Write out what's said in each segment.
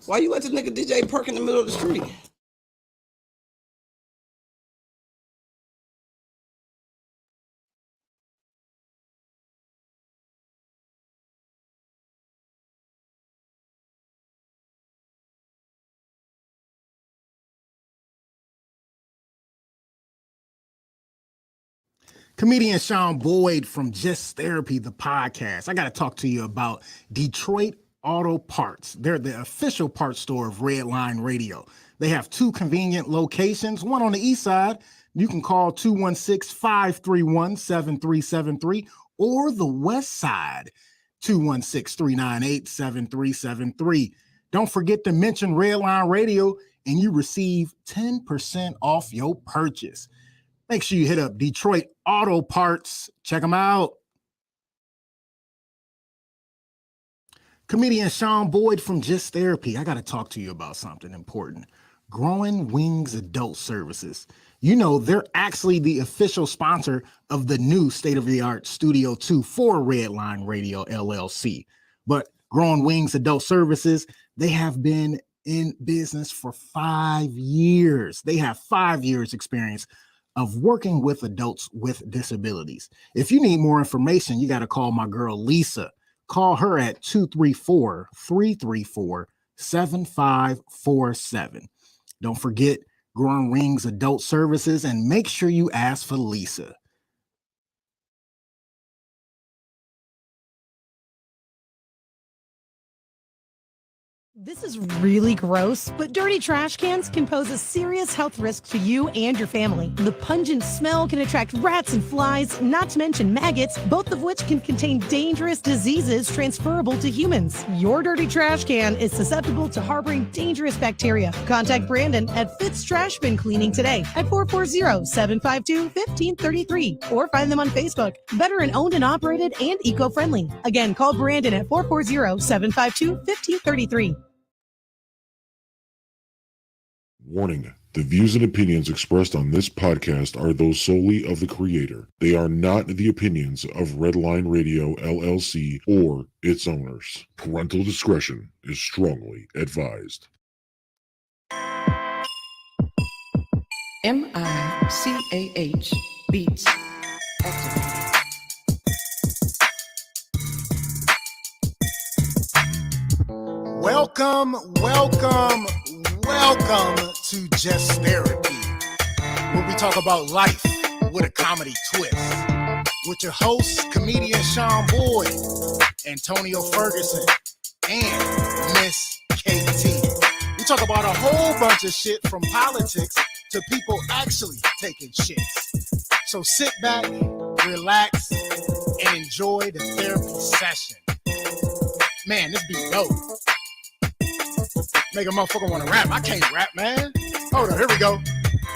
Why you let the nigga DJ park in the middle of the street? Comedian Sean Boyd from Just Therapy, the podcast. I got to talk to you about Detroit Auto Parts. They're the official parts store of Redline Radio. They have two convenient locations, one on the east side. You can call 216-531-7373, or the west side, 216-398-7373. Don't forget to mention Redline Radio and you receive 10% off your purchase. Make sure you hit up Detroit Auto Parts. Check them out. Comedian Sean Boyd from Just Therapy. I got to talk to you about something important. Growing Wings Adult Services. You know, they're actually the official sponsor of the new state-of-the-art Studio 2 for Redline Radio LLC. But Growing Wings Adult Services, they have been in business for 5 years. They have 5 years experience of working with adults with disabilities. If you need more information, you got to call my girl, Lisa. Call her at 234-334-7547. Don't forget Growing Wings Adult Services, and make sure you ask for Lisa. This is really gross, but dirty trash cans can pose a serious health risk to you and your family. The pungent smell can attract rats and flies, not to mention maggots, both of which can contain dangerous diseases transferable to humans. Your dirty trash can is susceptible to harboring dangerous bacteria. Contact Brandon at Fitz Trash Bin Cleaning today at 440-752-1533 or find them on Facebook. Veteran owned and operated and eco-friendly. Again, call Brandon at 440-752-1533. Warning. The views and opinions expressed on this podcast are those solely of the creator. They are not the opinions of Redline Radio LLC or its owners. Parental discretion is strongly advised. MICAH Beats activated. Welcome to Just Therapy, where we talk about life with a comedy twist. With your hosts, comedian Sean Boyd, Antonio Ferguson, and Miss KT. We talk about a whole bunch of shit from politics to people actually taking shits. So sit back, relax, and enjoy the therapy session. Man, this be dope. Make a motherfucker want to rap. I can't rap, man. Hold on, here we go.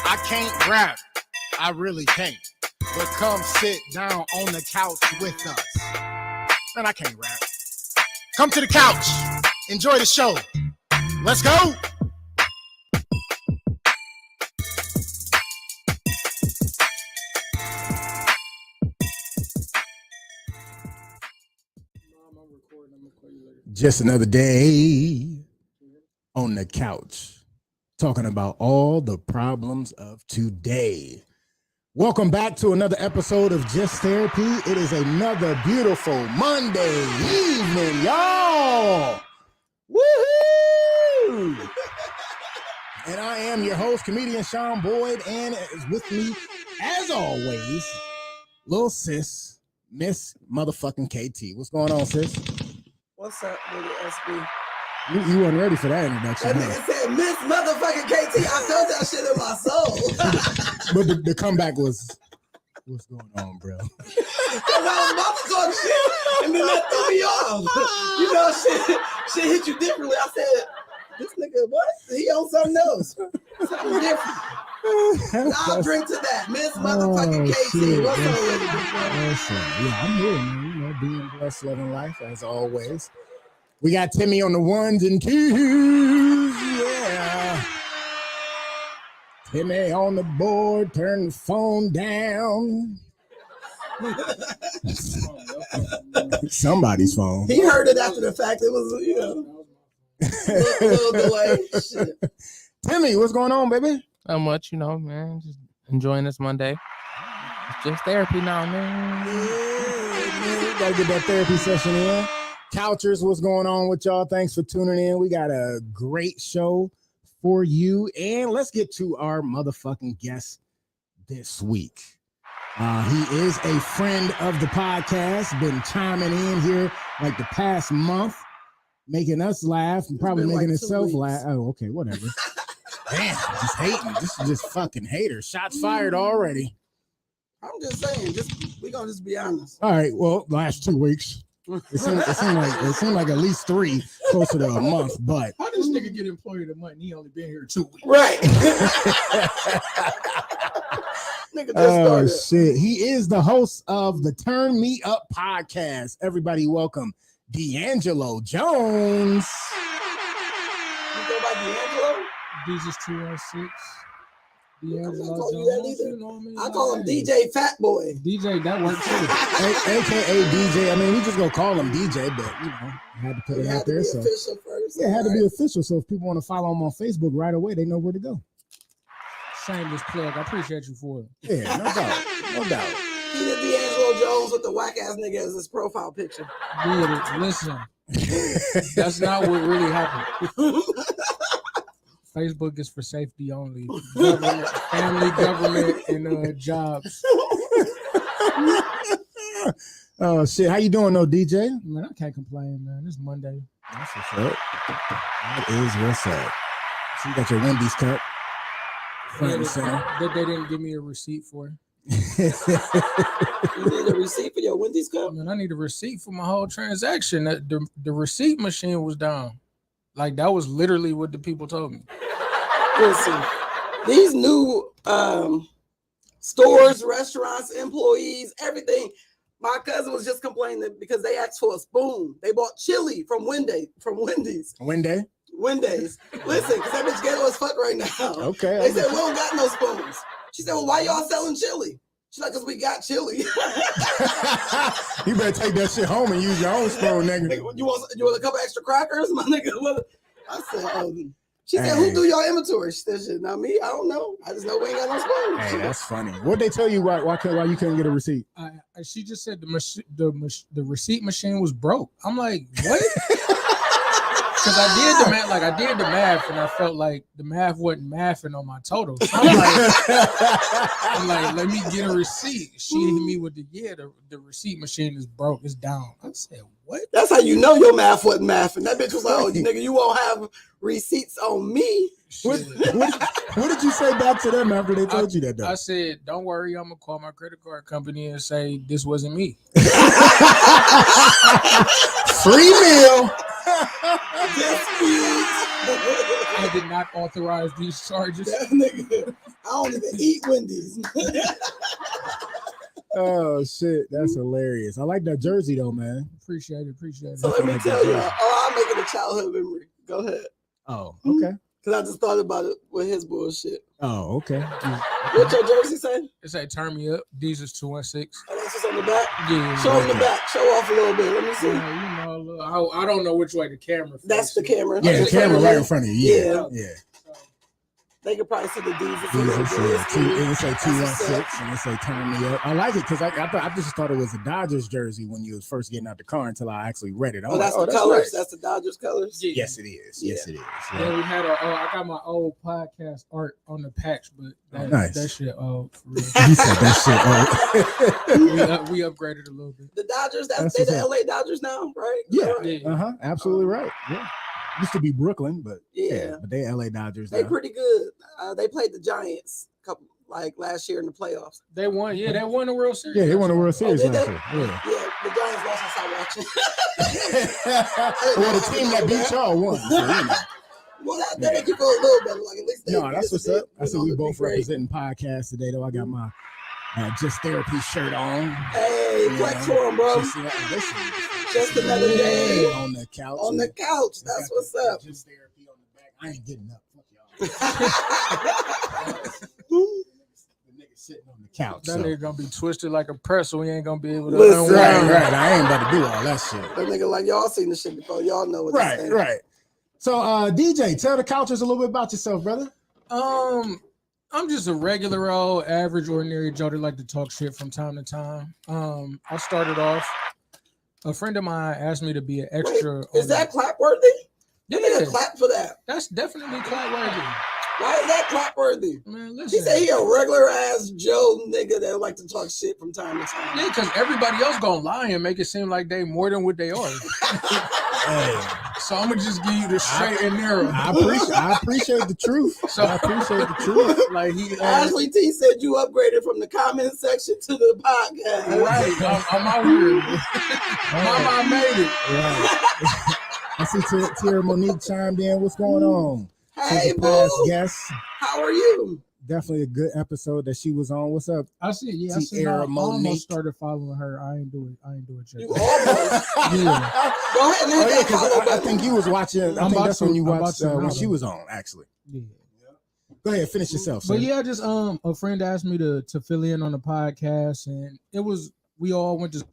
I can't rap. I really can't. But come sit down on the couch with us. Man, I can't rap. Come to the couch. Enjoy the show. Let's go. Just another day on the couch, talking about all the problems of today. Welcome back to another episode of Just Therapy. It is another beautiful Monday evening, y'all. Woohoo! And I am your host, comedian Sean Boyd, and is with me, as always, little sis, Miss motherfucking KT. What's going on, sis? What's up, nigga SB? You weren't ready for that introduction. That nigga said Miss motherfucking KT. I felt that shit in my soul. But the comeback was, what's going on, bro? Cause I was about to talk shit, and then that threw me off. You know, shit hit you differently. I said, this nigga, what? He on something else. Something different. I'll drink to that. Miss motherfucking KT. Shit, What's up with it, bro? Yeah, I'm here, man. You know, being blessed, loving life, as always. We got Timmy on the ones and twos. Yeah. Timmy on the board, turn the phone down. Somebody's phone. He heard it after the fact. It was, you know. little delay. Shit. Timmy, what's going on, baby? Not much, man. Just enjoying this Monday. It's just therapy now, man. Yeah, man, we gotta get that therapy session in. Couchers, what's going on with y'all? Thanks for tuning in. We got a great show for you. And let's get to our motherfucking guest this week. He is a friend of the podcast, been chiming in here like the past month, making us laugh and probably been making like 2 himself weeks. laugh. Oh, okay, whatever. Damn, just hating. This is just fucking haters. Shots fired already. I'm just saying, we gonna just be honest. All right, well, last 2 weeks. It seemed like at least 3, closer to a month, but How this nigga get employee of the month? He only been here 2 weeks. Right. Nigga just oh started. shit. He is the host of the Turn Me Up podcast. Everybody welcome D'Angelo Jones. You go by D'Angelo? Jesus 216. I'm not calling you that either. I call him DJ Fat Boy. DJ, that works too. AKA DJ. I mean, we just gonna call him DJ, but I had to put it It out had to there. be So official first. yeah, it had to be official. So if people want to follow him on Facebook right away, they know where to go. Shameless plug. I appreciate you for it. Yeah, no doubt. No doubt. He did D'Angelo Jones with the whack ass nigga as his profile picture. Listen, that's not what really happened. Facebook is for safety only. Government, family, government, and jobs. Oh shit. How you doing though, DJ? Man, I can't complain, man. It's Monday. That's what's up. That is what's up. So you got your Wendy's cup. Front and center. That they didn't give me a receipt for. You need a receipt for your Wendy's cup? Man, I need a receipt for my whole transaction. The receipt machine was down. Like, that was literally what the people told me. Listen, these new stores, restaurants, employees, everything. My cousin was just complaining that because they asked for a spoon. They bought chili from Wendy's. Wendy? Listen, because that bitch ghetto as fuck right now. Okay. They said, we don't got no spoons. She said, well, why y'all selling chili? She's like, because we got chili. You better take that shit home and use your own spoon, nigga. Nigga, you want a couple extra crackers, my nigga? I said, she said, Hey. who do your inventory? She said, shit, not me. I don't know. I just know we ain't got no spoons. Hey, that's funny. What'd they tell you why you couldn't get a receipt? She just said the receipt machine was broke. I'm like, what? Because I did the math, and I felt like the math wasn't mathing on my total. So I'm like, let me get a receipt. She hit me with the receipt machine is broke. It's down. I said, what? That's how you know your math wasn't mathing. That bitch was like, oh, nigga, you won't have receipts on me. What did you say back to them after they told you that, though? I said, don't worry, I'm gonna call my credit card company and say this wasn't me. Free meal. I did not authorize these charges. That nigga, I don't even eat Wendy's. Oh shit, that's hilarious. I like that jersey though, man. Appreciate it. So let me tell you, I'm making a childhood memory. Go ahead. Oh, okay. Because I just thought about it with his bullshit. Oh, okay. What your jersey say? It say turn me up. Jesus 216. Oh, that's just on the back? Yeah. Show him the back. Show off a little bit. Let me see. Yeah, look, I don't know which way the camera. That's the camera. Yeah, the camera right in front of you. Yeah. Yeah. They could probably see the D's. It say 216 and it say turn me up. I like it because I just thought it was a Dodgers jersey when you was first getting out the car until I actually read it. Oh, that's the colors. Nice. That's the Dodgers colors. Yeah. Yes, it is. Yes, it is. Yeah. Yeah, we had I got my old podcast art on the patch, but Nice. that shit. Oh, for real. He said that shit. Oh. we upgraded a little bit. The Dodgers. They That's the what's up. LA Dodgers now, right? Yeah. Yeah. Absolutely right. Yeah. Used to be Brooklyn, but Yeah. but they LA Dodgers. They now. pretty good. They played the Giants last year in the playoffs. They won. Yeah, they won the World Series. Yeah, they won the World Series did last they? year. Yeah. Yeah, the Giants lost. I stopped watching. Well, the team that beat y'all won. So, you know. Well, that make you feel a little better. Like at least they. No, that's what's up. I said we it'd be both great. representing podcasts today, though. I got my Just Therapy shirt on. Hey, You flex know, for him, bro. Just another day on the couch. On the couch. That's Got what's the up. Just Therapy on the back. I ain't getting up. Fuck y'all. The nigga sitting on the couch. That So. nigga gonna be twisted like a pretzel. We ain't gonna be able to Listen, Right, unwind. right. I ain't about to do all that shit. That nigga like y'all seen the shit before. Y'all know what this Right, thing. right. So, DJ, tell the Couchers a little bit about yourself, brother. I'm just a regular old average ordinary Joe that like to talk shit from time to time. I started off, a friend of mine asked me to be an extra. Wait, is that clap worthy? Yeah, You need a clap for that. that's definitely clap worthy. Why is that clap worthy? Man, He listen. said he a regular ass Joe nigga that like to talk shit from time to time. Yeah, because everybody else gonna lie and make it seem like they more than what they are. Hey, So I'm gonna just give you the straight and narrow. I appreciate the truth. So I appreciate the truth. like he Ashley T said you upgraded from the comment section to the podcast. right. I'm out here. Mama made it. Right. I see Tierra Monique chimed in. What's going on? Hey, She's a past boo. guest. How are you? Definitely a good episode that she was on. What's up? I see. Yeah, I see. Tierra I Monique. almost started following her. I ain't do it yet. You almost. Yeah. Go ahead and hit that follow I button. think you was watching. I I'm think about that's to- when you I'm about watched to when now. she was on. Actually, Yeah. go ahead, finish yourself. Sir. But yeah, just a friend asked me to fill in on the podcast, and we all went to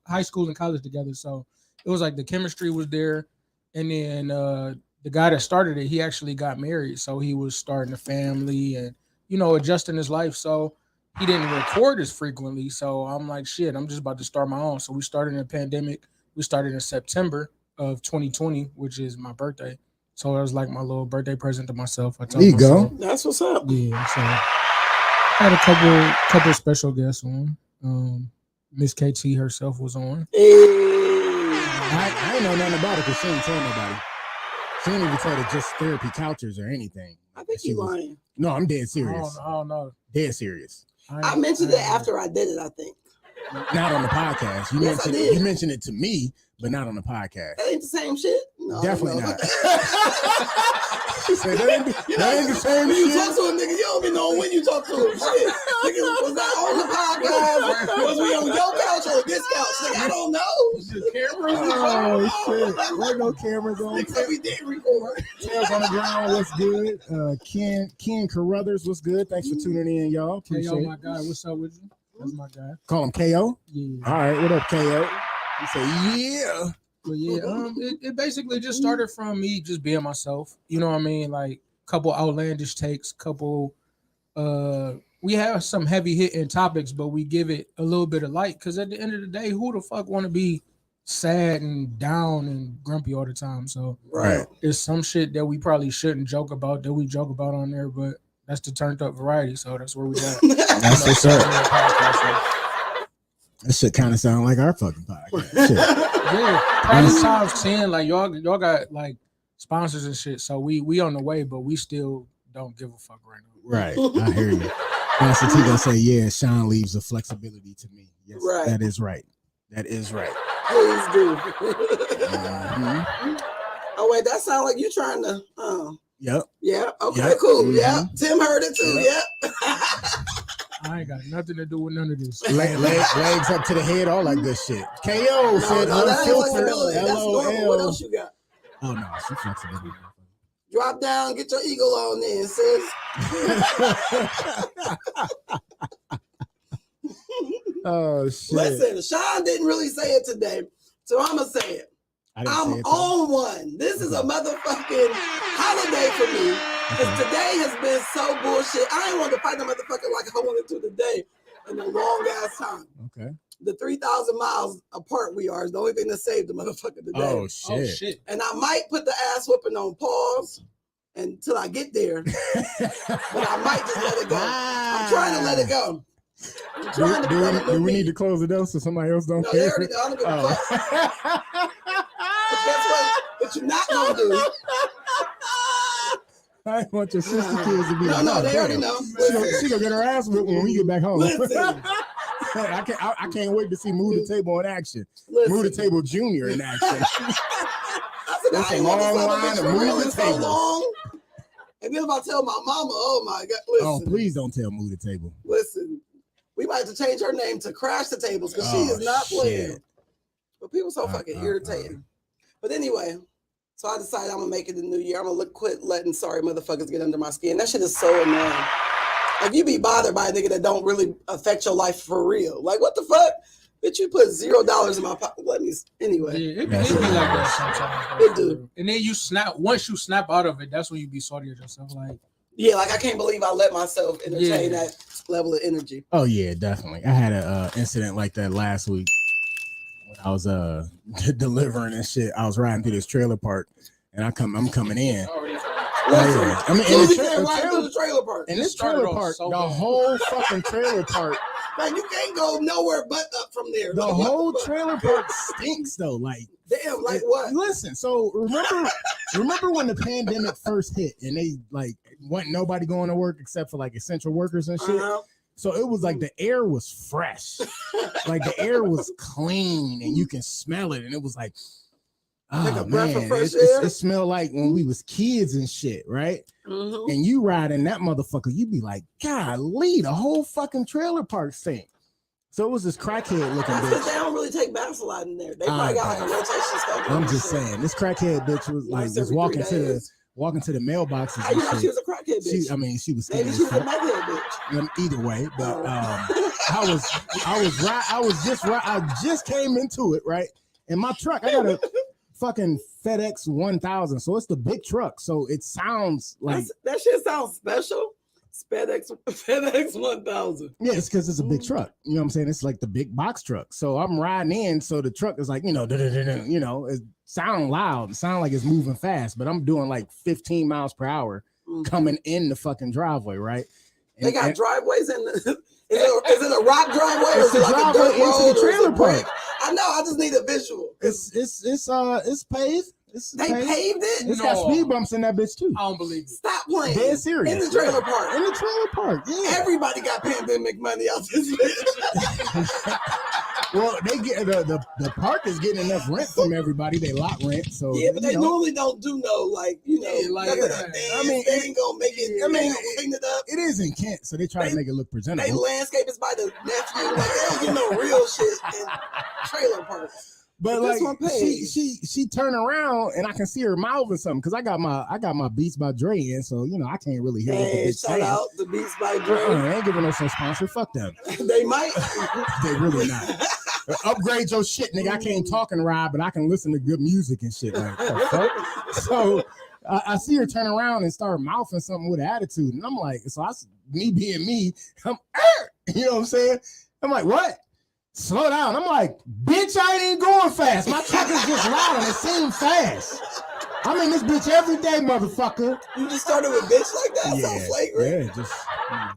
high school and college together, so it was like the chemistry was there, and then the guy that started it, he actually got married, so he was starting a family and adjusting his life, so he didn't record as frequently. So I'm like, shit, I'm just about to start my own. So we started in a pandemic. We started in September of 2020, which is my birthday. So it was like my little birthday present to myself. I told There you go. myself, That's what's up. yeah, so had a couple special guests on. Miss KT herself was on. Hey. I ain't know nothing about it because she ain't tell nobody. She didn't even tell the Just Therapy Couchers or anything. I think She you was- lying. No, I'm dead I serious. don't know. Dead serious. I mentioned it after I did it, I think. Not on the podcast. You Yes, I mentioned did. you mentioned it to me, but not on the podcast. That ain't the same shit. No, Definitely no. not. She said that ain't the same When you shit. talk to a nigga, you don't be knowing when you talk to him. Shit. Nigga, was that on the podcast? Was we on your couch or this couch? Nigga, I don't know. The cameras. Oh shit! There no cameras on. Nigga said we did record. Tails on the ground. What's good? Ken Carruthers. What's good? Thanks for tuning in, y'all. Hey, Appreciate yo, my it. guy, what's up with you? That's my guy. Call him KO. Yeah. All right, what up, KO? You say yeah. But yeah, it basically just started from me just being myself. You know what I mean? Like couple outlandish takes, couple we have some heavy hitting topics, but we give it a little bit of light because at the end of the day, who the fuck want to be sad and down and grumpy all the time? So Right. there's some shit that we probably shouldn't joke about that we joke about on there, but that's the turned up variety. So that's where we got. That's what's up. That shit kind of sound like our fucking podcast. Shit. Yeah, private time seeing like y'all got like sponsors and shit, so we on the way, but we still don't give a fuck right now. Right, I hear you. Master T gonna say, yeah, Sean leaves the flexibility to me. Yes, Right. that is right. That is right. Please do. Mhm. Oh, wait, that sounds like you trying to. Yep. Yeah. Okay, Yep. cool. Mhm. Yeah. Tim heard it too. Yep. Yeah. I ain't got nothing to do with none of this. Legs up to the head, all that good shit. KO said No, that's unfiltered. flexibility. That's normal. What LOL. else you got? Oh no, she flexibility. Drop down, get your eagle on then, sis. Oh shit. Listen, Sean didn't really say it today, so I'm gonna say it. I didn't I'm say it, on one. This is a motherfucking holiday for me. Because today has been so bullshit. I ain't want to fight the motherfucker like I wanted to today in a long ass time. Okay. The 3,000 miles apart we are is the only thing that saved the motherfucker today. Oh shit. Oh shit! And I might put the ass whooping on pause until I get there, but I might just let it go. I'm trying to let it go. I'm trying to become a Do new we me. need to close it up so somebody else don't No, they care? already know. I don't give a fuck. Oh. But guess what? What you're not gonna do? I want your sister kids to be No, like, no, oh, they already damn. know. She gonna get her ass whipped when we get back home. Listen. I can't wait to see Move the Table in action. Listen. Move the Table Junior in action. I said, That's I a ain't want this long other line bitch of for Move real the in so Table. long. And then if I tell my mama, oh my God, listen, Oh, please don't tell Move the Table. listen, we might have to change her name to Crash the Tables because she Oh, is not playing. shit. But people so fucking irritating. But anyway, so I decided I'm gonna make it the new year. I'm gonna quit letting sorry motherfuckers get under my skin. That shit is so annoying. Like you be bothered by a nigga that don't really affect your life for real. Like what the fuck? Bitch, you put $0 in my pocket. Let me anyway. Yeah, it be like that sometimes. It do. And then you snap. Once you snap out of it, that's when you be salty at yourself. Like, Yeah, like I can't believe I let myself entertain Yeah. that level of energy. Oh yeah, definitely. I had a incident like that last week when I was delivering and shit. I was riding through this trailer park, and I'm coming in. Listen, yeah. I mean, you in the can't ride through the trailer park. In this started trailer off park, so the bad. whole fucking trailer park, Man, you can't go nowhere but up from there. the Like, what whole fuck? trailer park stinks though. Like, Damn, like what? Listen, so remember when the pandemic first hit and they like wasn't nobody going to work except for like essential workers and shit. Uh-huh. So it was like the air was fresh, like the air was clean and you can smell it, and it was like, Like oh a breath of man, fresh it air? smelled like when we was kids and shit, right? Mhm. And you ride in that motherfucker, you be like, golly, the whole fucking trailer park stink. So it was this crackhead looking That's because bitch. they don't really take baths a lot in there. They probably got like a rotation schedule. I'm and just shit. saying, this crackhead bitch was like Once was every walking 3 to days. the mailboxes How you know and she shit. was a crackhead bitch? She was Maybe skinny she as was a fuck. method bitch. Either way, but Oh. I just came into it, right? In my truck, I got a fucking FedEx 1000, so it's the big truck, so it sounds like That shit sounds special. FedEx 1000. yeah, it's because it's a big truck. You know what I'm saying? It's like the big box truck. So I'm riding in, so the truck is like, it sound loud, it sound like it's moving fast, but I'm doing like 15 miles per hour coming in the fucking driveway, right? They got driveways in the. Is it a rock driveway or It's is it the like a driveway dirt into road the or is trailer it brick? park. I know. I just need a visual. It's paved. They paved it. It's got No. speed bumps in that bitch too. I don't believe it. Stop playing. Dead serious. In the trailer park. In the trailer park, yeah. Everybody got pandemic money out this bitch. Well, they get the park is getting enough rent from everybody. They lot rent, so Yeah, but they you know, normally don't do Yeah, like, nothing yeah. like that. I mean, they ain't gonna make it. I mean, clean it up. it is in Kent, so they try to make it look They presentable. landscape is by the nephew. Like they don't get no real shit in trailer parks. But This like one pays. she turned around and I can see her mouthing something because I got my Beats by Dre in, so you know I can't really hear what the Hey, bitch shout saying. out the Beats by Dre. They ain't giving us no sponsor. Fuck them. They might. They really not. Upgrade your shit, nigga. I can't talk and ride, but I can listen to good music and shit. Like, the fuck? So I see her turn around and start mouthing something with attitude, and I'm like, me being me, you know what I'm saying? I'm like, what? Slow down. I'm like, bitch, I ain't going fast. My truck is just loud and it seems fast. I'm in this bitch every day, motherfucker. You just started with bitch like that? So flagrant. Yeah, just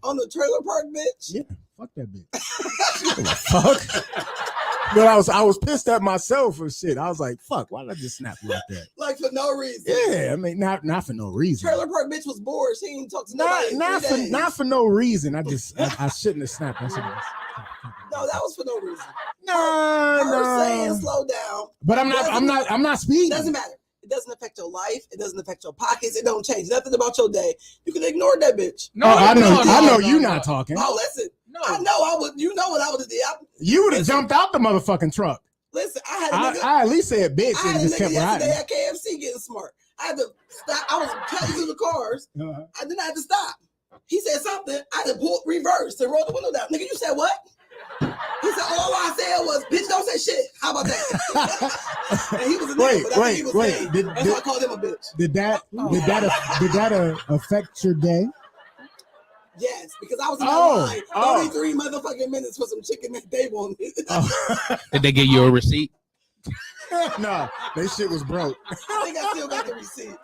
On the trailer park, bitch? yeah, fuck that bitch. Fuck. But I was pissed at myself and shit. I was like, fuck, why did I just snap like that? Like for no reason. Yeah, I mean, not for no reason. Trailer park bitch was bored. She didn't talk to nobody. Not for no reason. I shouldn't have snapped. No, that was for no reason. No. Saying slow down. But I'm not speeding. Doesn't matter. It doesn't affect your life. It doesn't affect your pockets. It don't change nothing about your day. You can ignore that bitch. No, I know no, you're no. not talking. Oh, listen. No. I know I would. You know what I would have did. You would have jumped out the motherfucking truck. Listen, I had a nigga. I at least said bitch I and had a just nigga kept yesterday riding. at KFC getting smart. I had to stop. I was cutting through the cars. Uh-huh. I then I had to stop. He said something. I had to pull reverse and roll the window down. Nigga, you said what? He said all I said was, "Bitch, don't say shit." How about that? And he was a nigga, but I think he was gay. That's why I called him a bitch. Did that affect your day? Yes, because I was in Oh, line 33 motherfucking minutes for some chicken that they wanted. Did they give you a receipt? No, that shit was broke. I think I still got the receipt.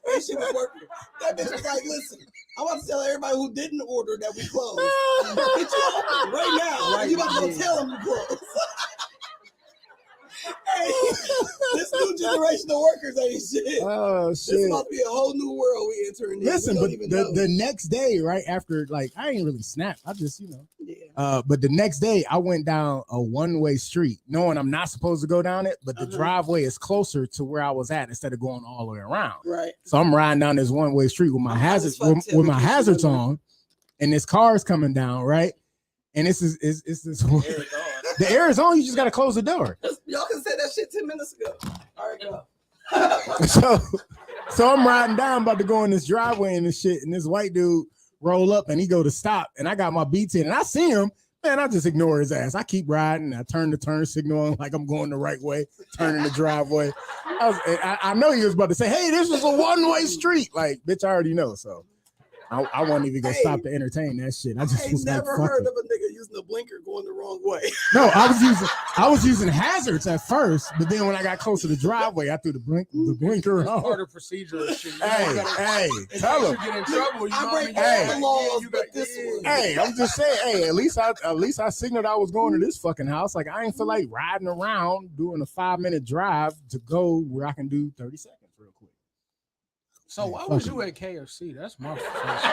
That shit was working. That bitch was like, listen, I want to tell everybody who didn't order that we closed. Bitch, you open right now. Right, You about to go yeah. tell them you closed. Hey, this new generation of workers ain't shit. Oh This shit. about to be a whole new world we entering in. Listen, We but don't even know. the next day, right after, like, I ain't really snapped. I just, Yeah. but the next day I went down a one-way street, knowing I'm not supposed to go down it, but the driveway is closer to where I was at instead of going all the way around. Right. So I'm riding down this one-way street with my I'm high hazards as fuck, Tim, with my in case you hazards wonder. on, and this car is coming down, right? And it's this the air is on. You just got to close the door. Y'all can say that shit 10 minutes ago. All right, go. So I'm riding down, about to go in this driveway and this shit, and this white dude roll up and he go to stop, and I got my beats in, and I see him, Man, I just ignore his ass. I keep riding. I turn the turn signal on like I'm going the right way, turning the driveway. I know he was about to say, hey, this is a one-way street. Like, bitch, I already know. So I won't even go stop to entertain that shit. I just was never like, heard fuck of a nigga using a blinker going the wrong way. No, I was using hazards at first, but then when I got close to the driveway, I threw the blinker It's on. part of procedure and shit. Hey, tell him. You get in trouble. You I know break what I mean? all the laws, but this one. Hey, I'm just saying. Hey, at least I signaled I was going to this fucking house. Like I ain't feel like riding around doing a 5-minute drive to go where I can do 30 seconds real quick. So why was you at KFC? That's my question.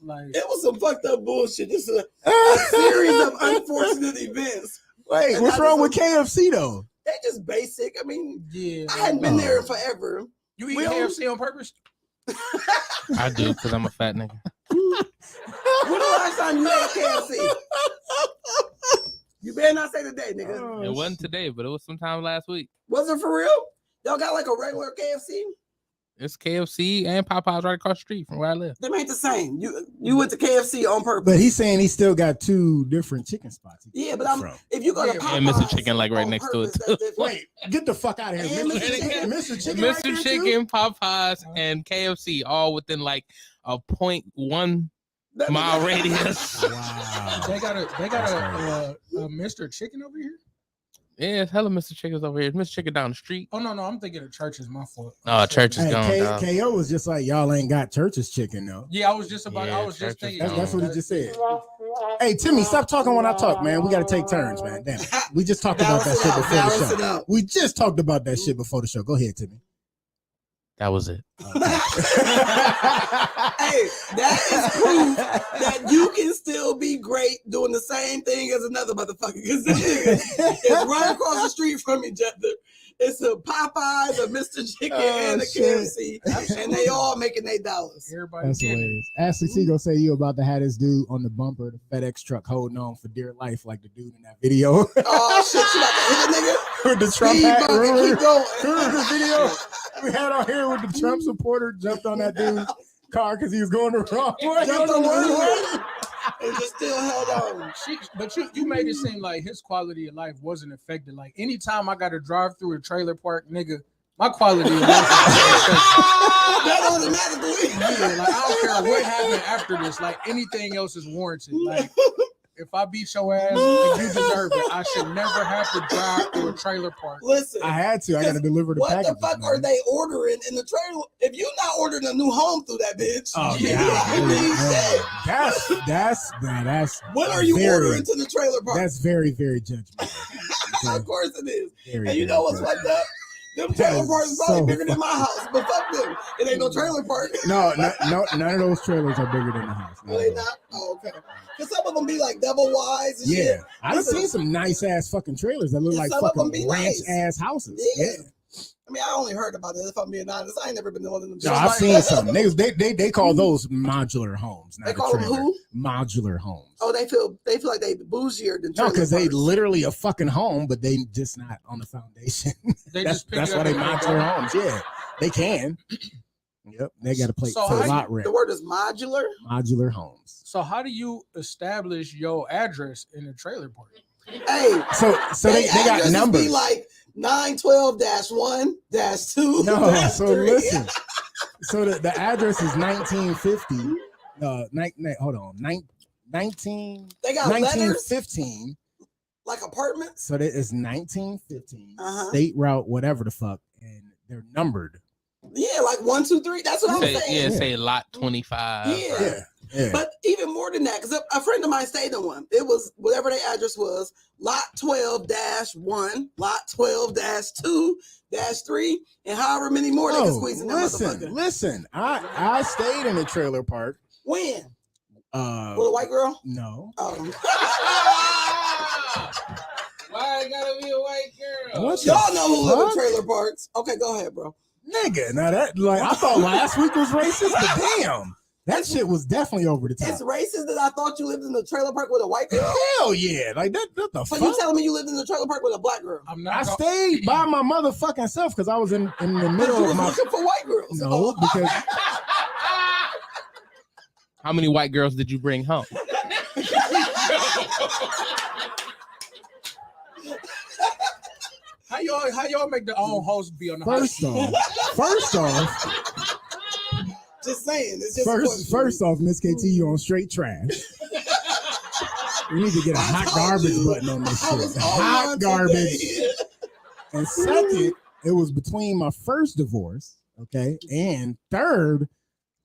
Like, It was some fucked up bullshit. This is a series of unfortunate events. Wait, what's wrong with KFC though? They just basic. I mean, yeah. I hadn't been there in forever. You eat We KFC on purpose? I do because I'm a fat nigga. When the last time you ate KFC? You better not say today, nigga. It wasn't today, but it was sometime last week. Was it for real? Y'all got like a regular KFC? It's KFC and Popeyes right across the street from where I live. Them ain't the same. You went to KFC on purpose. But he's saying he still got 2 different chicken spots. Yeah, but if you go to Popeyes, And Mr. Chicken like right on next to it purpose, too. that's different. Wait, get the fuck out of here, And Mr. Chicken. Mr. Chicken, right there, Mr. too? Chicken, Popeyes, and KFC all within like a 0.1 mile radius. Wow. They got a Mr. Chicken over here? Yeah, it's hella Mr. Chicken's over here. Mr. Chicken down the street. Oh no, I'm thinking of Church's. My fault. Oh, Church is Hey, gone, dog. KO was just like, y'all ain't got Church's chicken though. Yeah, I was just Yeah, Church is thinking. gone. That's what he just said. Hey, Timmy, stop talking when I talk, man. We got to take turns, man. Damn it. We just talked about that shit before the Balance it show. out. We just talked about that shit before the show. Go ahead, Timmy. That was it. Hey, that is proof that you can still be great doing the same thing as another motherfucker. Because it's right across the street from each other. It's a Popeyes, a Mr. Chicken, and a shit. KFC, and they all making $8. Everybody That's getting it. hilarious. Ashley C gonna say you about to have this dude on the bumper of the FedEx truck holding on for dear life like the dude in that video. Oh shit, you about to hit a nigga? With the Trump Speed hat. bump and keep going. Remember the video we had on here with the Trump supporter jumped on that dude's car because he was going the wrong way. Jumped on the wrong and just still held on. But you made it seem like his quality of life wasn't affected. Like anytime I got to drive through a trailer park, nigga, my quality of life was affected. That automatically. Yeah, like I don't care what happened after this. Like anything else is warranted. Like if I beat your ass, like, you deserve it. I should never have to drive through a trailer park. Listen, I had to. I got to deliver the what package. the fuck are they ordering in the trailer? If you not ordering a new home through that bitch, Oh, you yeah. I mean, shit. That's What are you very- ordering to the trailer park? That's very, very judgmental. Of course it is. Very, And you very know what's judgmental. fucked up? Them That trailer is parks is probably so bigger than my house, but fuck them. It ain't no trailer park. No, none of those trailers are bigger than the house. No, they not? Oh, okay. Because some of them be like double wides and Yeah, shit. I've Listen, seen some nice ass fucking trailers that look And like some of them fucking be ranch nice. ass houses. Yeah. Yeah. I mean, I only heard about it. If I'm being honest, I ain't never been to one of them. No, shits. I've seen some. They call those modular homes. Not They a call them trailer. who? Modular homes. Oh, they feel like they bougier than No, trailer because they parks. literally a fucking home, but they just not on the foundation. They that's just pick that's it why up they and pick it modular up. homes. Yeah, they can. Yep, they got to play So for how lot rent. The word is modular. Modular homes. So how do you establish your address in a trailer park? Hey, So they got addresses numbers. Be like 912-1-2. No, -3. so listen. So the address is 1950. Hold on, 19 They got letters 1915. like apartments. So that is 1915 Uh-huh. state route, whatever the fuck, and they're numbered. Yeah, like 1, 2, 3. That's what I'm Say, saying. yeah, say lot 25. Yeah. Yeah, yeah. But even more than that, because a friend of mine stayed in one. It was whatever their address was, lot 12-1, lot 12-2-3, and however many more they could squeeze in that motherfucker. listen. I stayed in a trailer park. When? Uh, With a white girl? no. Oh. Why it gotta be a white girl? What the Y'all know who live in fuck? trailer parks. Okay, go ahead, bro. Nigga, now that like I thought last week was racist, but damn, that shit was definitely over the top. It's racist that I thought you lived in the trailer park with a white girl. Hell yeah, like that. What the So fuck? you telling me you lived in the trailer park with a black girl? I'm I not. stayed by my motherfucking self because I was in the But middle you of was my looking for white girls. no because How many white girls did you bring home? How y'all make the own host be on the First off, Just saying. It's just a question. first off, Miss KT, you on straight trash. We need to get a hot garbage button on this shit. Hot garbage. And second, it was between my first divorce, okay, and third,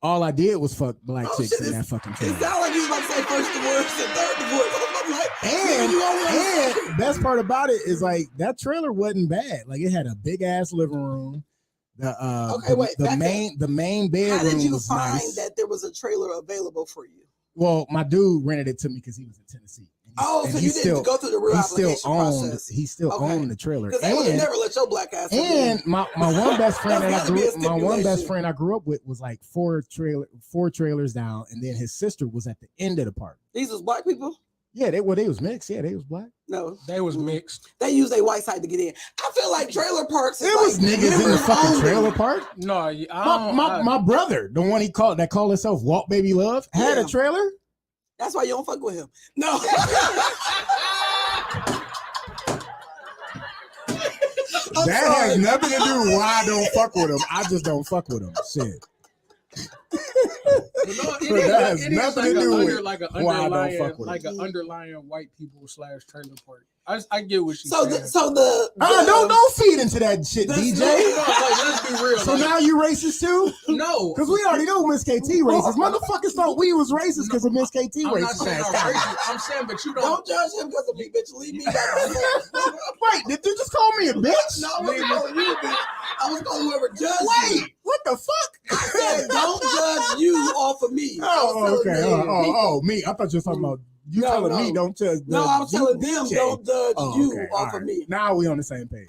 all I did was fuck black chicks shit, in that fucking It trailer. sounded like you was about to say first divorce and third divorce. I'm like, And you always- best part about it is like that trailer wasn't bad. Like it had a big ass living room. The Okay, wait, the back up. main How bedroom did you was find nice. that there was a trailer available for you? Well, my dude rented it to me because he was in Tennessee. Oh, And so he you didn't still- go through the real He still application owned. process. He still Okay. owned the trailer. Because they would have And never let your black ass. And my one best friend that I That's gotta be a my one best stipulation. friend I grew up with was like four trailers down, and then his sister was at the end of the park. These was black people? Yeah, they was mixed. Yeah, they was black. No, They was mixed. they use their white side to get in. I feel like trailer parks. is There was like niggas in the members fucking only. trailer park. No, I My brother, the one that called himself Walk Baby Love, had Yeah. a trailer. That's why you don't fuck with him. No. I'm That sorry. has nothing to do with why I don't fuck with him. I just don't fuck with him. Shit. That has nothing to do with like an why I don't underlying, fuck with like him. an underlying white people / trailer park. I get what she's So saying. Don't feed into that shit, DJ. Let's be real. So now you racist too? No, Because we already know Miss KT racist. Motherfuckers thought we was racist because of Miss KT I'm not racist saying ass I'm comments. racist. I'm saying, but you Don't don't. judge him because of me, bitch. Leave me by myself. Wait, did you just call me a bitch? No, I wasn't calling you, bitch. I was calling whoever judged you. Wait, what the fuck? I said, don't judge you off of me. Oh, okay. Me. Me. I thought you were talking about you No, telling no. me don't judge. No, I was telling them DJ. don't judge Oh, you okay, off all of me. Now we on the same page.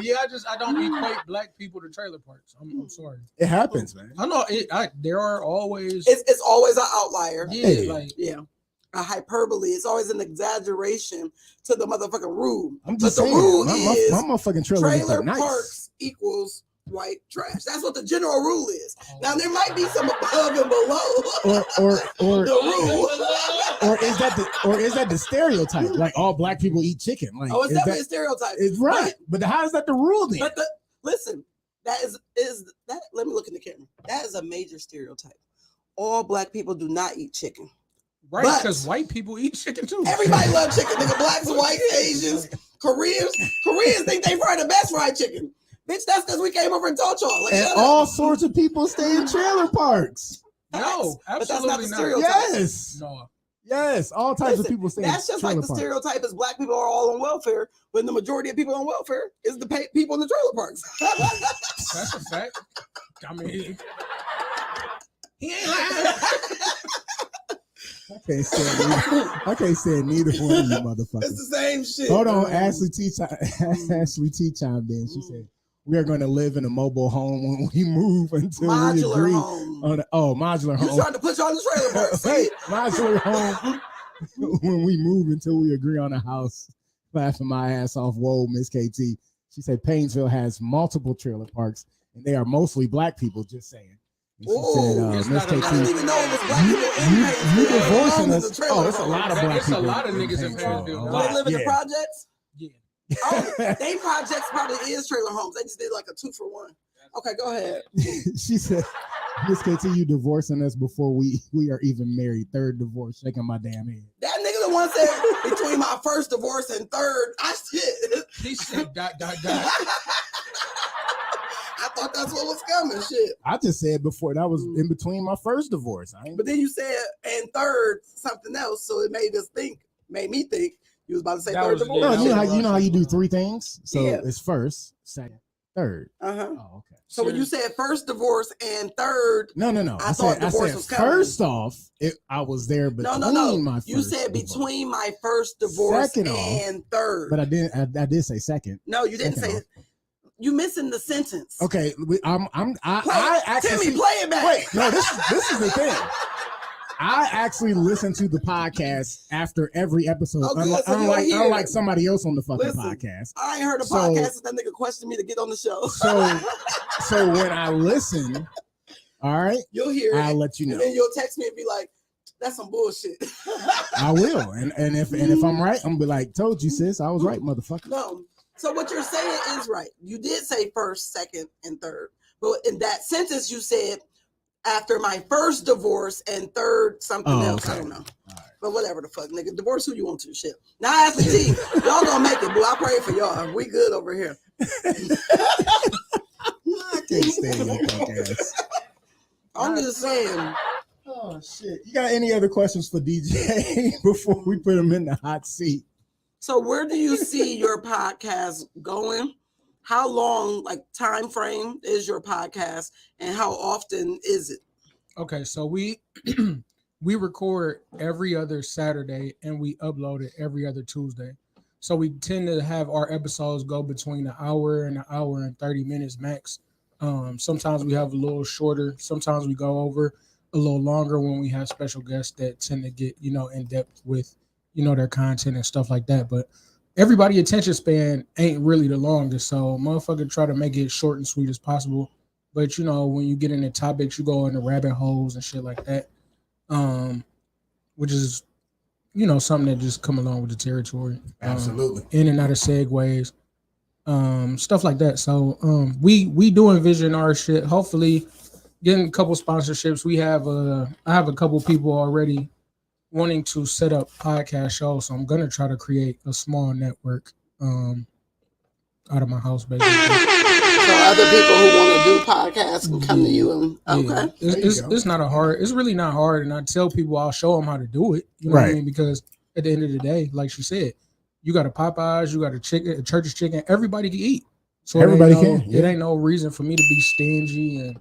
Yeah, I don't equate black people to trailer parks. I'm sorry. It happens, man. I know it. There are always. It's always an outlier. Yeah, Hey. like Yeah. A hyperbole. It's always an exaggeration to the motherfucking rule. I'm just but the saying. rule My is motherfucking trailer trailer is nice. parks equals white trash. That's what the general rule is. Now there might be some above and below Or the rule. or is that the stereotype? Like all black people eat chicken. Like Oh, it's is definitely a that, stereotype. it's right. But how is that the rule then? But listen, that is that. Let me look in the camera. That is a major stereotype. All black people do not eat chicken. right but- because white people eat chicken too. Everybody loves chicken. Nigga, blacks, whites, Asians, Koreans. Koreans think they fry the best fried chicken. Bitch, that's because we came over and told y'all. Like, And shut all up. sorts of people stay in trailer parks. No, But that's absolutely not the not. stereotype. Yes. No, Yes. All types Listen, of people stay That's in just like trailer the parks. stereotype is black people are all on welfare when the majority of people on welfare is the people in the trailer parks. that's a fact. I mean, He ain't lying. I can't stand neither one of you motherfuckers. It's the same shit. Hold on, Ashley T chimed in. She said, "We are going to live in a mobile home when we move until we Modular agree home. on modular You home. trying to put you on the trailer park. See? Wait, modular home when we move until we agree on a house." Laughing my ass off. Whoa, Miss KT. She said Painesville has multiple trailer parks and they are mostly black people. Just saying. And she Ooh, said, it's Miss not a I didn't KT, even know it was black you, people in you Painesville, let divorcing alone us. the trailer Oh, it's a park. lot of black It's a people. lot of niggas in Painesville. A Do lot, they live in the yeah. projects? yeah. Oh, they projects probably is trailer homes. They just did like a 2-for-1. Okay, go ahead. She said, Miss KT, you divorcing us before we are even married. Third divorce, shaking my damn head. That nigga the one said between my first divorce and third, I shit. He said ... I thought that's what was coming, shit. I just said before that was in between my first divorce. I ain't, But then you said and third something else, so it made me think you was about to say That third was- divorce. no, yeah, you know how you do three things. So Yeah. it's first, second, third. Uh-huh. Oh, okay. So when you said first divorce and third, No. I thought divorce was coming. first off, I was there between no. my first You said divorce. between my first divorce Second off, and third. But I did say second. No, you didn't Second say off. it. You missing the sentence. Okay, I Play, actually Timmy, play it back. wait. No, this is the thing. I actually listen to the podcast after every episode, Oh, good, so you unlike hear. unlike somebody else on the fucking Listen. podcast. I ain't heard a So- podcast that nigga questioned me to get on the show. So when I listen, All right. You'll hear it. I'll let you know. And then you'll text me and be like, that's some bullshit. I will. And if I'm right, I'm gonna be like, told you, sis. I was right, motherfucker. No. So what you're saying is right. You did say first, second, and third. But in that sentence, you said after my first divorce and third something else. Okay. I don't know. Right. But whatever the fuck, nigga. Divorce who you want to. Shit. Now I ask the team. Y'all gonna make it, boo. I pray for y'all. We good over here. I can't stand your fuck ass. I'm just saying. Oh shit! You got any other questions for DJ before we put him in the hot seat? So where do you see your podcast going? How long, like time frame, is your podcast, and how often is it? Okay, so we we record every other Saturday and we upload it every other Tuesday. So we tend to have our episodes go between an hour and 30 minutes max. Sometimes we have a little shorter. Sometimes we go over a little longer when we have special guests that tend to get, in depth with, their content and stuff like that. But everybody attention span ain't really the longest. So motherfucker try to make it short and sweet as possible. But, when you get into topics, you go into rabbit holes and shit like that, which is, something that just come along with the territory. Absolutely. In and out of segues, stuff like that. So we do envision our shit. Hopefully getting a couple sponsorships. I have a couple people already wanting to set up podcast shows. So I'm going to try to create a small network out of my house, basically. So other people who want to do podcasts can come to you and okay. It's really not hard. And I tell people I'll show them how to do it. You know what I mean? Because at the end of the day, like she said, you got a Popeyes, you got a chicken, a Church's Chicken. Everybody can eat. So everybody can. It ain't no reason for me to be stingy and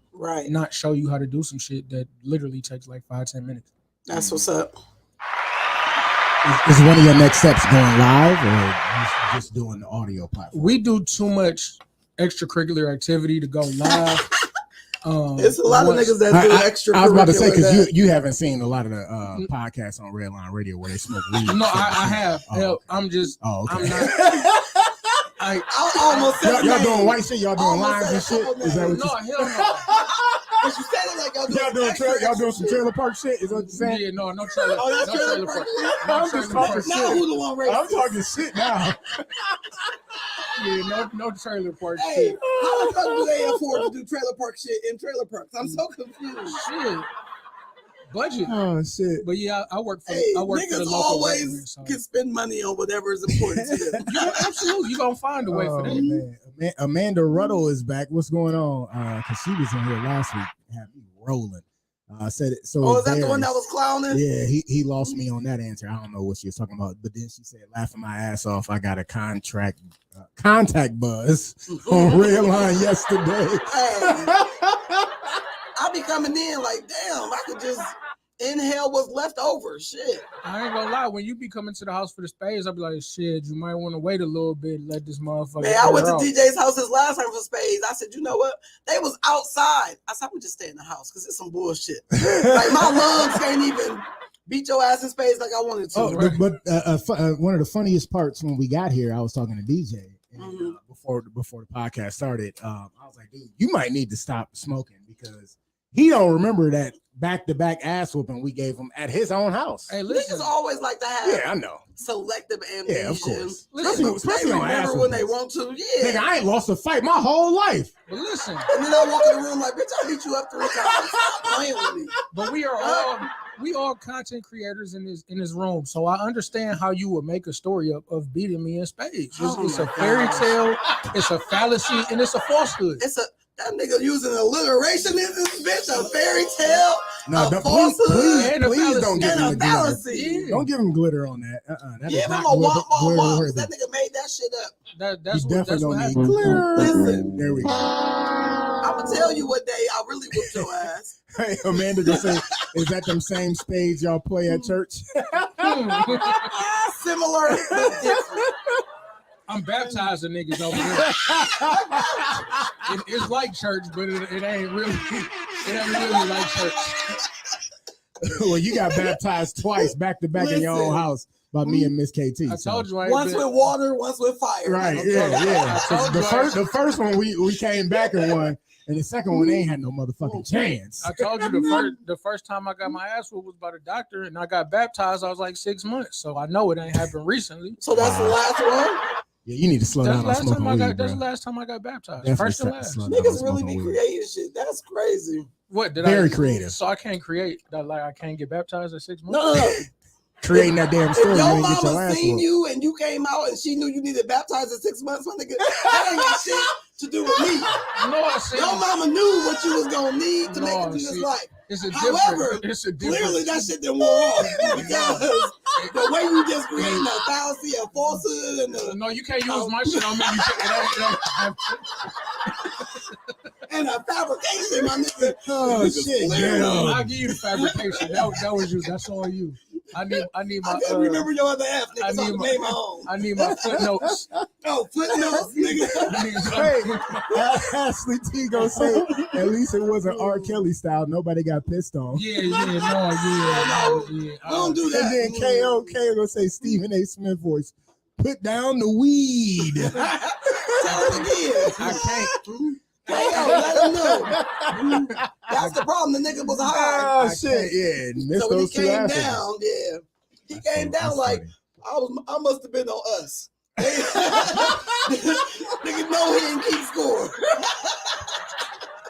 not show you how to do some shit that literally takes like 5-10 minutes. That's what's up. Is one of your next steps going live or just doing the audio platform? We do too much extracurricular activity to go live. It's a lot of niggas that do extra. I was about to say because you haven't seen a lot of the podcasts on Redline Radio where they smoke weed. No, I have. Oh. I'm just. Oh, okay. I'm not. I almost said y'all doing white shit. Y'all doing lines and shit. Is that what hell no. But you said it like y'all doing some trailer park shit. Is what you're saying? Yeah, no trailer. Oh, that's no trailer park. I'm just talking shit. Now who the one racist? I'm talking shit now. Yeah, no trailer park hey, shit. How the fuck do they afford to do trailer park shit in trailer parks? I'm so confused. Shit. Budget. Oh shit. But yeah, I work for niggas for the local always can spend money on whatever is important to them. Yeah, absolutely. You're gonna find a way for that. Man. Amanda Ruddle is back. What's going on? Because she was in here last week. Had me rolling. Said it. So oh, is that the one that was clowning? Yeah, he lost me on that answer. I don't know what she was talking about. But then she said, laughing my ass off, I got a contact buzz on Redline yesterday. I be coming in like, damn, I could just inhale what's left over. Shit. I ain't gonna lie. When you be coming to the house for the spades, I'll be like, shit, you might want to wait a little bit and let this motherfucker. Man, I went to DJ's house his last time for spades. I said, you know what? They was outside. I said, I'm just stay in the house because it's some bullshit. Like my lungs can't even beat your ass in spades like I wanted to. Oh, right? But one of the funniest parts when we got here, I was talking to DJ and, before the podcast started. I was like, dude, you might need to stop smoking because he don't remember that back-to-back ass whooping we gave him at his own house. Hey, listen. Niggas always like to have I know. Selective amnesia. Yeah, of course. Especially on remember when they want to. Yeah. Nigga, I ain't lost a fight my whole life. But listen. And then I walk in the room like, bitch, I beat you up 3 times. Stop playing with me. But we all content creators in this room. So I understand how you would make a story of beating me in spades. It's a fairy tale, it's a fallacy, and it's a falsehood. That nigga using alliteration in this bitch, a fairy tale, no, a falsehood, please don't give him a fallacy. Yeah. Don't give him glitter on that. That give him a womp. That nigga made that shit up. That's what happened. Glitter. Listen, there we go. I'm gonna tell you what day I really whooped your ass. Hey, Amanda gonna say, is that them same spades y'all play at church? Similar but different. I'm baptizing niggas over here. It's like church, but it ain't really like church. Well, you got baptized twice back to back in your own house by me and Miss KT. I told you, once with water, once with fire. Right? Yeah. The first one we came back and won. And the second one, they ain't had no motherfucking chance. I told you the first time I got my ass whooped was by the doctor, and I got baptized. I was like 6 months, so I know it ain't happened recently. So that's the last one. Yeah, you need to slow That's down the on last smoking time I weed, got. That's bro. the last time I got baptized. Definitely First and last. slow down on Niggas really smoking be weed. creating shit. That's crazy. What did Very I? creative. So I can't create that. Like I can't get baptized at 6 months. No. Creating that damn If story, you your ain't get your mama ass seen whooped. you and you came out and she knew you needed baptized in 6 months, my nigga, that ain't got shit to do with me. No, I see. Your mama knew what you was gonna need to make it No, through this see, life. It's a However, different. It's a different. Clearly, that shit didn't wore off because the way you just creating a fallacy, a falsehood, and No, you can't use my shit on me. You can't, and a fabrication, my nigga. Oh shit, I'll yeah. give you the fabrication. That was you. That's all you. I need my. I can't remember your other half, I nigga. So I need made my own. I need my footnotes. Oh, footnotes, nigga. Hey, Ashley T gonna say at least it wasn't R. Kelly style. Nobody got pissed on. Yeah. Don't do that. And then KO gonna say Stephen A. Smith voice. Put down the weed. Tell him again. I can't. Hey, let him know. That's the problem. The nigga was high. Oh shit, yeah. Missed So when he those two came apples. down, yeah, he That's came funny, down that's like funny. I must have been on us. Nigga know he didn't keep score.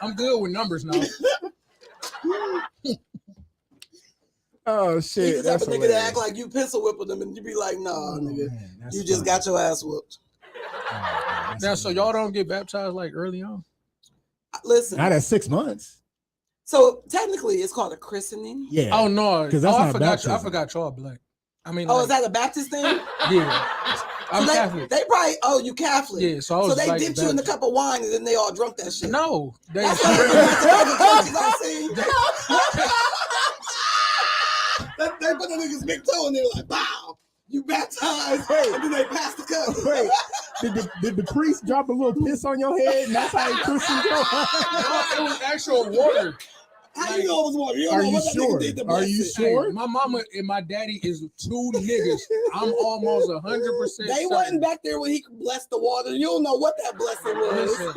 I'm good with numbers now. Oh You shit, just have that's a nigga hilarious. to act like you pencil whipping them, and you be like, nah, Oh, nigga, man, that's you just funny. got your ass whooped. Oh, man, that's Now, so hilarious. y'all don't get baptized like early on? Listen, Not at 6 months. so technically it's called a christening. Yeah. Oh no, 'Cause that's I not forgot. I baptism. forgot y'all black. I mean, Oh, like, is that a Baptist thing? yeah. I'm So Catholic. They probably, oh, you Catholic. Yeah, so I was So they like dipped you in a Baptist. cup of wine and then they all drunk that shit. No, they. That's what I seen. They put the nigga's big toe in there like, wow, you baptized, and then they pass the cup. Wait, did the priest drop a little piss on your head and that's how he christened you? It was actual water. How you know it was water? You don't Are know you what that sure? nigga did to Are bless you it. sure? Hey, my mama and my daddy is two niggas. I'm almost 100%. They wasn't back there when he blessed the water. You don't know what that blessing was. Listen,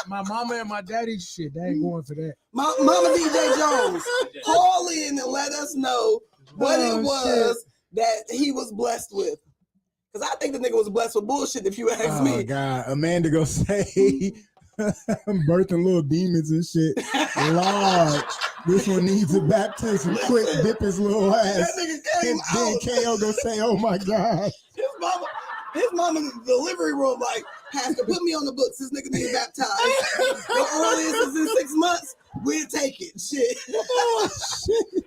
my mama and my daddy shit. They ain't going for that. Mama DJ Jones, call in and let us know what Oh, it was that he was blessed with. Because I think the nigga was blessed with bullshit, if you ask Oh me. God, Amanda go say I'm birthing little demons and shit. Lord, this one needs a baptism. Quick, dip his little That ass. nigga came And then out. KO go say, "Oh my God." His mama in the delivery room, like, Pastor, put me on the books. This nigga need baptized. The earliest is in 6 months. We'll take it. Shit. Oh shit.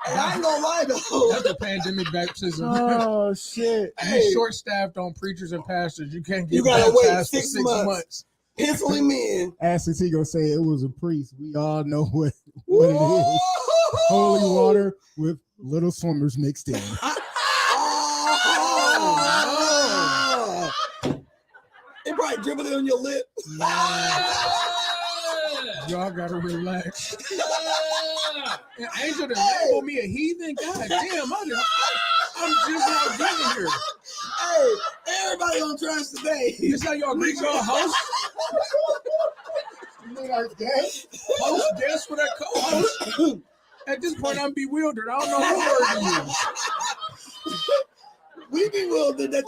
And I ain't gonna lie though. That's a pandemic baptism. Oh shit. Hey. You short staffed on preachers and pastors. You can't get You gotta wait baptized for 6 6 months. months. Pencil him in. Ashley T gonna say it was a priest. We all know what it is. Holy water with little swimmers mixed in. Oh. It probably dribbled on your lip. Y'all gotta relax. And Angel done label me a heathen. God damn, I'm just not getting here. Hey, everybody on trash today. This how y'all greet y'all host? Host guest for that co-host? At this point, I'm bewildered. I don't know what word to use. We bewildered that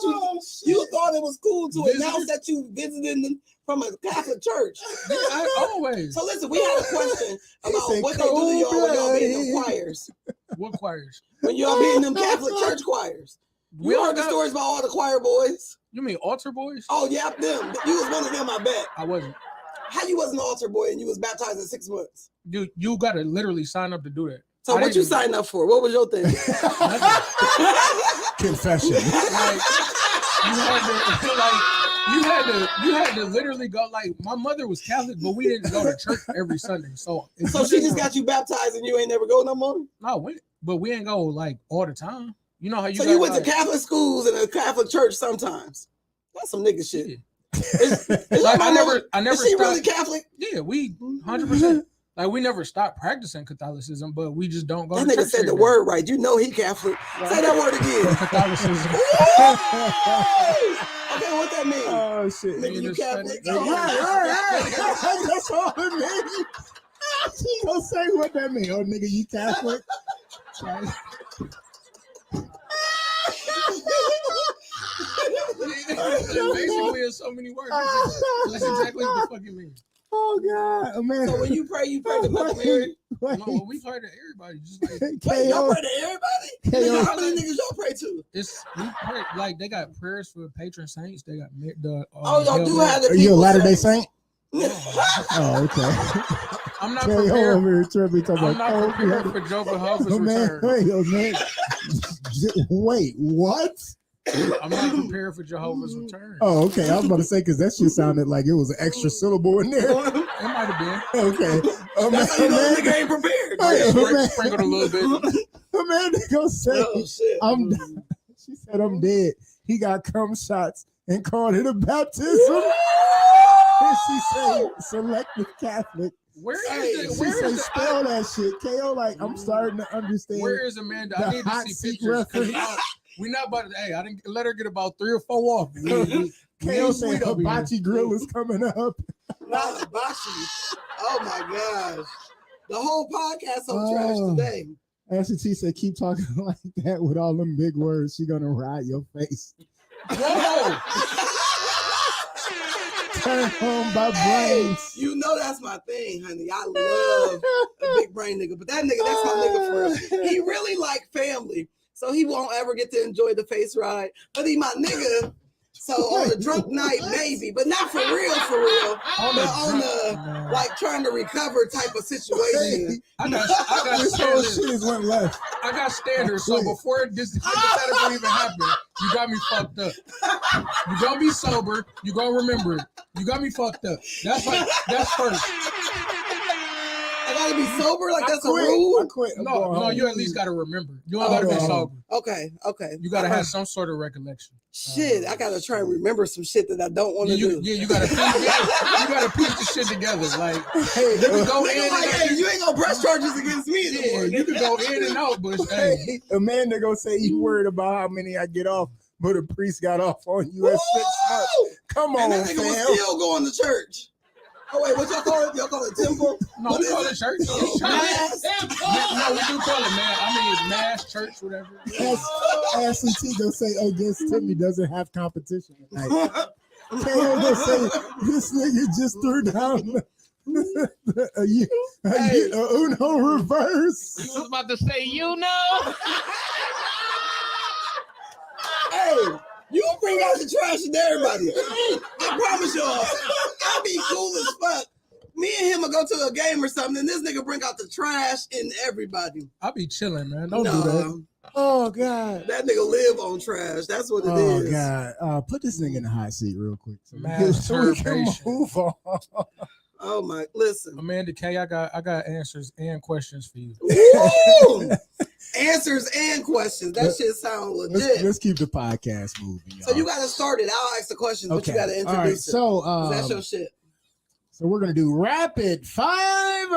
you thought it was cool to Visited? announce that you visited them from a Catholic church. I always. So listen, we had a question about said what they do to y'all when y'all be in them cold-blooded. choirs. What choirs? When y'all be in them Catholic church choirs. We You all heard the got- stories about all the choir boys? You mean altar boys? Oh, yeah, them. You was one of them, I bet. I wasn't. How you was an altar boy and you was baptized in 6 months? Dude, you gotta literally sign up to do that. So I what you didn't- signed up for? What was your thing? Confession. Like, you had to literally go. Like, my mother was Catholic, but we didn't go to church every Sunday. So So she just got you baptized and you ain't never go no more? no, but we ain't go like all the time. You know how you So got, you went to like, Catholic schools and a Catholic church sometimes. That's some nigga shit. Yeah. Is Like, I never Is she stopped. really Catholic? Yeah, we 100%. Like, we never stopped practicing Catholicism, but we just don't go. That to nigga church said the every day. word right. You know he Catholic. Say that word again. Catholicism. Okay, what that mean? Oh shit. Nigga, you Nigga, Catholic? this Right. That's all it means. She gonna say what that mean. Oh, nigga, you Catholic? Basically, in so many words. That's exactly what the fuck it means. Oh God, man. So when you pray to Mother Mary? Wait, No, well, we pray to everybody. Just like Wait, y'all KO. pray to everybody? KO. How many niggas y'all pray to? it's we pray, like they got prayers for patron saints. They got the. Oh, y'all Hail do Mary. have the Are you a people Latter-day saints. Saint? Oh, okay. I'm not KO prepared. over here tripping, talking I'm about not prepared coke. for Joe Jehovah's Oh, man, return. wait, what? I'm not prepared for Jehovah's return. Oh, okay. I was about to say because that shit sounded like it was an extra syllable in there. It might have been. Okay. That's how you know the nigga ain't prepared. Hey, Sprinkled a little bit. Amanda gonna say, Oh shit. I'm. She said, I'm dead. He got cum shots and called it a baptism. And she said, selective Catholic. Where Hey, is She it? Where said, is the? spell that shit. KO, like, I'm starting to understand. Where is Amanda? the I need hot to see seat pictures. 'Cause reference? now we not about to. Hey, I didn't let her get about 3 or 4 off. KO said, sweet over here. hibachi grill is coming up. Nah, Bashi. Oh my gosh. The whole podcast on trash Oh. today. Ashley T said, keep talking like that with all them big words. She gonna ride your face. Whoa! Turn home by Hey, brains. you know that's my thing, honey. I love a big brain nigga, but that nigga, that's my nigga for real. He really like family, so he won't ever get to enjoy the face ride. But he my nigga, so on a drunk night maybe, but not for real, but on the like trying to recover type of situation. I got This whole standards. shit is went left. I got standards. So before this hypothetical even happened, you got me fucked up. You gonna be sober. You gonna remember it. You got me fucked up. That's first. I gotta be sober, like I that's a quit. I rule. quit. I'm No, going no, home. you at least gotta remember. You don't gotta be Oh. sober. Okay. You gotta have some sort of recollection. Shit, I gotta try and remember some shit that I don't want to do. You gotta piece the shit together. Like Hey, you can go in Nigga, like, and hey, you ain't gonna press charges against me yeah, anymore. you can go in and out, but hey, hey, Amanda gonna say you worried about how many I get off, but a priest got off on you at 6 months. Woo! Come And on, that nigga was fam. still going to church. Oh wait, what y'all call it? Y'all call it temple? no, What we is call it? it church. Oh, It's church. mass? No, we do call it mass. I mean, it's mass, church, whatever. Ashley T gonna say, oh, against Timmy doesn't have competition tonight. KO gonna say, this nigga just threw down a Uno reverse. You was about to say, you know. Hey, you gonna bring out the trash in everybody. I promise y'all. I'll be cool as fuck. Me and him will go to a game or something, and this nigga bring out the trash in everybody. I'll be chilling, man. Don't do Nah, that. Oh, God. that nigga live on trash. That's what it Oh, is. God. Put this nigga in the hot seat real quick. So we can Masturbation. move on. Oh my, listen. Amanda K, I got answers and questions for you. Woo! Answers and questions. That shit sound legit. Let's keep the podcast moving, y'all. So you gotta start it. I'll ask the questions, but you gotta All right. introduce it. So, 'Cause that's your shit. So we're gonna do rapid fiver.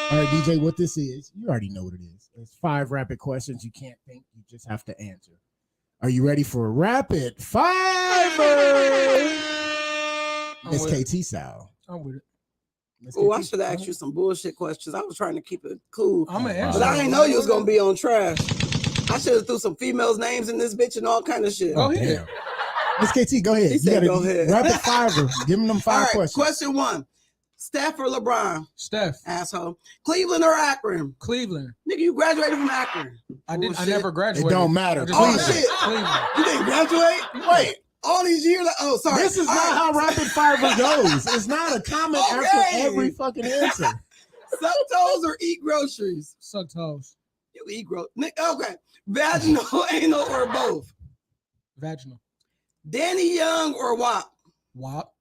All right, DJ, what this is, you already know what it is. It's 5 rapid questions. You can't think, you just have to answer. Are you ready for rapid fiver? I'm Miss with it. KT style. I'm with it. Miss Oh, I KT. should have asked you some bullshit questions. I was trying to keep it cool. I'm gonna answer. But I didn't know you was gonna be on trash. I should have threw some females' names in this bitch and all kind of shit. Go Oh, ahead. damn. Miss KT, go ahead. He said go ahead. Rapid fiver. Give them All 5 right, questions. question 1. Steph or LeBron? Steph, Asshole. Cleveland or Akron? Cleveland. Nigga, you graduated from Akron. I Bullshit. never graduated. It don't matter. I just Oh, went to shit. Cleveland. You didn't graduate? Wait, all these years? Oh, sorry. This is All not right. how rapid fiver goes. It's not a comment after Okay. every fucking answer. Suck toes or eat groceries? Suck toes. You eat okay. Vaginal, anal, or both? Vaginal. Danny Young or WAP? Wop.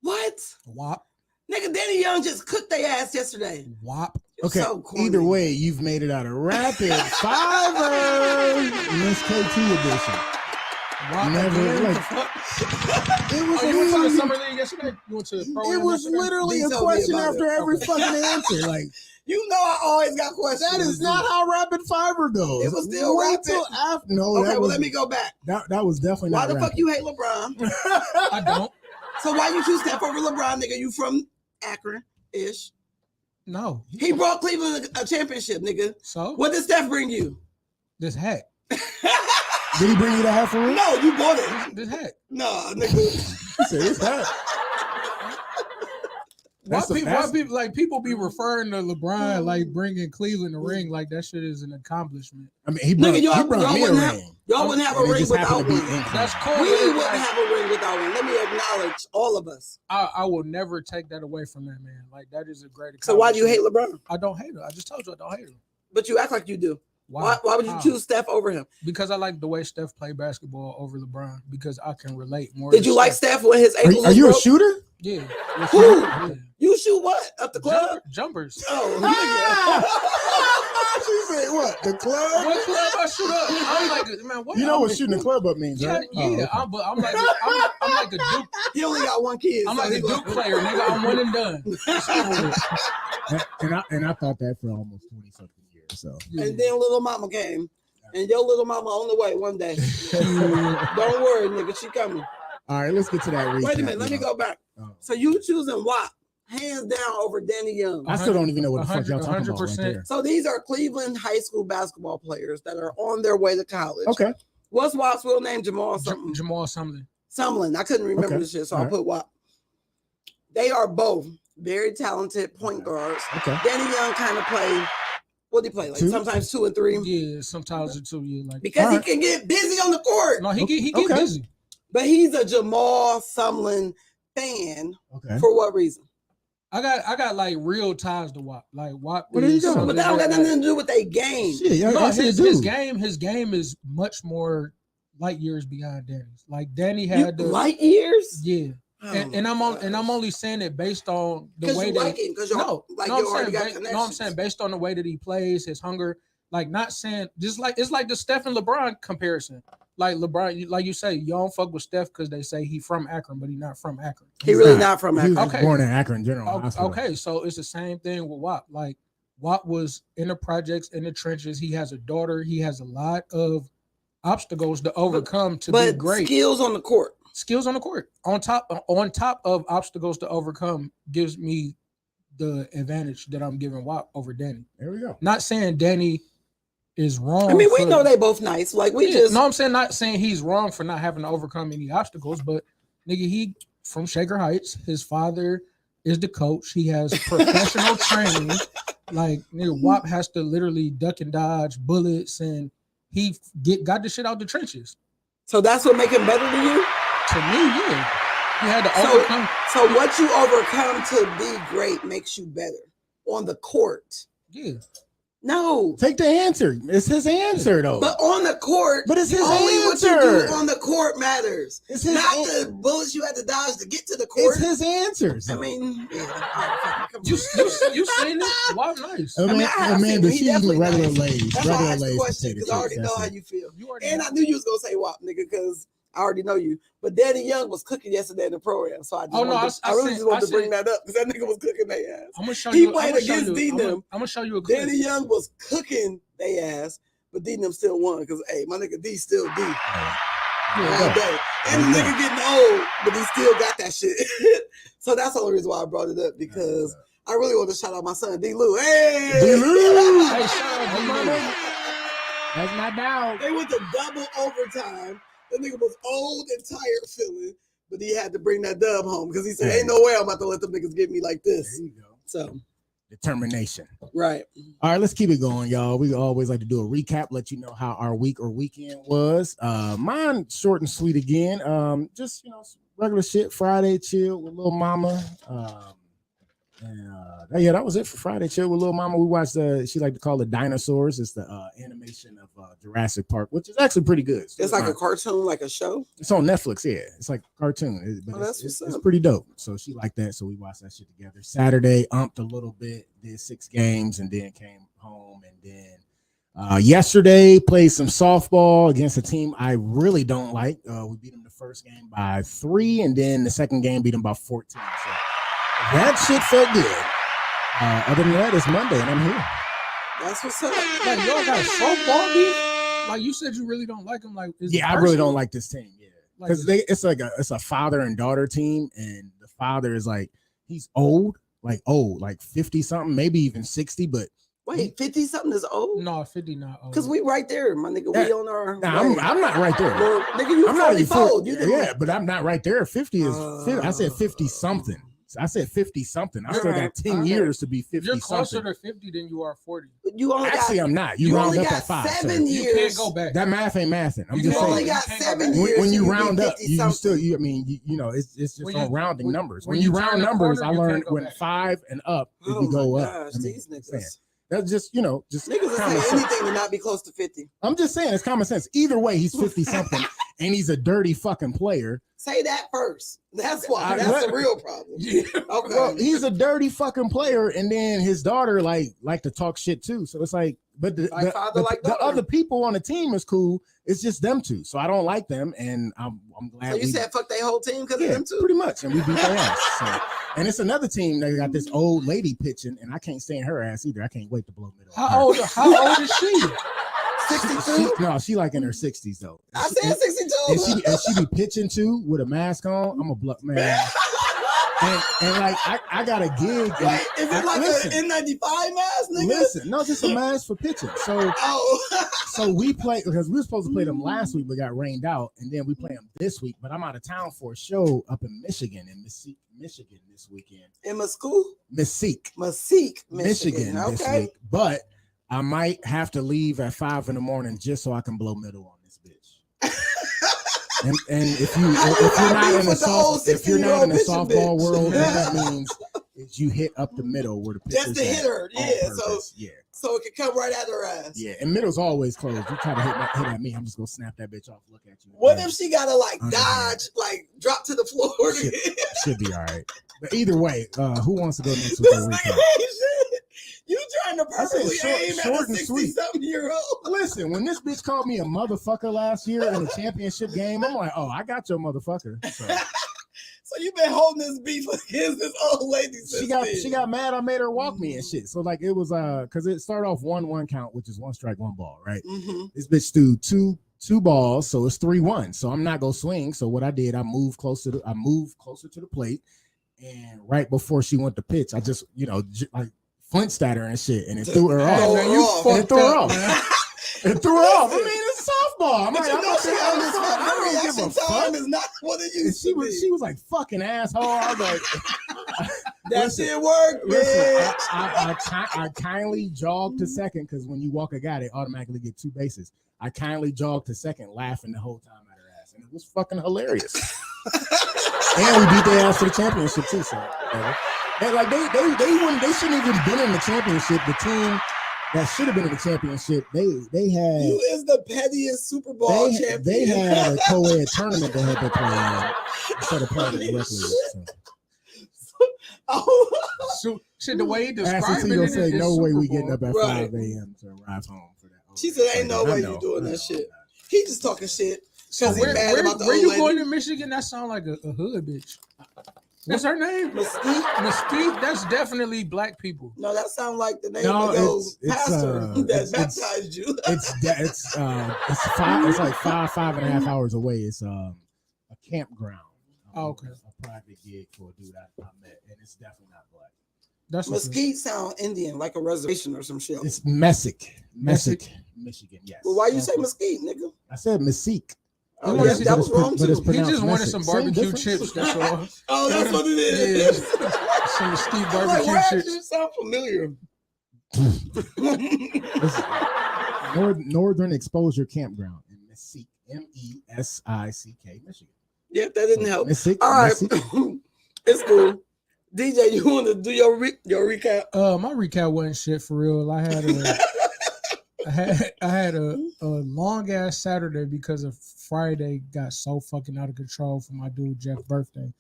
What? Wop. Nigga, Danny Young just cooked their ass yesterday. Wop. You're Okay, so corny. either way, you've made it out of rapid fiver. Miss KT edition. Wop. Never, again? like- What the fuck? It was Oh, you went to the easy. summer league yesterday? You went to the pro It Am was yesterday? literally a Detail me question about after it. every Okay. fucking answer. Like, You know I always got questions. That is not how rapid fire goes. It was still Wait rapid. till after. No, Okay, that well, was, let me go back. That was definitely Why not the fuck rapid. you hate LeBron? I don't. So why you choose Steph over LeBron, nigga? You from Akron-ish. No. He brought Cleveland a championship, nigga. So What did Steph bring you? this hat. Did he bring you the hat for real? No, you bought it. This hat. No, nigga. He said, "It's hat." Why That's a- people, that's- why people like people be referring to LeBron like bringing Cleveland a ring like that shit is an accomplishment. I mean, he brought, Nigga, y'all- he brought y'all me a wouldn't have- ring. Y'all wouldn't have a And it ring just happened without to be one. in That's cool. We but it's wouldn't like, have a ring without one. Let me acknowledge all of us. I will never take that away from that man. Like that is a great. So why do you hate accomplishment. LeBron? I don't hate him. I just told you I don't hate him. But you act like you do. Why? Why would you How? choose Steph over him? Because I like the way Steph played basketball over LeBron. Because I can relate more. Did to you like Steph when his ankles Are you a was broke? shooter? Yeah. Who? Yeah. You shoot what? Up the club? Jumpers. Oh, She said, "What? The club?" What club I shoot up? I'm like, man, what? You know what I'm- shooting the club up means, Yeah, right? yeah. Oh, okay. I'm like a Duke. nigga. He only got one kid. I'm so like a he Duke player, nigga. I'm one and done. It's over with. And I thought that for almost 20 something years. So Yeah. And then little mama came. And your little mama on the way one day. Don't worry, nigga. She coming. all right, let's get to that recap. Wait a minute. Let me go back. Oh. So you choosing WAP hands down over Danny Young. I still don't even know what the fuck y'all talking about right 100%. there. So these are Cleveland high school basketball players that are on their way to college. Okay. What's WAP's real name? Jamal something. Jamal Sumlin. Sumlin. I couldn't remember Okay. this shit, so All I right. put WAP. They are both very talented point guards. Okay. Danny Young kind of play. What do he play? Like Two? sometimes 2 and 3. Yeah, sometimes it's 2 years. Like Because Alright. he can get busy on the court. no, he get Okay. busy. But he's a Jamal Sumlin fan. Okay. For what reason? I got like real ties to WAP. Like WAP. Well, there you is go. something But that don't got that, nothing to do with their game. Shit, yeah, no, I said his dude. game is much more light years beyond Danny's. Like Danny had the Light years? yeah, Oh and I'm only saying it based on the because way you that like him, because you're no, like no, you I'm already got saying, connections. no, I'm saying based on the way that he plays, his hunger. Like not saying just like it's like the Steph and LeBron comparison. Like LeBron, like you say, you don't fuck with Steph because they say he from Akron, but he not from Akron. He really not from He was Akron. Okay. born in Akron General Oh, Hospital. okay, so it's the same thing with WAP. Like WAP was in the projects, in the trenches. He has a daughter. He has a lot of obstacles to overcome to be But great. skills on the court. Skills on the court. On top of obstacles to overcome gives me the advantage that I'm giving WAP over Danny. There we go. Not saying Danny is wrong. I mean, we for- know they both nice. Like we Yeah, just no, I'm saying not saying he's wrong for not having to overcome any obstacles, but nigga, he from Shaker Heights. His father is the coach. He has professional training. Like nigga, WAP has to literally duck and dodge bullets, and he got the shit out the trenches. so that's what make him better than you. To me, yeah, he had to So- overcome. So what you overcome to be great makes you better on the court. Yeah, No, Take the answer. It's his answer though. but on the court, But it's his only what you answer. do on the court matters. It's his Not an- the bullets you had to dodge to get to the court. It's his ansers. I mean, yeah. All right, come you on. you seen it? WAP nice. I mean, I have seen Amanda, him. He she's eating definitely regular nice. Lay's. That's why I Regular asked the Lay's question potato because I already chips. know how That's it. you feel. You already And know. I knew you was gonna say WAP, nigga, because I already know you. But Danny Young was cooking yesterday in the program, so I just Oh, no, wanted to- I I really said- just wanted I to bring said- that up because that nigga was cooking their ass. I'm gonna show He you. played I'm gonna show against you. D-Nim. I'm gonna show you a clip. Danny Young was cooking their ass, but D-Nim still won because hey, my nigga D still D all day. And the nigga getting old, but he still got that shit. So that's the only reason why I brought it up because I really want to shout out my son D Lou. Hey, D-Lou! Hey, shout out D-Lou. That's my dog. They went to double overtime. That nigga was old and tired feeling, but he had to bring that dub home because he said, "Ain't no way I'm about to let them niggas get me like There this." you go. So, Determination. right. All right, let's keep it going, y'all. We always like to do a recap, let you know how our week or weekend was. Mine short and sweet again. Just regular shit. Friday chill with little mama. Yeah, that was it for Friday chill with little mama. We watched she like to call it Dinosaurs. It's the animation of Jurassic Park, which is actually pretty good. So It's like a fine. cartoon, like a show. It's on Netflix, yeah. It's like a cartoon, but Oh, that's it's what's up. pretty dope. So she liked that, so we watched that shit together. Saturday, umped a little bit, did 6 games, and then came home. And then yesterday, played some softball against a team I really don't like. We beat them the first game by 3, and then the second game beat them by 14. So that shit felt good. Other than that, it's Monday and I'm here. That's what's up. Like, y'all got softball beef? Like, you said you really don't like him. Like, is it Yeah, I really personal? don't like this team. Yeah, Like, because it's a father and daughter team, and the father is like he's old, like 50 something, maybe even 60, but Wait, 50 something is old? No, 50 not old. Because we right there, my nigga. Yeah. We on our. nah, way. I'm not right there. Well, nigga, you I'm not even 44. You didn't- yeah, but I'm not right there. 50 is I said 50 something. I said 50 something. I still got 10 years to be 50 You're closer something. to 50 than you are 40. You only Actually, got, I'm not. You you round only up got at 5. 7 so You years. can't go back. that math ain't mathing. I'm You just You can't only saying. got You can't go 7 back. years. When you to be round up, 50 you something. still you know it's just When on you- rounding when- numbers. when When you you turn round the numbers, corner, I you learned can't go when back. 5 and up, Oh you go my up. gosh, I mean, these I'm saying. niggas. That's just just Niggas will common say sense. anything to not be close to 50. I'm just saying it's common sense. Either way, he's 50 something and he's a dirty fucking player. Say that first. That's why. I- That's the real problem. Yeah. Okay. Well, he's a dirty fucking player, and then his daughter like to talk shit too. So it's like, but Like father, like the daughter. other people on the team is cool. It's just them two. So I don't like them, and I'm glad. So you we- said fuck they whole team because yeah, of them too? pretty much, and we beat their ass. So. And it's another team that got this old lady pitching, and I can't stand her ass either. I can't wait to blow middle. on her. How old is she? 62? She like in her 60s though. I said 62. And she be pitching too with a mask on. I'm a blood man. And like I got a gig. And Wait, is it like listen, an N95 mask, nigga? listen, no, just a mask for pitching. So Oh. so we play because we were supposed to play them last week, but got rained out, and then we play them this week. But I'm out of town for a show up in Michigan, Michigan this weekend. In my school? Mesquite, Michigan. Michigan this Okay. week. But I might have to leave at 5 a.m. just so I can blow middle on this bitch. And if you're not in the softball world, what that means is you hit up the middle where the pitcher's Just to hit her. on Yeah. purpose. Yeah. So it can come right at her ass. Yeah, and middle's always closed. You try to hit at me, I'm just gonna snap that bitch off. Look at you. What Yeah. if she gotta like Underhand. dodge, like drop to the floor? Should be all right. But either way, who wants to go next with This their nigga recap? ain't shit. You trying to I said purposely aim short at a and sweet. 60-something-year-old? Listen, when this bitch called me a motherfucker last year in the championship game, I'm like, oh, I got your motherfucker. So So you been holding this beef against this old lady since she got mad. I made her walk me and shit. So like it was because it started off 1-1 count, which is 1 strike, 1 ball, right? Mm-hmm. This bitch threw two balls, so it's 3-1. So I'm not gonna swing. So what I did, I moved closer to the plate, and right before she went to pitch, I just like flinched at her and shit, and it threw her Oh, off. man, you off. And it fucked threw her up, off. man. It threw her off. I mean, it's softball. I'm But like, you I'm know not she saying I understood her don't give reaction a fuck. time is not what it And used she to be. was like fucking asshole. I was like, That listen, shit worked, listen, bitch. I kindly jogged to second because when you walk a guy, they automatically get 2 bases. I kindly jogged to second, laughing the whole time at her ass, and it was fucking hilarious. And we beat their ass for the championship too. So, and like they shouldn't even been in the championship. The team that should have been in the championship, they had. You is the pettiest Super Bowl champion. They had a co-ed tournament they had to play in instead of playing it directly. So. Oh. So, shit, the way he Ashley described T it, gonna is say no Super way we Bowl. getting up at Right. 5 a.m. to arrive home for that. She said, "Ain't no I way know, you doing I that know. shit." He just talking shit. So 'Cause he where mad about the where old you lady. going to Michigan? That sound like a hood bitch. What's her name? Mesquite? Mesquite. That's definitely black people. No, that sound like the name No, of your it's, pastor that it's, baptized you. it's like 5.5 hours away. It's a campground. Oh, okay. A private gig for a dude I met, and it's definitely not black. That's what's Mesquite sound Indian, like a reservation or some shit. It's Messick, Michigan. Yes. Well, why you say Mesquite, nigga? I said Mesquite. Oh, Yeah, yeah, but that it's was wrong but it's too. He just pronounced wanted Messick. some Same barbecue difference. chips. That's all. Oh, that's what it Yeah. is. Some Mesquite I'm like, barbecue why chips. does it sound familiar? Northern Exposure Campground in Mesquite, Messick, Michigan. Yeah, that didn't help. Mesquite, All right, Mesquite. it's cool. DJ, you want to do your recap? My recap wasn't shit for real. I had a long ass Saturday because of Friday got so fucking out of control for my dude Jeff's birthday.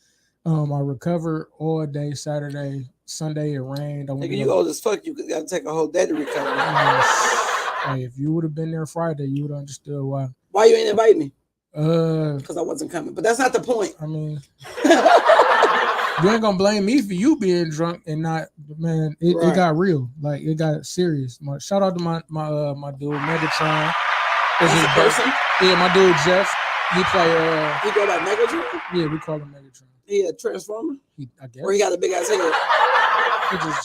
I recovered all day Saturday. Sunday it rained. I went Nigga, to you go- old as fuck. You got to take a whole day to recover. Hey, if you would have been there Friday, you would have understood why. Why you ain't invite me? Uh, Because I wasn't coming. But that's not the point. I mean, You ain't gonna blame me for you being drunk and not, man. It Right. got real, like it got serious. Shout out to my dude Megatron. That's his a person? Yeah, my dude Jeff. He play. He go by Megatron? Yeah, we call him Megatron. He a Transformer? I guess. Or he got a big ass head?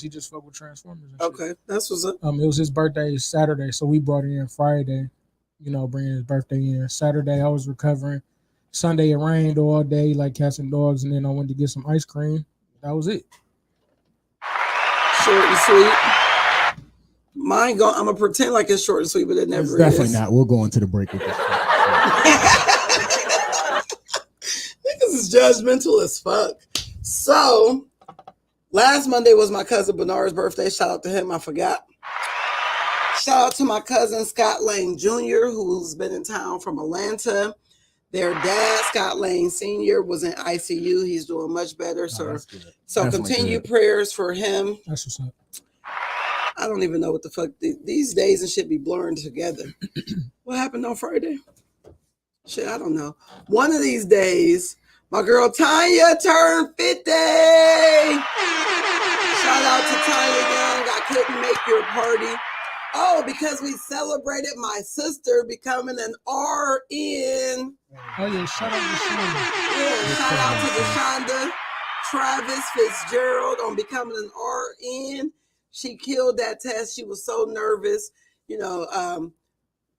He just fuck with Transformers. And Okay, that's what's up. It was his birthday Saturday, so we brought it in Friday. You know, bringing his birthday in. Saturday, I was recovering. Sunday, it rained all day, like cats and dogs, and then I went to get some ice cream. That was it. Short and sweet. Mine go. I'm gonna pretend like it's short and sweet, but it never It's definitely is. not. We'll go into the break with this. Niggas is judgmental as fuck. So, last Monday was my cousin Bernard's birthday. Shout out to him. I forgot. Shout out to my cousin Scott Lane Jr., who's been in town from Atlanta. Their dad, Scott Lane Sr., was in ICU. He's doing much better. So Definitely continue good. prayers for him. That's what's up. I don't even know what the fuck these days and shit be blurring together. What happened on Friday? Shit, I don't know. One of these days, my girl Tanya turned 50. Shout out to Tanya Young. I couldn't make your party. Oh, because we celebrated my sister becoming an RN. Oh yeah, shout out to Shonda. Yeah, shout out to Deshonda Travis Fitzgerald on becoming an RN. She killed that test. She was so nervous. You know,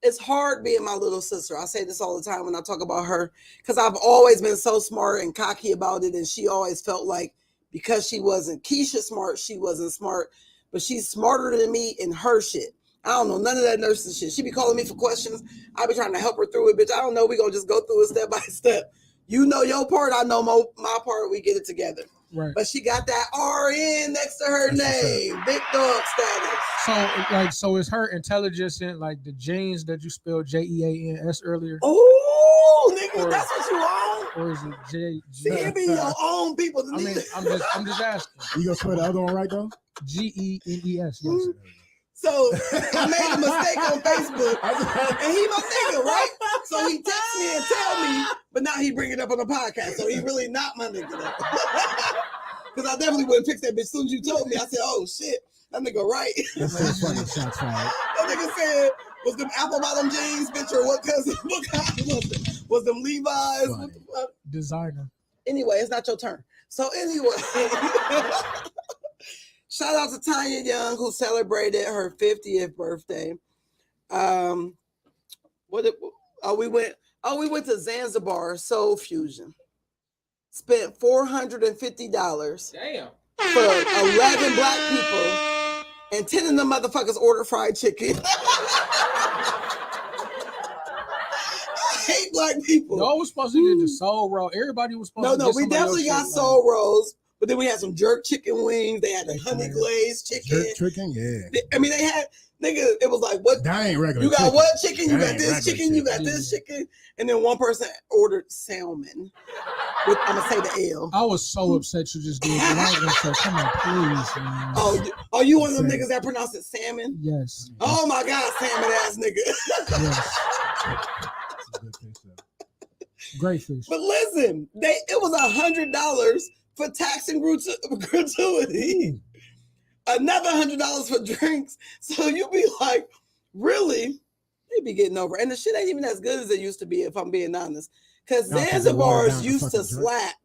it's hard being my little sister. I say this all the time when I talk about her because I've always been so smart and cocky about it. And she always felt like because she wasn't Keisha smart, she wasn't smart. But she's smarter than me in her shit. I don't know none of that nursing shit. She be calling me for questions. I be trying to help her through it, bitch. I don't know. We gonna just go through it step by step. You know your part. I know my part. We get it together. Right. But she got that RN next to her name. Big dog status. So is her intelligence in like the genes that you spelled JEANS earlier? Oh, nigga, Or- that's what you on? Or is it J? See, it be your own people. I mean, I'm just asking. You gonna spell the other one right though? GENES. Yes. So I made a mistake on Facebook, and he my nigga, right? So he texts me and tell me, but now he bring it up on the podcast. So he really not my nigga, because I definitely wouldn't fix that bitch. As soon as you told me, I said, "Oh shit, that nigga right." That's so funny. Shots fired. That nigga said, "Was them apple bottom jeans, bitch, or what cousin? What kind was it? Was them Levi's?" What the fuck? Designer. Anyway, it's not your turn. So anyway. Shout out to Tanya Young, who celebrated her 50th birthday. We went to Zanzibar Soul Fusion. Spent $450 Damn. for 11 black people, and 10 of them motherfuckers ordered fried chicken. I hate black people. Y'all was supposed to get the soul roll. Everybody was supposed to No, get we somebody definitely else got shit, soul rolls. But then we had some jerk chicken wings. They had the honey glazed chicken. Jerk chicken, yeah. I mean, they had, nigga, it was like, what? That ain't regular. You got chicken. what chicken? You That got ain't this regular chicken? You got chicken. this chicken? And then one person ordered salmon. With, I'm going to say the L. I was so upset you just did it. I ain't gonna say, come on, please, man. Oh, you one of them Salmon. niggas that pronounce it salmon? Yes. Oh my God, salmon ass nigga. Yes. Great fish. But listen, it was $100 for tax and gratuity. Another $100 for drinks. So you be like, really? They be getting over. And the shit ain't even as good as it used to be, if I'm being honest. Because No, 'cause they watered down Zanzibar's the used to fucking drink. slap.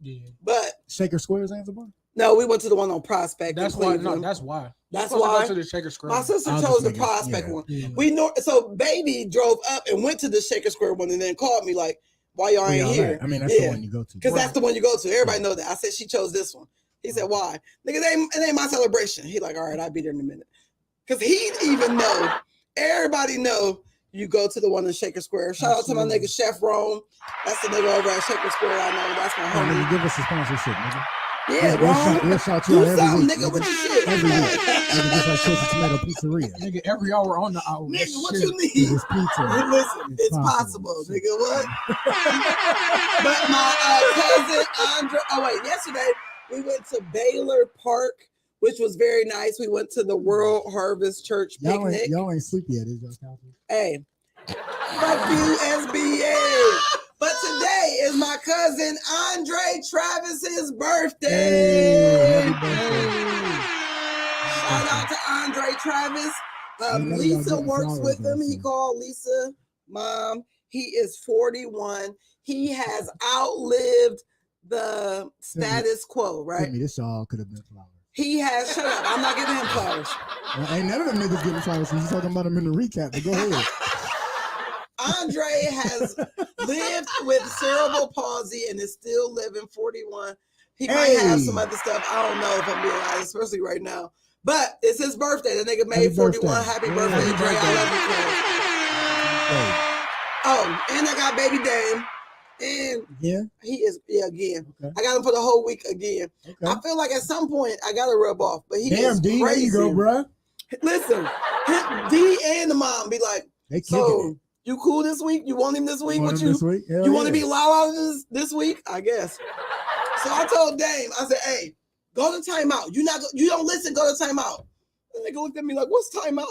Yeah. But Shaker Square, Zanzibar? no, we went to the one on Prospect. That's in why. No, Cleveland. that's why. You're That's supposed to why. go to the Shaker Square. My sister I was chose just the thinking, Prospect yeah. one. Yeah. We know, so baby drove up and went to the Shaker Square one and then called me like, why y'all Where ain't y'all here? at? I mean, that's the Yeah. one you go to. Because that's the one you go to. Everybody know that. I said she chose this one. He said, why? Nigga, it ain't my celebration. He like, all right, I'll be there in a minute. Because he even know, everybody know you go to the one in Shaker Square. Shout out to my nigga Chef Rome. That's the nigga over at Shaker Square. I know. That's my Oh, homie. nigga, give us a sponsorship, nigga. Yeah, We'll shout you Do out every something, week. nigga, with your shit. Every week. Nigga, just like Chelsea Tomato Pizzeria. Nigga, every hour on the hour. Nigga, what Shit. you need? It's pizza. Listen, it's possible, nigga. What? But my cousin Andre. Oh wait, yesterday we went to Baylor Park, which was very nice. We went to the World Harvest Church picnic. Y'all ain't sleep yet, is y'all, Calvin? Hey, fuck you, SBA. But today is my cousin Andre Travis's birthday. birthday. Happy birthday. Shout out to Andre Travis. Ain't Lisa nobody works getting with flowers, him. He though, called Lisa mom. He is 41. He has outlived the status quo, right? Tiffany, this all could have been flowers. He has, shut up. I'm not giving him flowers. Well, ain't none of them niggas getting flowers. He's talking about them in the recap. But go ahead. Andre has lived with cerebral palsy and is still living 41. He might have some other stuff. I don't know if I'm being honest, especially right now. But it's his birthday. The nigga made Happy 41. birthday. Happy Yeah. birthday, Happy Dre. birthday. I love you, cuz. Hey, Oh, and I got baby Dame. And yeah. he is, yeah, again. Okay. I got him for the whole week again. Okay. I feel like at some point I got to rub off, but he Damn, is D, there crazy. you go, bruh. Listen, D and the mom be like, They kicking so you cool this week? You want him this week Want with him you? this week? Hell You want to yeah. be loud this week? I guess. So I told Dame, I said, hey, go to timeout. You don't listen, go to timeout. The nigga looked at me like, what's timeout?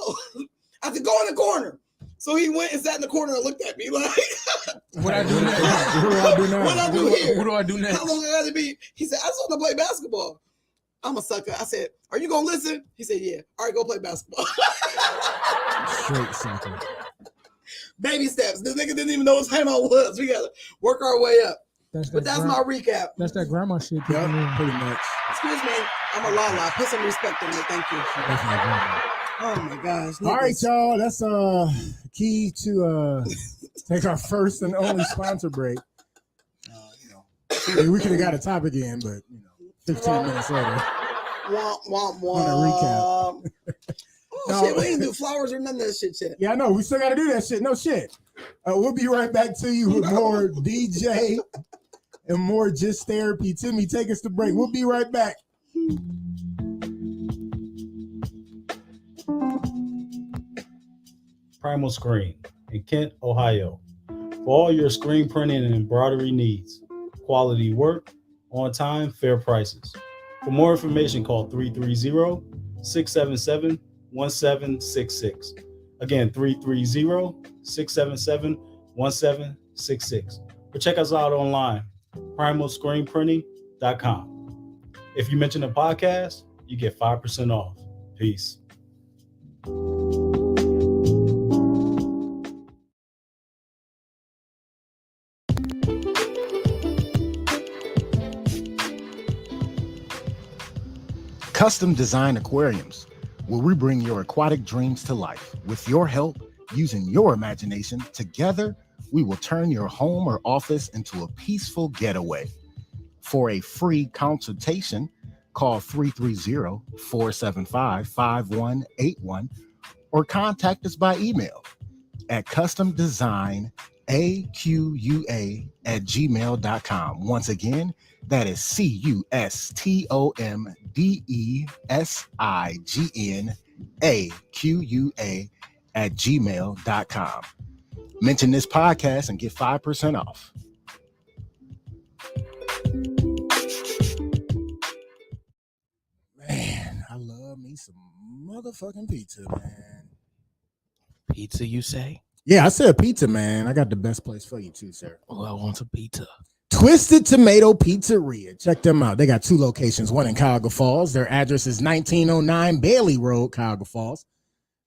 I said, go in the corner. So he went and sat in the corner and looked at me like, What I do next? What do I do now? what I do here? What do I do next? How long I got to be? He said, I just want to play basketball. I'm a sucker. I said, are you going to listen? He said, yeah. All right, go play basketball. Straight sucker. Baby steps. This nigga didn't even know what timeout was. We got to work our way up. But that's my recap. That's that grandma shit. Yep, kicking in. pretty much. Excuse me. I'm a la. Put some respect on it. Thank you. That's my grandma. Oh my gosh. All right, niggas. y'all. That's key to take our first and only sponsor break. We could have got a topic in, but 15 minutes later. Womp, womp, womp. On a recap. Oh, No. shit. We didn't do flowers or none of that shit yet. Yeah, I know. We still got to do that shit. No shit. We'll be right back to you with more DJ and more Just Therapy. Timmy, take us to break. We'll be right back. Primal Screen in Kent, Ohio. For all your screen printing and embroidery needs. Quality work, on time, fair prices. For more information, call 330-677-1766. Again, 330-677-1766. Or check us out online, primalscreenprinting.com. If you mention a podcast, you get 5% off. Peace. Custom Design Aquariums, where we bring your aquatic dreams to life. With your help, using your imagination, together, we will turn your home or office into a peaceful getaway. For a free consultation, call 330-475-5181 or contact us by email at customdesignaqa@gmail.com. Once again, that is customdesignaqa@gmail.com. Mention this podcast and get 5% off. Man, I love me some motherfucking pizza, man. Pizza, you say? Yeah, I said pizza, man. I got the best place for you too, sir. Oh, I want some pizza. Twisted Tomato Pizzeria. Check them out. They got two locations, one in Cuyahoga Falls. Their address is 1909 Bailey Road, Cuyahoga Falls.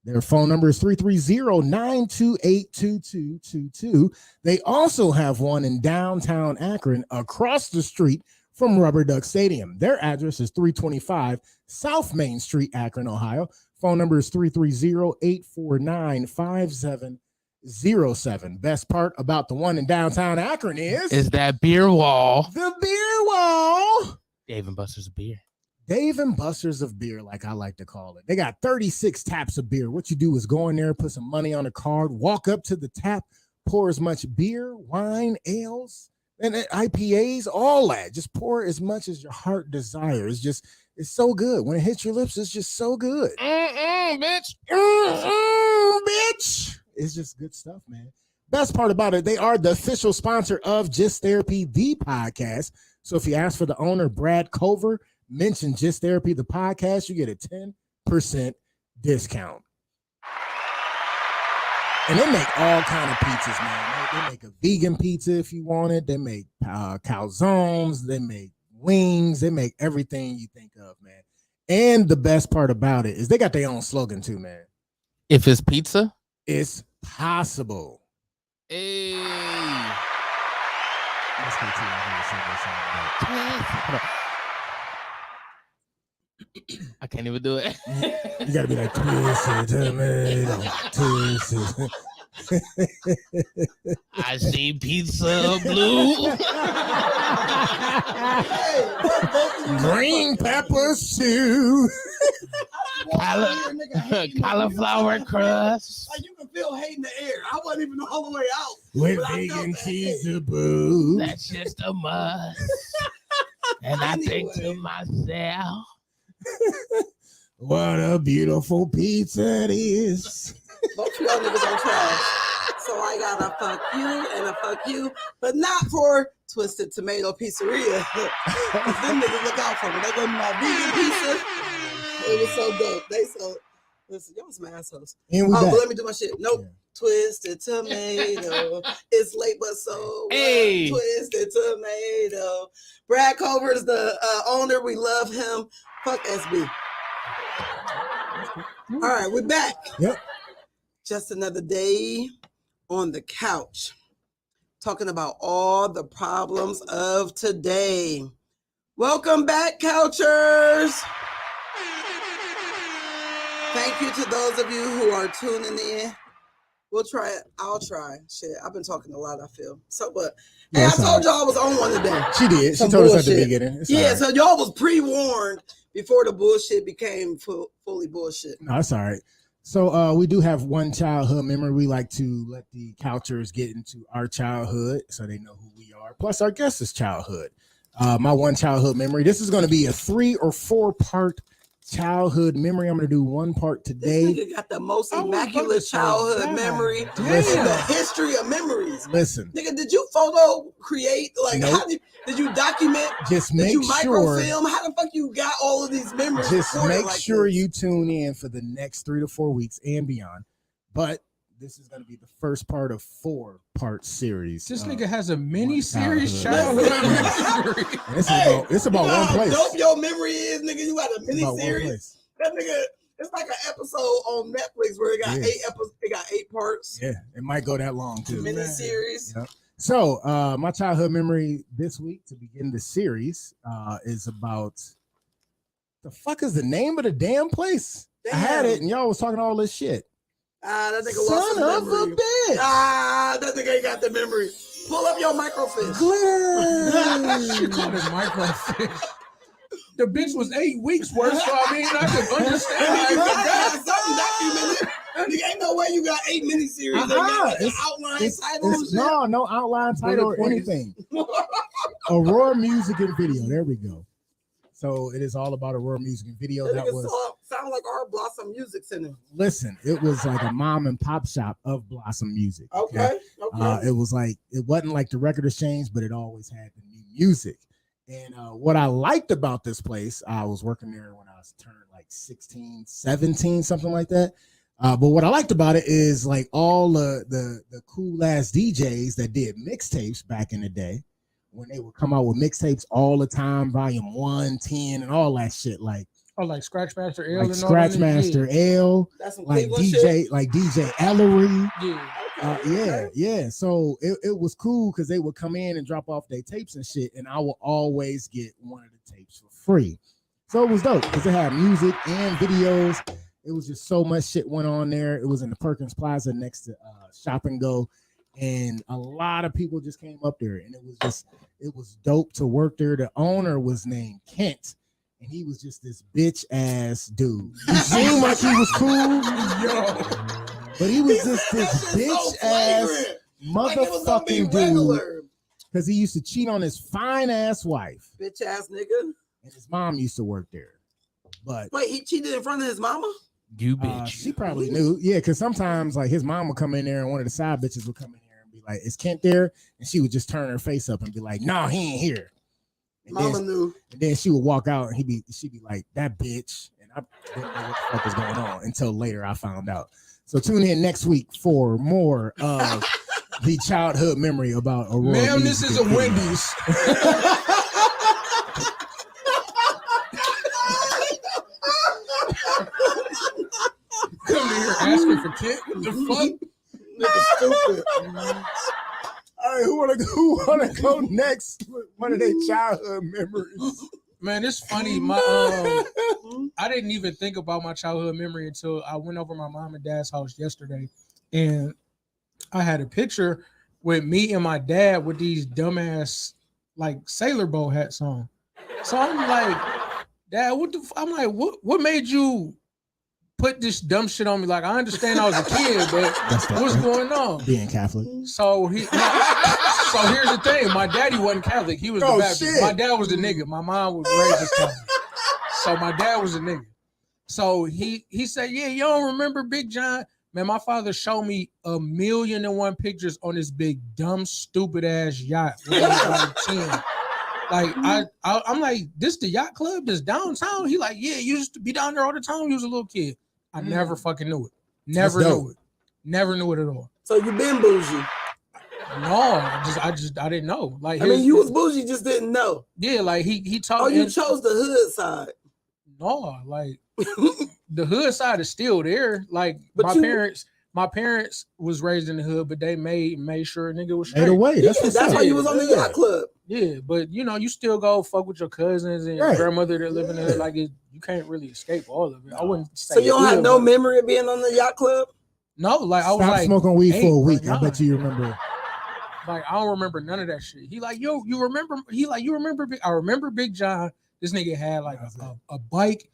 Their phone number is 330-928-2222. They also have one in downtown Akron across the street from Rubber Duck Stadium. Their address is 325 South Main Street, Akron, Ohio. Phone number is 330-849-5707. Best part about the one in downtown Akron Is that beer wall? the beer wall. Dave and Buster's beer. Dave and Buster's of beer, like I like to call it. They got 36 taps of beer. What you do is go in there, put some money on a card, walk up to the tap, pour as much beer, wine, ales, and IPAs, all that. Just pour as much as your heart desires. It's so good. When it hits your lips, it's just so good. Bitch. Bitch. It's just good stuff, man. Best part about it, they are the official sponsor of Just Therapy, the podcast. So if you ask for the owner, Brad Cover, mention Just Therapy, the podcast, you get a 10% discount. And they make all kind of pizzas, man. They make a vegan pizza if you want it. They make calzones. They make wings. They make everything you think of, man. And the best part about it is they got their own slogan too, man. If it's pizza, it's possible. Hey. Let's continue. I can't even do it. You gotta be like twisted tomato, twisted. I see pizza blue. Green peppers too. Cauliflower crust. Like you can feel hate in the air. I wasn't even all the way out. With vegan cheese to boot. That's just a must. And I think to myself, what a beautiful pizza it is. Both y'all niggas on trash. So I gotta fuck you and a fuck you, but not for Twisted Tomato Pizzeria. Them niggas look out for me. They gave me my vegan pizza. It was so dope. They so listen, y'all some assholes. But let me do my shit. Nope. Yeah. Twisted Tomato. It's late, but so hey. Twisted Tomato. Brad Culver is the owner. We love him. Fuck SB. All right, we're back. Yep. Just another day on the couch, talking about all the problems of today. Welcome back, Couchers. Thank you to those of you who are tuning in. We'll try it. I'll try. Shit, I've been talking a lot, I feel. So, but hey, I told y'all I was on one today. She did. She told us at the beginning. Yeah, so y'all was pre-warned before the bullshit became fully bullshit. No, that's all right. So we do have one childhood memory. We like to let the Couchers get into our childhood so they know who we are. Plus our guest's childhood. My one childhood memory. This is going to be a 3 or 4 part childhood memory. I'm going to do one part today. This nigga got the most immaculate childhood memory in the history of memories. Listen. Nigga, did you photo create? Like, nope. How did you document? Just make did you sure. Microfilm? How the fuck you got all of these memories? Just make sure you tune in for the next 3 to 4 weeks and beyond. But this is going to be the first part of 4-part series. This nigga has a mini series childhood memory. It's about one place. How dope your memory is, nigga. You got a mini series. That nigga, it's like an episode on Netflix where it got 8 episodes. It got 8 parts. Yeah, it might go that long too. Mini series. Yeah. So, my childhood memory this week to begin the series is about the fuck is the name of the damn place? Damn. I had it, and y'all was talking all this shit. That nigga lost the memory. Son of a bitch. That nigga ain't got the memory. Pull up your microfiche. She called it microfiche. The bitch was 8 weeks worth, so I mean, I could understand how you got something documented. Nigga, ain't no way you got 8 miniseries. Outline titles. No outline title or anything. Aurora Music and Video. There we go. So it is all about Aurora Music and Video. That was sound like our Blossom Music Center. Listen, it was like a mom and pop shop of Blossom Music. Okay. It was like it wasn't like the Record Exchange, but it always had the new music. And what I liked about this place, I was working there when I was turned like 16, 17, something like that. But what I liked about it is like all the cool ass DJs that did mixtapes back in the day, when they would come out with mixtapes all the time, volume 1, 10, and all that shit. Like Scratchmaster L, like Scratchmaster L, like DJ Ellery. Yeah. So it was cool because they would come in and drop off their tapes and shit, and I would always get one of the tapes for free. So it was dope because they had music and videos. It was just so much shit went on there. It was in the Perkins Plaza next to Shop and Go. And a lot of people just came up there, and it was dope to work there. The owner was named Kent, and he was just this bitch ass dude. He seemed like he was cool, but he was just this bitch ass motherfucking dude. Because he used to cheat on his fine ass wife, bitch ass nigga, and his mom used to work there. But wait, he cheated in front of his mama? You bitch. She probably knew, because sometimes like his mom would come in there, and one of the side bitches would come in here and be like, "Is Kent there?" And she would just turn her face up and be like, "No, he ain't here." And Mama knew. And then she would walk out, and she'd be like, "That bitch," and I didn't know what the fuck was going on until later I found out. So tune in next week for more of the childhood memory about Aurora. Ma'am, this is a Wendy's. Kent. What the fuck? Nigga stupid. All right, who wanna go next with one of their childhood memories? Man, it's funny. I didn't even think about my childhood memory until I went over my mom and dad's house yesterday, and I had a picture with me and my dad with these dumbass like sailor boat hats on. So I'm like, Dad, I'm like, what made you put this dumb shit on me? Like, I understand I was a kid, but what's going on? Being Catholic. So here's the thing. My daddy wasn't Catholic. He was the Baptist. Shit. My dad was the nigga. My mom was raised as Catholic. So my dad was a nigga. So he said, yeah, you don't remember Big John? Man, my father showed me 1,000,001 pictures on this big, dumb, stupid ass yacht when I was like 10. Like, I'm like, this the yacht club that's downtown? He like, yeah, you used to be down there all the time when you was a little kid. I never fucking knew it. Never knew it. Never knew it at all. So you been bougie? No, I didn't know. Like, I mean, you was bougie, just didn't know. Yeah, like he taught. Oh, you chose the hood side. No, like the hood side is still there. Like But my parents was raised in the hood, but they made sure a nigga was straight. Straight away. That's why you was on the yacht club. Yeah, but you know, you still go fuck with your cousins and your grandmother that live in the hood. Like, you can't really escape all of it. I wouldn't say. So you don't have no memory of being on the yacht club? No, like I was Stop like smoking weed 8 for a week. or I bet you remember. Like, I don't remember none of that shit. He like, yo, you remember? He like, you remember? I remember Big John. This nigga had like a bike,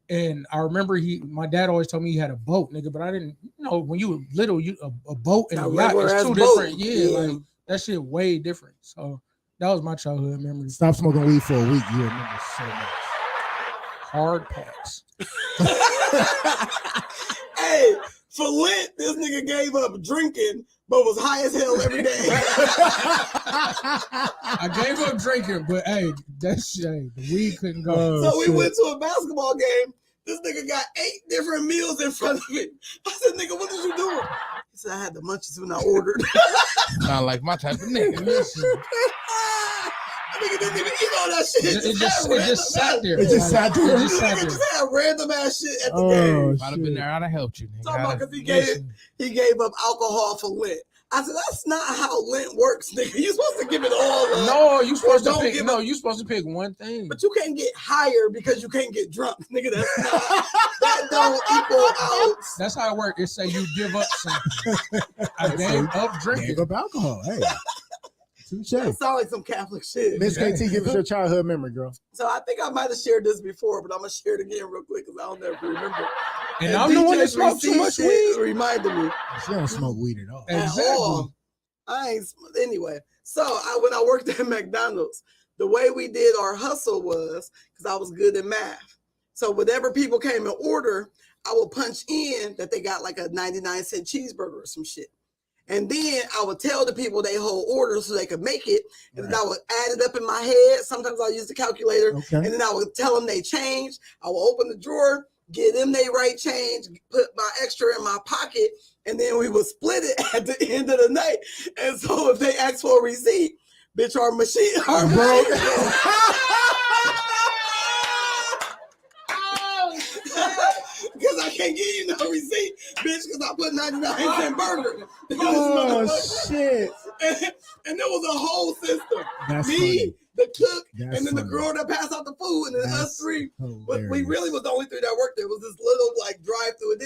and I remember my dad always told me he had a boat, nigga. But I didn't, when you were little, a boat and a yacht is two different. Yeah, like that shit way different. So that was my childhood memory. Stop smoking weed for a week. You remember so much. Hard pass. Hey, for Lent, this nigga gave up drinking, but was high as hell every day. I gave up drinking, but hey, that shit, the weed couldn't go. So we went to a basketball game. This nigga got 8 different meals in front of him. I said, nigga, what did you do? He said, I had the munchies when I ordered. Sound like my type of nigga. Nigga didn't even eat all that shit. It just sat there. It just sat there. Nigga just had random ass shit at the game. If I'd have been there, I'd have helped you. Talking about because he gave up alcohol for Lent. I said, that's not how Lent works, nigga. You're supposed to give it all up. No, you supposed to pick. No, you supposed to pick one thing. But you can't get higher because you can't get drunk, nigga. That's not. That don't equal out. That's how it works. It say you give up something. I gave up drinking. Gave up alcohol. Hey. Touche. That sound like some Catholic shit. Miss KT, give us your childhood memory, girl. So I think I might have shared this before, but I'm gonna share it again real quick because I don't never remember. And I'm the one that smoked too much weed. Reminded me. She don't smoke weed at all. Exactly. At all. I ain't anyway. So when I worked at McDonald's, the way we did our hustle was because I was good at math. So whenever people came in order, I would punch in that they got like a 99-cent cheeseburger or some shit. And then I would tell the people they whole order so they could make it. And then I would add it up in my head. Sometimes I'll use the calculator. Okay. And then I would tell them they change. I will open the drawer, give them they right change, put my extra in my pocket, and then we would split it at the end of the night. And so if they ask for a receipt, bitch, our machine, our broke. Because I can't give you no receipt, bitch, because I put 99-cent burger. Oh, shit. And there was a whole system. That's Me, funny. the cook, That's and then the funny. girl that passed out the food, and then us three. But we Hilarious. really was the only 3 that worked there. It was this little like drive-through.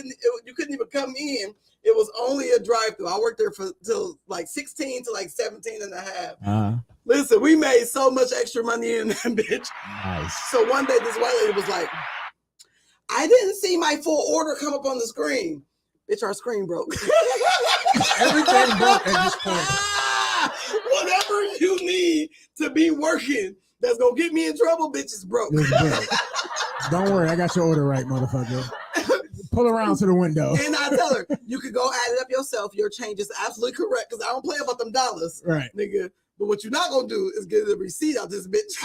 You couldn't even come in. It was only a drive-through. I worked there till like 16 to like 17 and a half. Uh-huh. Listen, we made so much extra money in that bitch. Nice. So one day this white lady was like, I didn't see my full order come up on the screen. Bitch, our screen broke. Everything broke at this point. Whatever you need to be working that's going to get me in trouble, bitch, is broke. It was good. Don't worry, I got your order right, motherfucker. Pull around to the window. And I tell her, you could go add it up yourself. Your change is absolutely correct because I don't play about them dollars, Right. nigga. But what you're not going to do is get a receipt out this bitch.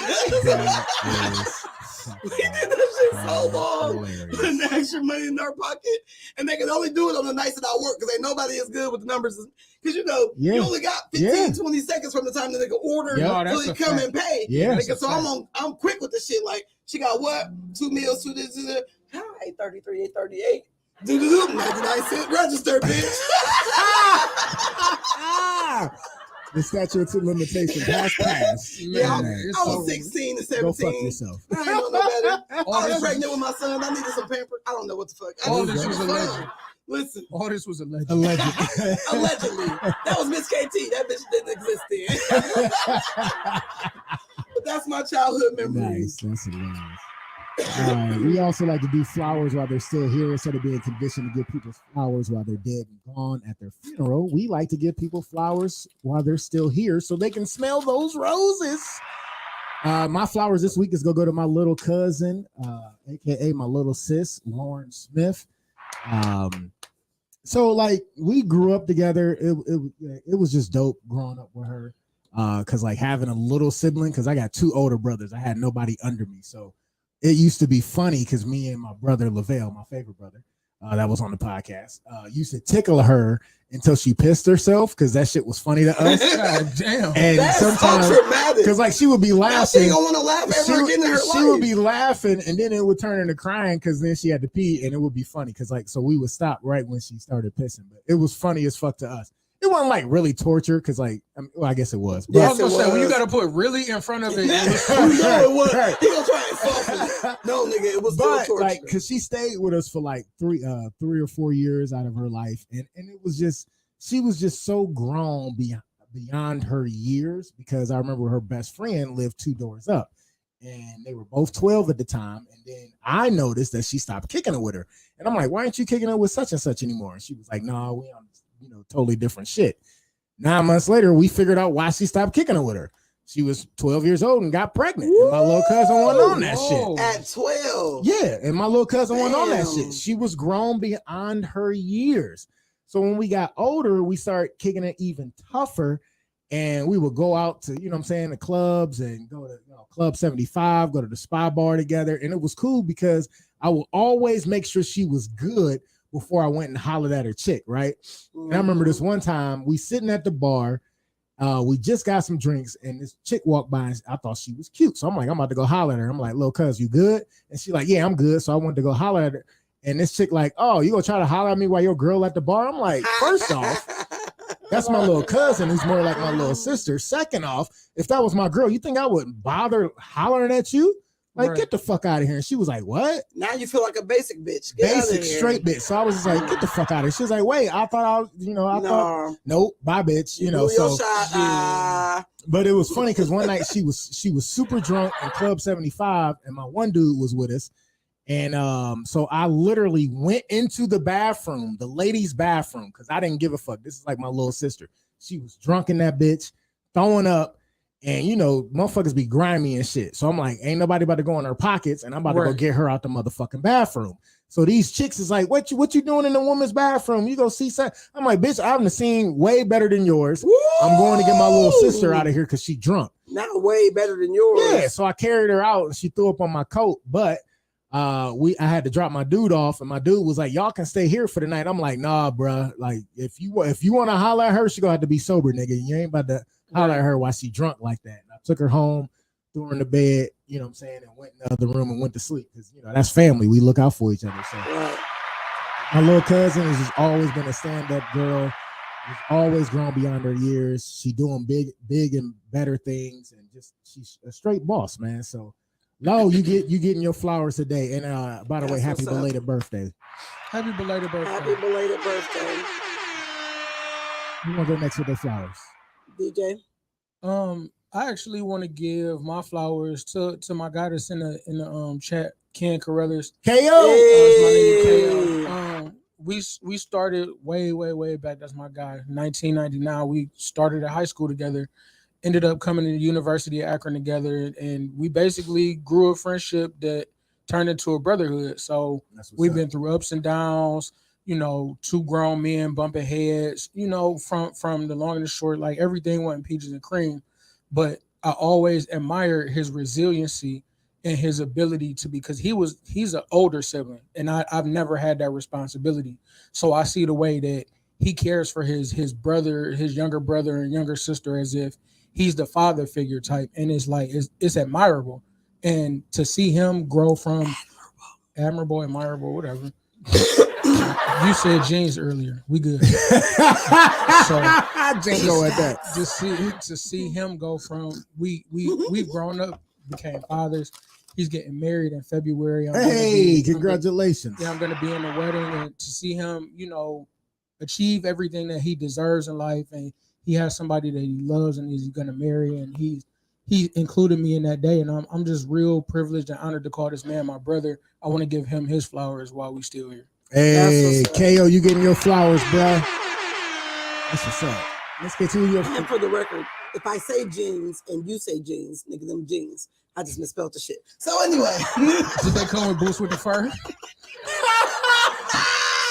We did that shit so long, putting the extra money in our pocket, and they can only do it on the nights that I work because ain't nobody is good with the numbers. Because you only got 15-20 seconds from the time that they can order till you come and pay. Yeah, nigga, so I'm quick with the shit. Like she got what 2 meals, 2 this, 833, 838. Do 99 cent register, bitch. The statute of limitation has passed. Yeah, I it's was over. 16 and Go 17. fuck yourself. I ain't know no better. I All was this pregnant with my son. I needed some pamper. I don't know what the fuck. I All needed this was some alleged. fun. Listen, All this was alleged. Allegedly. allegedly, that was Miss KT. That bitch didn't exist then. But that's my childhood memory. Nice. That's hilarious. We also like to do flowers while they're still here instead of being conditioned to give people flowers while they're dead and gone at their funeral. We like to give people flowers while they're still here so they can smell those roses. My flowers this week is gonna go to my little cousin, aka my little sis, Lauren Smith. So like we grew up together. It was just dope growing up with her. Cause like having a little sibling, cause I got 2 older brothers. I had nobody under me. So it used to be funny because me and my brother Lavelle, my favorite brother, that was on the podcast, used to tickle her until she pissed herself because that shit was funny to us. God damn. And That's sometimes, so traumatic. because like she would be Now she laughing, ain't gonna want to laugh ever again in her she life. would be laughing, and then it would turn into crying because then she had to pee, and it would be funny because like so we would stop right when she started pissing, but it was funny as fuck to us. It wasn't like really torture because like well, I guess it was. Yeah, I But was gonna say when you was. gotta put really in front of it. You know it was. He gonna try and soften it. No, nigga, it was still But torture. like, cause she stayed with us for like 3 or 4 years out of her life, and it was just she was just so grown beyond her years because I remember her best friend lived 2 doors up, and they were both 12 at the time, and then I noticed that she stopped kicking it with her, and I'm like, why aren't you kicking it with such and such anymore? And she was like, no, we on totally different shit. 9 months later, we figured out why she stopped kicking it with her. She was 12 years old and got pregnant. And my little cousin wasn't on that Whoa. shit. At 12. Yeah, and my little cousin wasn't on that Damn. shit. She was grown beyond her years. So when we got older, we started kicking it even tougher. And we would go out to, the clubs and go to Club 75, go to the Spy Bar together. And it was cool because I would always make sure she was good before I went and hollered at her chick, right? And I remember this one time, we sitting at the bar, we just got some drinks, and this chick walked by, and I thought she was cute. So I'm like, I'm about to go holler at her. I'm like, little cuz, you good? And she's like, yeah, I'm good. So I went to go holler at her. And this chick like, oh, you gonna try to holler at me while your girl at the bar? I'm like, first off, that's my little cousin who's more like my little sister. Second off, if that was my girl, you think I wouldn't bother hollering at you? Like, Right. get the fuck out of here. And she was like, what? Now you feel like a basic bitch. Get Basic outta here. straight bitch. So I was just like, get the fuck out of here. She was like, wait, I thought I was, thought, No. nope, bye bitch. You blew So your shot. but it was funny because one night she was super drunk in Club 75, and my one dude was with us. And so I literally went into the bathroom, the ladies' bathroom, because I didn't give a fuck. This is like my little sister. She was drunk in that bitch, throwing up, and motherfuckers be grimy and shit. So I'm like, ain't nobody about to go in her pockets, and I'm about to go Right. get her out the motherfucking bathroom. So these chicks is like, what you doing in the woman's bathroom? You go see something. I'm like, bitch, I've seen way better than yours. I'm going to get my little sister out of here because she drunk. Not way better than yours. Yeah, so I carried her out and she threw up on my coat, but I had to drop my dude off, and my dude was like, y'all can stay here for the night. I'm like, nah, bruh. Like, if you want to holler at her, she gonna have to be sober, nigga. You ain't about to holler at her while she drunk like that. And I took her home, threw her in the bed, and went in the other room and went to sleep because that's family. We look out for each other. So Right. my little cousin has just always been a stand-up girl. She's always grown beyond her years. She doing big and better things, and just she's a straight boss, man. So no, you getting your flowers today. And by the way, That's happy what's up. belated birthday. Happy belated birthday. Happy belated birthday, You want to go next with the flowers? DJ. I actually want to give my flowers to my guy that's in the chat, Ken Carruthers. KO. It's my nigga KO. We started way back. That's my guy. 1999. We started at high school together. Ended up coming to the University of Akron together, and we basically grew a friendship that turned into a brotherhood. So we've been through ups and downs. 2 grown men bumping heads. From the long and the short, like everything wasn't peaches and cream. But I always admired his resiliency and his ability to, because he's an older sibling, and I've never had that responsibility. So I see the way that he cares for his brother, his younger brother and younger sister, as if he's the father figure type, and it's like it's admirable. And to see him grow from admirable, whatever, You said jeans earlier. We good. So Jingo at that. to see him go from we've grown up, became fathers. He's getting married in February. Congratulations. I'm gonna be in the wedding, and to see him, achieve everything that he deserves in life, and he has somebody that he loves and he's gonna marry, and he included me in that day, and I'm just real privileged and honored to call this man my brother. I want to give him his flowers while we still here. Hey, KO, you getting your flowers, bro. That's what's up. Let's get to your. And for the record, if I say jeans and you say jeans, nigga, them jeans. I just misspelled the shit. So anyway. Did they come with boots with the fur?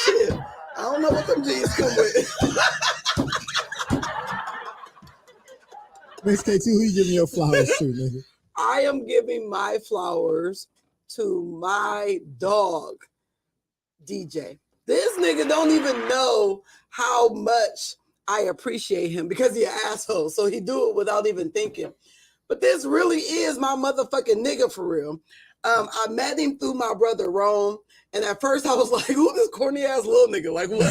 Shit. I don't know what them jeans come with. Miss K2, who you giving your flowers to, nigga? I am giving my flowers to my dog, DJ. This nigga don't even know how much I appreciate him because he an asshole. So he do it without even thinking. But this really is my motherfucking nigga for real. I met him through my brother Rome. And at first I was like, who this corny ass little nigga? Like what?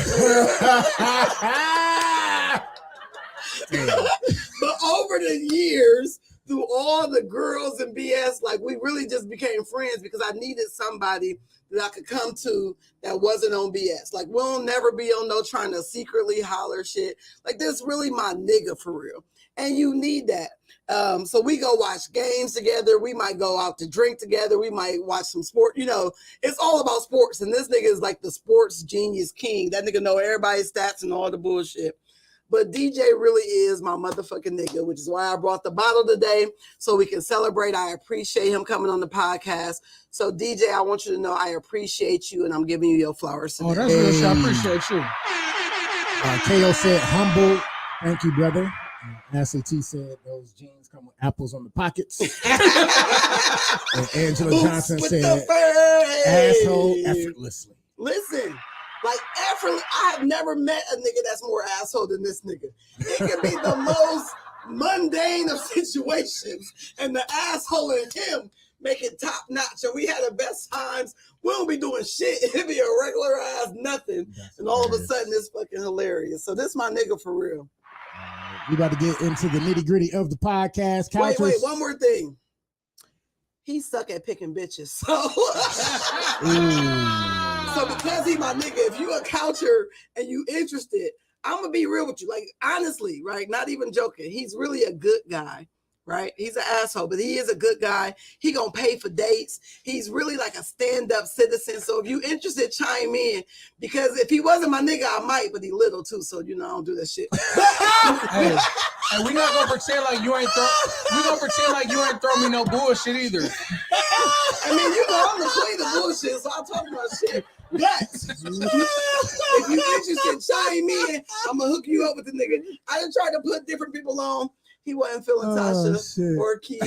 But over the years, through all the girls and BS, like we really just became friends because I needed somebody that I could come to that wasn't on BS. Like we'll never be on no trying to secretly holler shit. Like this really my nigga for real. And you need that. So we go watch games together. We might go out to drink together. We might watch some sport. It's all about sports. And this nigga is like the sports genius king. That nigga know everybody's stats and all the bullshit. But DJ really is my motherfucking nigga, which is why I brought the bottle today so we can celebrate. I appreciate him coming on the podcast. So DJ, I want you to know I appreciate you and I'm giving you your flowers today. Oh, that's real shit. I appreciate you. KO said humble. Thank you, brother. SAT said those jeans come with apples on the pockets. And Angela Johnson said asshole effortlessly. Listen. Like effortless, I have never met a nigga that's more asshole than this nigga. It can be the most mundane of situations, and the asshole in him make it top notch. And we had the best times. We don't be doing shit. It'd be a regular ass nothing, and all of a sudden it's fucking hilarious. So this is my nigga for real. We about to get into the nitty gritty of the podcast. Wait, one more thing. He suck at picking bitches. So. So because he my nigga, if you a coucher and you interested, I'm gonna be real with you. Like honestly, right? Not even joking. He's really a good guy, right? He's an asshole, but he is a good guy. He gonna pay for dates. He's really like a stand-up citizen. So if you interested, chime in. Because if he wasn't my nigga, I might, but he little too. So I don't do that shit. Hey, we not gonna pretend like you ain't throw me no bullshit either. I mean, I'm the queen of bullshit, so I'll talk about shit. But if you interested, chime in. I'm gonna hook you up with the nigga. I done tried to put different people on. He wasn't feeling Tasha or Kia or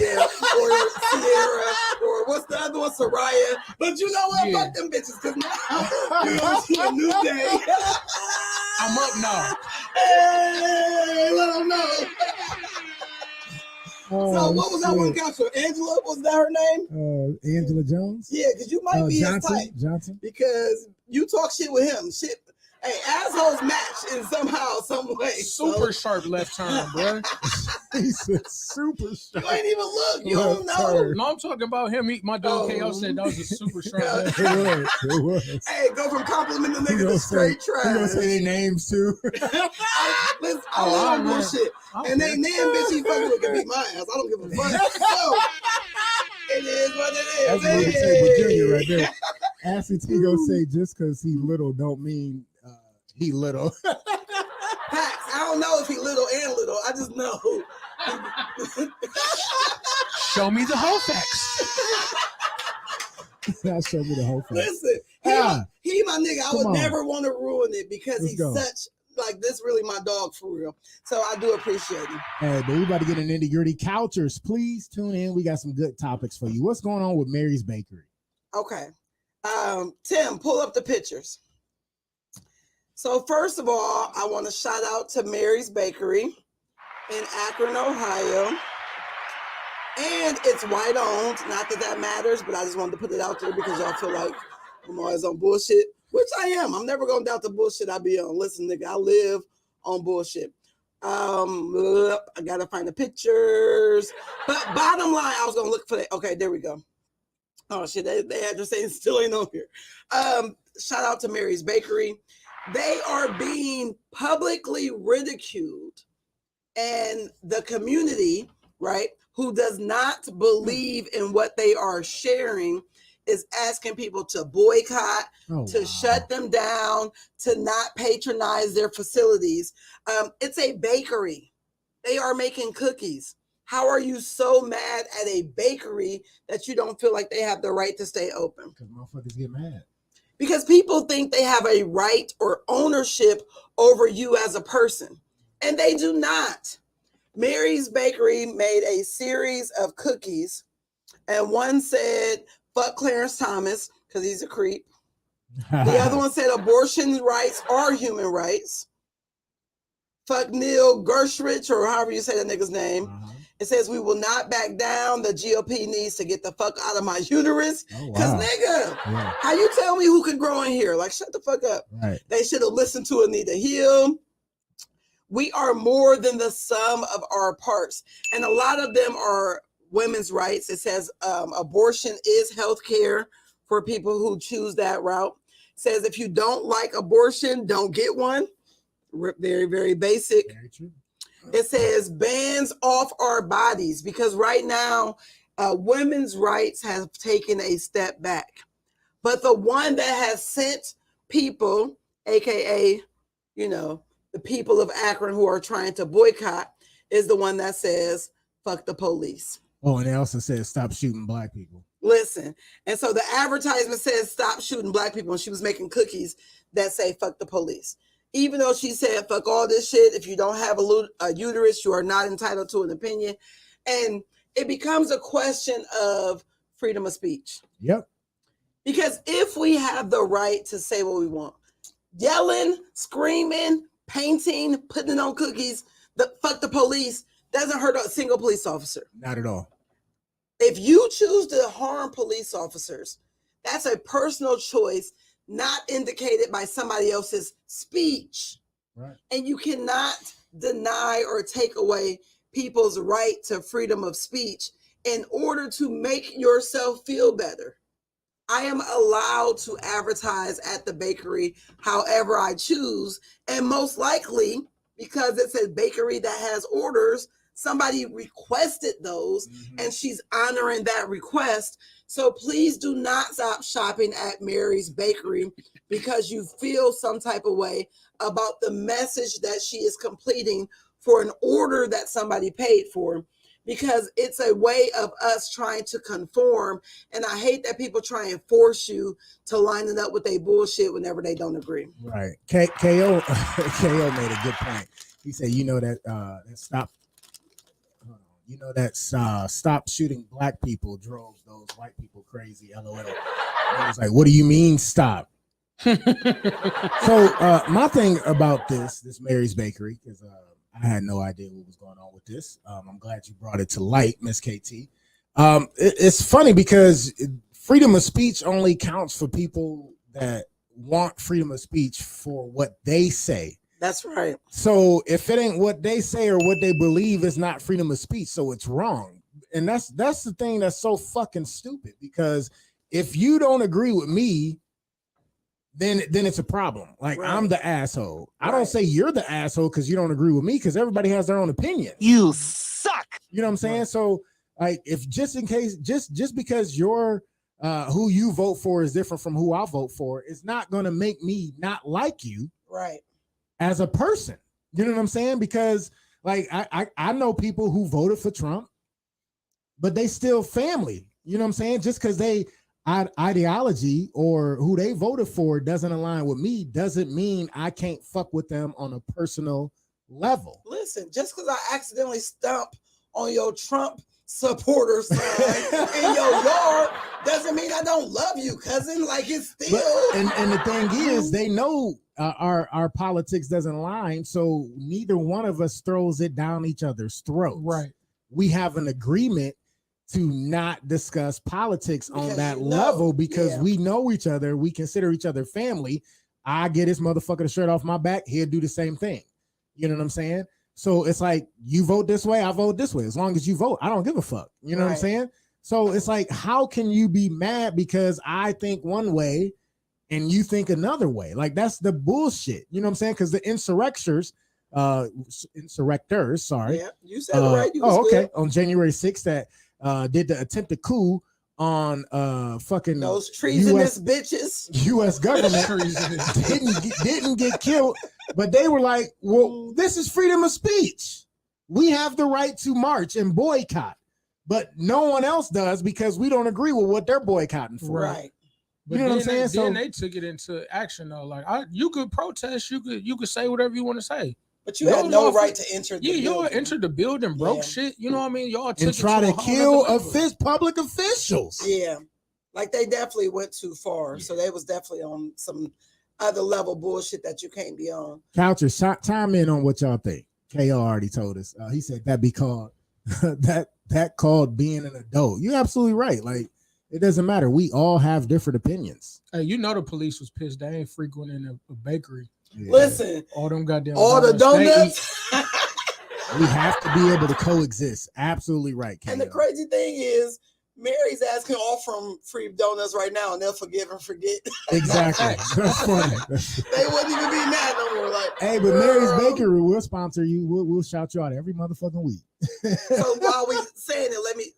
Sierra or what's the other one, Soraya. But you know what? Fuck them bitches, because now we're gonna see a new day. I'm up now. Hey, let them know. So what was that one counselor? Angela? Was that her name? Angela Jones? Yeah, because you might be his type. Johnson. Because you talk shit with him. Shit. Hey, assholes match in somehow, some way. Super sharp left turn, bro. He said super sharp. You ain't even look. You don't know. No, I'm talking about him. My dog KO said that was a super sharp left It turn. was. Hey, go from complimenting the nigga to straight trash. You gonna say their names too? I love bullshit. And they name bitch he fucking with can beat my ass. I don't give a fuck. So, it is what it is. That's what it say with Junior right there. Ashley T gonna say just because he little don't mean he little. Facts. I don't know if he little and little. I just know. Show me the whole facts. I'll show me the whole facts. Listen, he my nigga. I would never want to ruin it because he's such like this. Really, my dog for real. So I do appreciate him. Hey, but we about to get an nitty gritty. Couchers, please tune in. We got some good topics for you. What's going on with Mary's Bakery? Okay, Tim, pull up the pictures. So first of all, I want to shout out to Mary's Bakery in Akron, Ohio. And it's white owned. Not that that matters, but I just wanted to put it out there because y'all feel like I'm always on bullshit. which I am. I'm never gonna doubt the bullshit I be on. Listen, nigga, I live on bullshit. I gotta find the pictures. But bottom line, I was gonna look for that. Okay, there we go. Oh shit, they address still ain't on here. Shout out to Mary's Bakery. They are being publicly ridiculed, and the community, right, who does not believe in what they are sharing, is asking people to boycott, shut them down, to not patronize their facilities. It's a bakery. They are making cookies. How are you so mad at a bakery that you don't feel like they have the right to stay open? Because motherfuckers get mad. Because people think they have a right or ownership over you as a person, and they do not. Mary's Bakery made a series of cookies, and one said, fuck Clarence Thomas, because he's a creep. The other one said abortion rights are human rights. Fuck Neil Gorsuch, or however you say that nigga's name. It says, we will not back down. The GOP needs to get the fuck out of my uterus. Because, nigga, how you tell me who can grow in here? Like, shut the fuck up. Right. They should have listened to Anita Hill. We are more than the sum of our parts. And a lot of them are women's rights. It says abortion is health care for people who choose that route. It says if you don't like abortion, don't get one. Very, very basic. Very true. It says bans off our bodies, because right now women's rights have taken a step back. But the one that has sent people, aka, you know, the people of Akron who are trying to boycott, is the one that says fuck the police. Oh, and they also said stop shooting black people. Listen, and so the advertisement says stop shooting black people, and she was making cookies that say fuck the police. Even though she said fuck all this shit, if you don't have a uterus, you are not entitled to an opinion. And it becomes a question of freedom of speech. Yep. Because if we have the right to say what we want, yelling, screaming, painting, putting on cookies, fuck the police doesn't hurt a single police officer. Not at all. If you choose to harm police officers, that's a personal choice, not indicated by somebody else's speech. Right. And you cannot deny or take away people's right to freedom of speech in order to make yourself feel better. I am allowed to advertise at the bakery however I choose, and most likely, because it's a bakery that has orders, somebody requested those, and she's honoring that request. So please do not stop shopping at Mary's Bakery because you feel some type of way about the message that she is completing for an order that somebody paid for, because it's a way of us trying to conform. And I hate that people try and force you to line it up with their bullshit whenever they don't agree. Right. KO made a good point. He said, you know that stop shooting black people drove those white people crazy. LOL. I was like, what do you mean stop? So my thing about this Mary's Bakery, because I had no idea what was going on with this. I'm glad you brought it to light, Miss KT. It's funny because freedom of speech only counts for people that want freedom of speech for what they say. That's right. So if it ain't what they say or what they believe, it's not freedom of speech. So it's wrong. And that's the thing that's so fucking stupid, because if you don't agree with me, then it's a problem. Like, right. I'm the asshole. Right. I don't say you're the asshole because you don't agree with me, because everybody has their own opinion. You suck. You know what I'm saying? Right. So like, if just in case, just because you're who you vote for is different from who I vote for, it's not going to make me not like you. Right. As a person, you know what I'm saying? Because like, I know people who voted for Trump, but they still family. You know what I'm saying? Just because they ideology or who they voted for doesn't align with me doesn't mean I can't fuck with them on a personal level. Listen, just because I accidentally stomp on your Trump supporter sign in your yard doesn't mean I don't love you, cousin. Like, it's still. And the thing is, they know our politics doesn't align, so neither one of us throws it down each other's throats. Right. We have an agreement to not discuss politics on Because that you know, level because yeah. we know each other. We consider each other family. I get this motherfucker the shirt off my back. He'll do the same thing. You know what I'm saying? So it's like, you vote this way, I vote this way. As long as you vote, I don't give a fuck. You know what I'm Right. saying? So it's like, how can you be mad because I think one way and you think another way? Like, that's the bullshit. You know what I'm saying? Because the insurrectors, sorry. Yeah, you said it right. You was Oh, okay. good. On January 6th that did the attempted coup on fucking Those treasonous bitches. U.S. government didn't get killed, but they were like, well, this is freedom of speech. We have the right to march and boycott, but no one else does because we don't agree with what they're boycotting for. Right. But You know what I'm then saying? So then they took it into action though. Like you could protest, you could say whatever you want to say. But you had no right to enter the y'all building. entered the building, broke Yeah. shit. You know what I mean? Y'all took and it try to to a whole kill nother level. public officials. Yeah. Like they definitely went too far. So they was definitely on some other level bullshit that you can't be on. Couchers, chime in on what y'all think. KO already told us. He said that be called that called being an adult. You're absolutely right. Like, it doesn't matter. We all have different opinions. Hey, you know the police was pissed. They ain't frequenting a bakery. Yeah. Listen, All them goddamn all the donuts. donuts. We have to be able to coexist. Absolutely right, KO. And the crazy thing is, Mary's ass can offer them free donuts right now, and they'll forgive and forget. Exactly. That's funny. They wouldn't even be mad no more. Like, Hey, but Mary's girl. Bakery will sponsor you. We'll shout you out every motherfucking week. So while we saying it, let me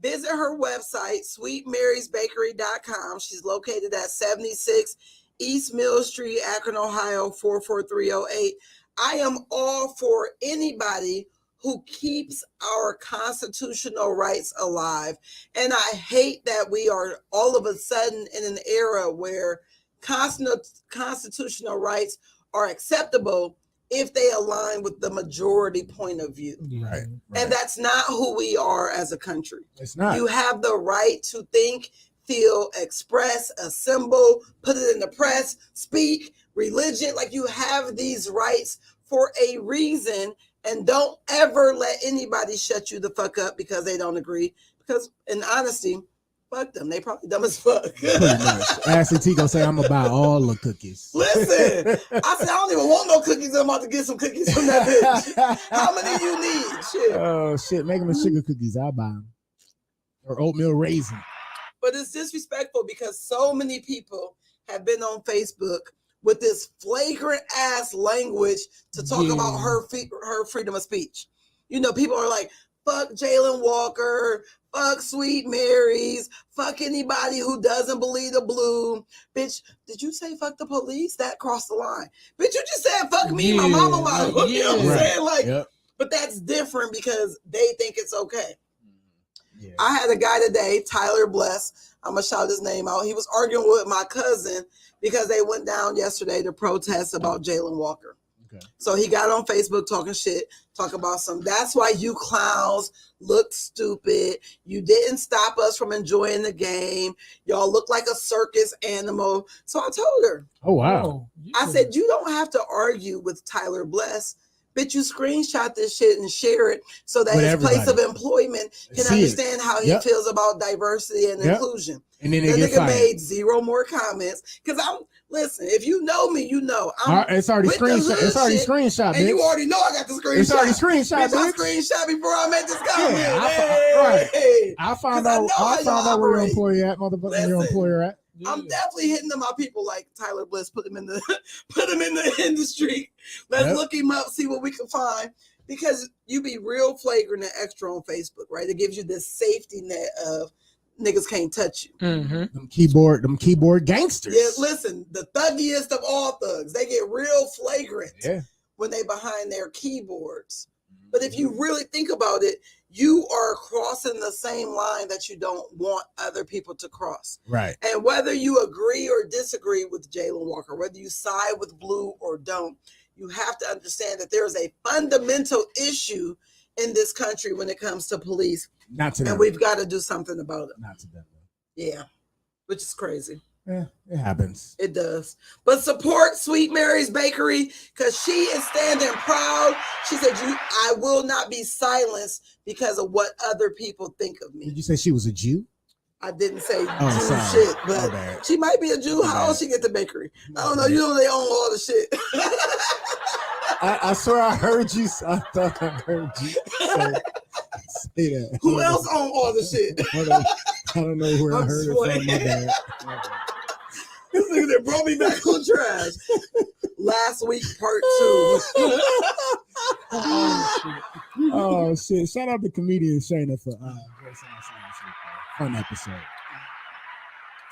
visit her website, sweetmarysbakery.com. She's located at 76 East Mill Street, Akron, Ohio, 44308. I am all for anybody who keeps our constitutional rights alive. And I hate that we are all of a sudden in an era where constitutional rights are acceptable if they align with the majority point of view. Right. And that's not who we are as a country. It's not. You have the right to think, feel, express, assemble, put it in the press, speak, religion. Like, you have these rights for a reason. And don't ever let anybody shut you the fuck up because they don't agree. Because in honesty, fuck them. They probably dumb as fuck. Pretty much. Ashley T gonna say I'm gonna buy all the cookies. Listen, I said I don't even want no cookies. I'm about to get some cookies from that bitch. How many you need? Shit. Oh shit, make them sugar cookies. I'll buy them. Or oatmeal raisin. But it's disrespectful because so many people have been on Facebook with this flagrant ass language to talk about her freedom of speech. You know, people are like, fuck Jalen Walker, fuck Sweet Marys, fuck anybody who doesn't believe the blue. Bitch, did you say fuck the police? That crossed the line. Bitch, you just said fuck me and my mama. You know what I'm saying? Like, but that's different because they think it's okay. Yeah. I had a guy today, Tyler Bless. I'm going to shout his name out. He was arguing with my cousin because they went down yesterday to protest about Jalen Walker. Okay. So he got on Facebook talking shit, talk about that's why you clowns look stupid. You didn't stop us from enjoying the game. Y'all look like a circus animal. So I told her. Oh, wow. I said, you don't have to argue with Tyler Bless. Bitch, you screenshot this shit and share it so that his place of employment can understand how he feels about diversity and inclusion. And then the nigga made zero more comments. Because listen, if you know me, you know. It's already screenshot. It's already screenshot, bitch. And you already know I got the screenshot. It's already screenshot, bitch. I screenshot before I made this comment. Yeah, I found out where your employer at, motherfucker. Your employer at. Yeah. I'm definitely hitting to my people like Tyler Bliss. Put him in the industry. Let's look him up, see what we can find. Because you be real flagrant and extra on Facebook, right? It gives you this safety net of niggas can't touch you. Mm-hmm. Them keyboard gangsters. Yeah, listen, the thuggiest of all thugs. They get real flagrant when they behind their keyboards. But if you really think about it, you are crossing the same line that you don't want other people to cross. Right. And whether you agree or disagree with Jalen Walker, whether you side with blue or don't, you have to understand that there is a fundamental issue in this country when it comes to police. Not to them. And we've got to do something about it. Not to them. Yeah. Which is crazy. It happens. It does. But support Sweet Mary's Bakery because she is standing proud. She said, I will not be silenced because of what other people think of me. Did you say she was a Jew? I didn't say Oh, Jew sorry. shit, My but bad. she might be a Jew. My How bad. else she get the bakery? I don't know. You know they own all the shit. I swear I heard you. I thought I heard you say that. Who else own all the shit? I don't know where I I'm heard just it from. My bad. This nigga that brought me back on trash. Last week, part 2. Oh shit! Shout out to comedian Shayna for voicing us last week. Fun episode.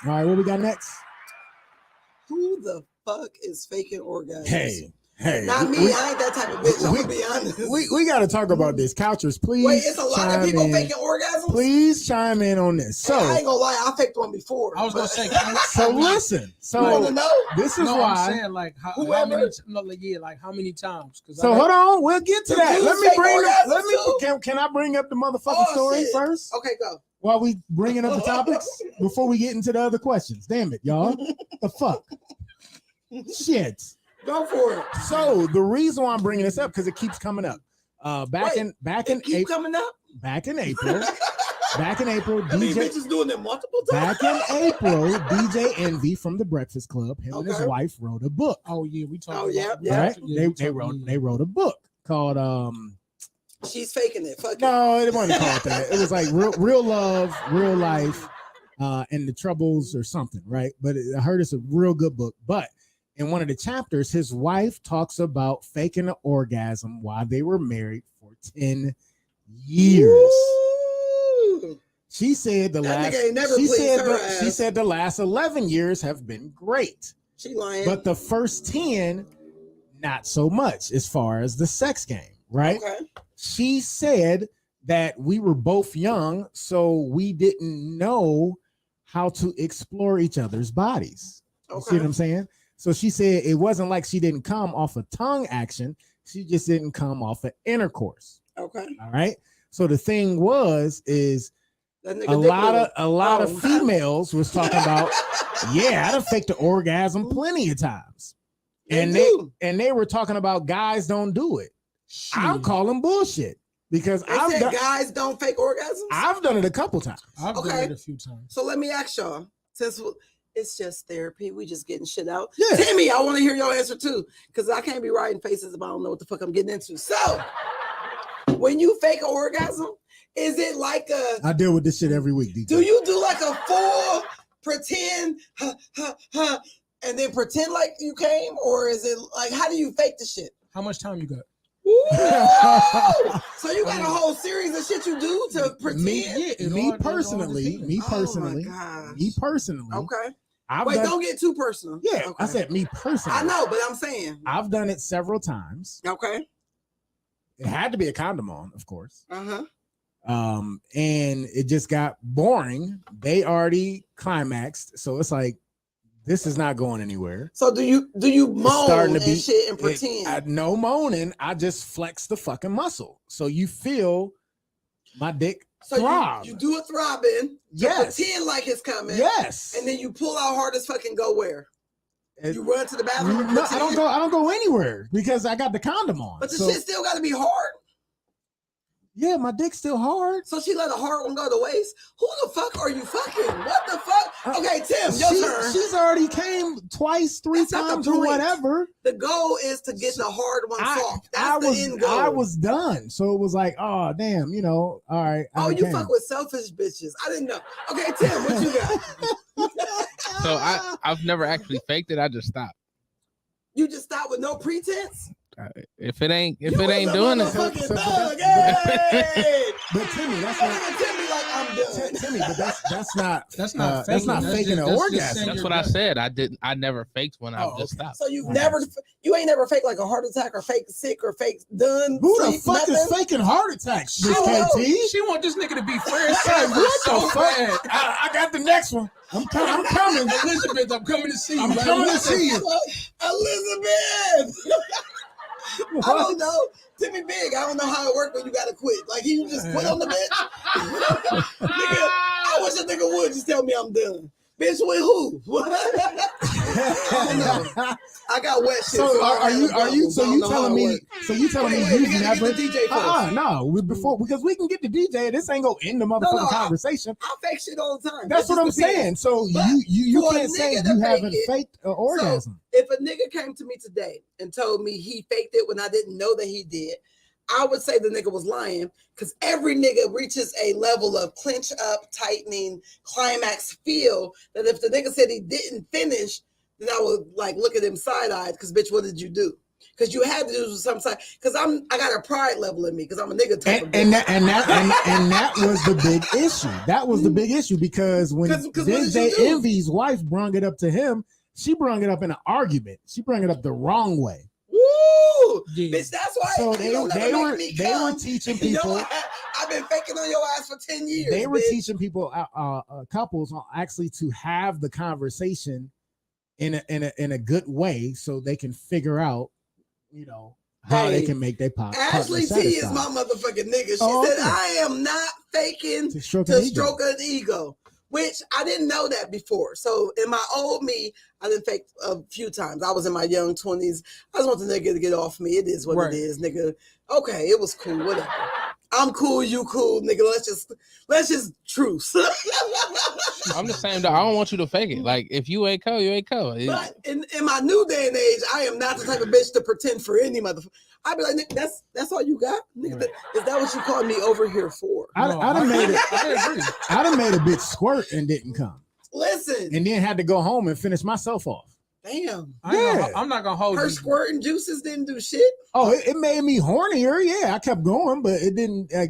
All right, what we got next? Who the fuck is faking orgasms? Hey, Not me. I ain't that type of bitch. I'm gonna be honest. We got to talk about this. Couchers, please. Wait, it's a lot of chime people in. faking orgasms. Please chime in on this. So I ain't gonna lie, I faked one before. I was gonna say, so listen. You wanna So know? this is no, why. I'm saying like how Whoever- many? No, like, yeah, like how many times? Because So hold on, we'll get to The that. dudes Let me fake bring up. orgasms Let me. too? Can I bring up the motherfucking Oh, story shit. first? Okay, go. While we bringing up the topics before we get into the other questions. Damn it, y'all. The fuck. Shit. Go for it. So the reason why I'm bringing this up because it keeps coming up. Back Wait, in It keep April. coming up. Back in April. I mean, DJ. bitches doing it multiple times. Back in April, DJ Envy from the Breakfast Club, him and his Okay. wife wrote a book. oh yeah, we talked. Oh, yeah, about, yeah. Right? yeah, They wrote a book called She's faking it. Fuck it. no, it wasn't called that. It was like real love, real life, and the troubles or something, right? But I heard it's a real good book. But in one of the chapters, his wife talks about faking an orgasm while they were married for 10 years. Ooh. She said the That last nigga ain't never she pleased said her she ass. said the last 11 years have been great. She lying. But the first 10, not so much as far as the sex game, right? Okay. She said that we were both young, so we didn't know how to explore each other's bodies. You see Okay. what I'm saying? So she said it wasn't like she didn't come off of tongue action. She just didn't come off of intercourse. Okay. All right. So the thing is That nigga a dick lot little. of Oh. females was talking about, yeah, I done faked the orgasm plenty of times. And do. they were talking about guys don't do it. I'm calling bullshit because They said done, guys don't fake orgasms. I've done it a couple times. I've done Okay. it a few times. So let me ask y'all, since it's just therapy, we just getting shit out. Yeah. Timmy, I want to hear your answer too, because I can't be writing faces if I don't know what the fuck I'm getting into. So, when you fake an orgasm, is it like I deal with this shit every week. DJ. do you do like a full pretend, and then pretend like you came, or is it like how do you fake the shit? How much time you got? Ooh! So you got a whole series of shit you do to pretend. Me personally, Okay. I've Wait, done, don't get too personal. yeah, Okay. I said me personally. I know, but I'm saying. I've done it several times. Okay. It had to be a condom on, of course. Uh-huh. And it just got boring. They already climaxed, so it's like this is not going anywhere. So do you moan starting and to be- shit and pretend? No moaning. I just flex the fucking muscle, so you feel my dick so throb. you do a throbbing. to Yes. Pretend like it's coming. Yes. And then you pull out hard as fucking go where? It- You run to the bathroom. and No, I pretend? don't go anywhere because I got the condom on. But the So, shit still got to be hard. yeah, my dick's still hard. So she let a hard one go to waste. Who the fuck are you fucking? What the fuck? Okay, Tim, your turn. She's already came twice, 3 That's not the times, or point. whatever. The goal is to get the hard one soft. That's I the was end goal. I was done. So it was like, oh damn, all right. I Oh, you came. fuck with selfish bitches. I didn't know. Okay, Tim, what you got? So I've never actually faked it. I just stopped. You just stop with no pretense? If it ain't You doing was it, a motherfucking So- thug. but- Hey! But Timmy, that's That not nigga Timmy like I'm done. Timmy, but that's not That's not that's not faking. faking an That's just orgasm. saying that's you're what I done. said. I never faked one. I've Oh, just okay. stopped. So you Okay. ain't never fake like a heart attack or fake sick or fake done. Who the sleep, fuck is nothing? faking heart attacks? Miss I don't know. KT? She want this nigga to be friends. Hey, what so the fuck? bad. I got the next one. I'm coming. Elizabeth, I'm coming to see you. I'm Like, coming to what the see you. Elizabeth. I don't know. Timmy Big, I don't know how it worked when you gotta quit. Like he just quit on the bench. Nigga, I wish a nigga would just tell me I'm done. Bitch, bitch with who? I don't know. I got wet shit. So are you telling me you've never DJ no before because we can get the DJ. This ain't gonna end the motherfucking conversation. I fake shit all the time. That's what I'm saying. So you can't say you haven't faked an orgasm. So if a nigga came to me today and told me he faked it when I didn't know that he did, I would say the nigga was lying because every nigga reaches a level of clench up, tightening, climax feel that if the nigga said he didn't finish, then I would like look at him side-eyed because bitch, what did you do? Because you had to do some side. Because I got a pride level in me because I'm a nigga type of and that was the big issue. That was the big issue because when DJ Envy's wife brung it up to him, she brung it up in an argument. She brung it up the wrong way. Woo! Yeah. Bitch, that's why. So they were teaching people. I've been faking on your ass for 10 years. They were teaching people, couples, actually to have the conversation in a good way, so they can figure out, how they can make their Ashley T is my motherfucking nigga. She said, I am not faking to stroke an ego. Which I didn't know that before. So in my old me, I didn't fake a few times. I was in my young 20s. I just want the nigga to get off me. It is what it is, nigga. Okay, it was cool, whatever. I'm cool, you cool, nigga. Let's just truce. I'm the same. I don't want you to fake it. Like if you ain't co, you ain't co. But in my new day and age, I am not the type of bitch to pretend for any motherfucker. I'd be like, nigga, that's all you got? Nigga, is that what you called me over here for? I'd have made a bitch squirt and didn't come. Listen. And then had to go home and finish myself off. Damn. I'm not gonna hold her squirting juices didn't do shit. Oh, it made me hornier. Yeah, I kept going, but it didn't. I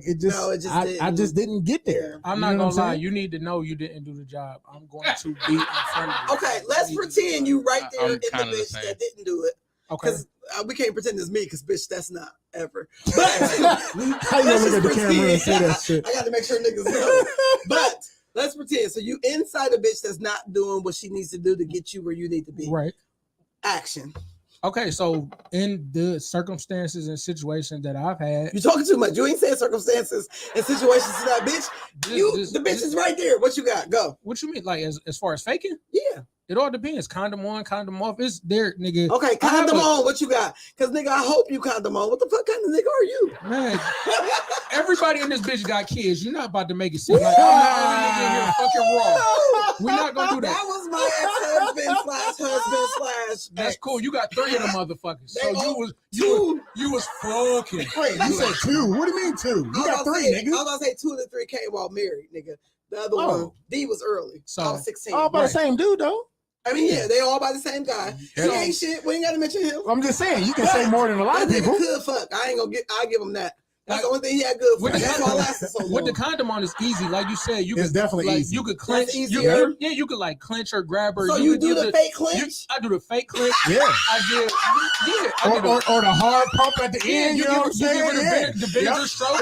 just didn't get there. I'm not gonna lie. You need to know you didn't do the job. I'm going to beat in front of you. Okay, let's pretend you right there in the bitch that didn't do it. Okay. Because we can't pretend it's me, because bitch, that's not ever. But how you look at the camera and say that shit? I got to make sure niggas know. But let's pretend. So you inside a bitch that's not doing what she needs to do to get you where you need to be. Right. Action. Okay, so in the circumstances and situations that I've had, you talking too much. You ain't saying circumstances and situations to that bitch. The bitch is right there. What you got? Go. What you mean? Like as far as faking? Yeah. It all depends. Condom on, condom off. It's there, nigga. Okay, condom on. What you got? Because nigga, I hope you condom on. What the fuck kind of nigga are you? Man, everybody in this bitch got kids. You're not about to make it seem like I'm the only nigga in here fucking raw. We're not gonna do that. That was my ex-husband / That's cool. You got 3 of them motherfuckers. So you was fucking. Wait, you said 2? What do you mean 2? You got 3, nigga. I was gonna say 2 of the 3 came while married, nigga. The other one, D was early. So I was 16. All by the same dude though. I mean, yeah, they all by the same guy. He ain't shit. We ain't got to mention him. I'm just saying, you can say more than a lot of people. Could fuck. I'll give him that. That's the only thing he had good for. That's why I lasted so long. With the condom on is easy. Like you said, it's definitely easy. You could clench. You could like clench her, grab her. So you do the fake clench? I do the fake clench. Yeah. I give. Yeah. Or the hard pump at the end. You know what I'm saying? The vinegar strokes.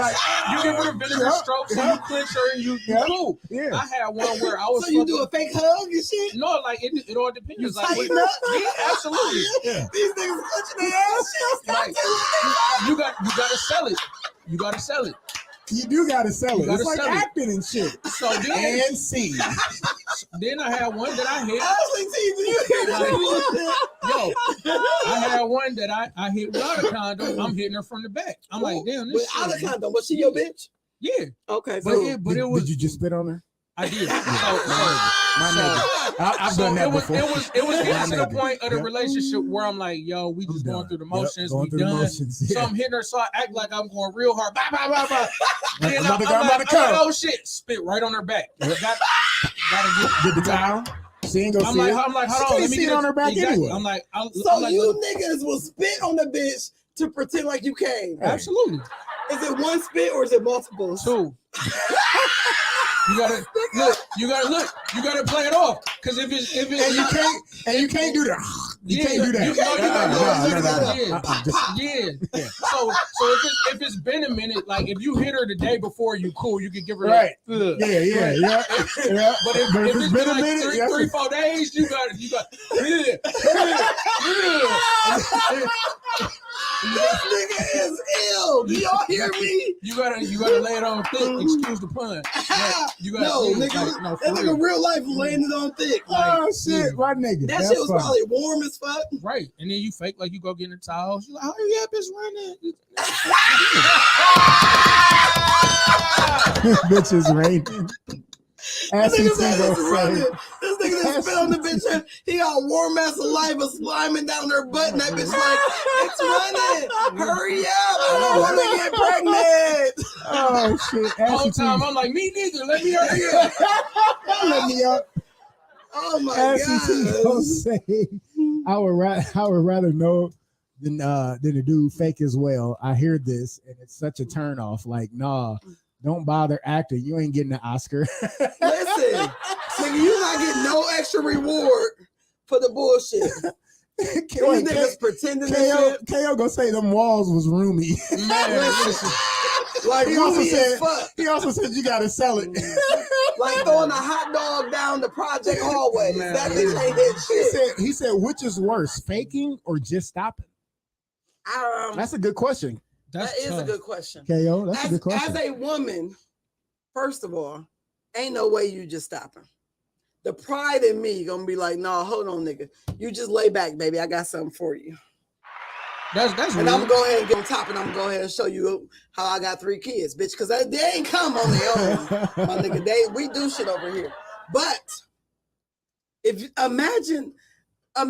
You give her the vinegar strokes, so you clench her and you cool. Yeah. I had one where I was. So you do a fake hug and shit? No, like it all depends. You like tighten up? Yeah, absolutely. Yeah. These niggas clutching their ass. Like, you gotta sell it. You gotta sell it. You do gotta sell it. It's like acting and shit. So then, and see. Then I had one that I hit. Ashley T, do you hear that? I had one that I hit without a condom. I'm hitting her from the back. I'm like, damn, this without a condom. Was she your bitch? Yeah. Okay. But it was. Did you just spit on her? I did. I've done that before. It was getting to the point of the relationship where I'm like, yo, we just going through the motions. We done. So I'm hitting her, so I act like I'm going real hard. Bah, bah, bah, bah. Then I'm like, oh shit, spit right on her back. Gotta get the towel. She ain't gonna see it. I'm like, hold on, let me get on her back anyway. I'm like, you niggas will spit on the bitch to pretend like you came. Absolutely. Is it one spit or is it multiple? 2. You gotta look. You gotta play it off. Because if it's and you can't do that. You can't do that. Yeah. So if it's been a minute, like if you hit her the day before, you cool. You can give her right. Like, yeah. But if it's been a minute, 3-4 days, you got. This nigga is ill. Do y'all hear me? You gotta lay it on thick. Excuse the pun. You gotta No, think, nigga. like, no, for That nigga real. real life laying it on thick. Like, Oh shit, my nigga. that That's shit was funny. probably warm as fuck. Right, and then you fake like you go get in the towels. You like, hurry up, it's running. Bitch is raining. This As he nigga said it's say, running. This nigga that spit on the bitch. And he got warm ass saliva sliming down her butt, and that bitch like, it's running. Hurry up! I don't want to get pregnant. oh shit. The whole As he time I'm like, me neither. Let me hurry up. let me up. Oh my As he god! gonna say, I would rather know than a dude fake as well. I hear this and it's such a turn off. Like, nah, don't bother acting. You ain't getting an Oscar. Listen, nigga, you not getting no extra reward for the bullshit. These niggas pretending this shit. KO gonna say them walls was roomy. Man, listen. Like He also roomy as said fuck. he also said you gotta sell it. Like throwing a hot dog down the project hallway. Man, That bitch ain't hit shit. he said which is worse, faking or just stopping? That's a good question. That is tough. a good question. KO, that's a good As question. a woman, first of all, ain't no way you just stopping. The pride in me gonna be like, nah, hold on, nigga. You just lay back, baby. I got something for you. That's And real. I'm gonna go ahead and get on top, and I'm gonna go ahead and show you how I got 3 kids, bitch. Because they ain't come on their own, my nigga. We do shit over here. But if you imagine the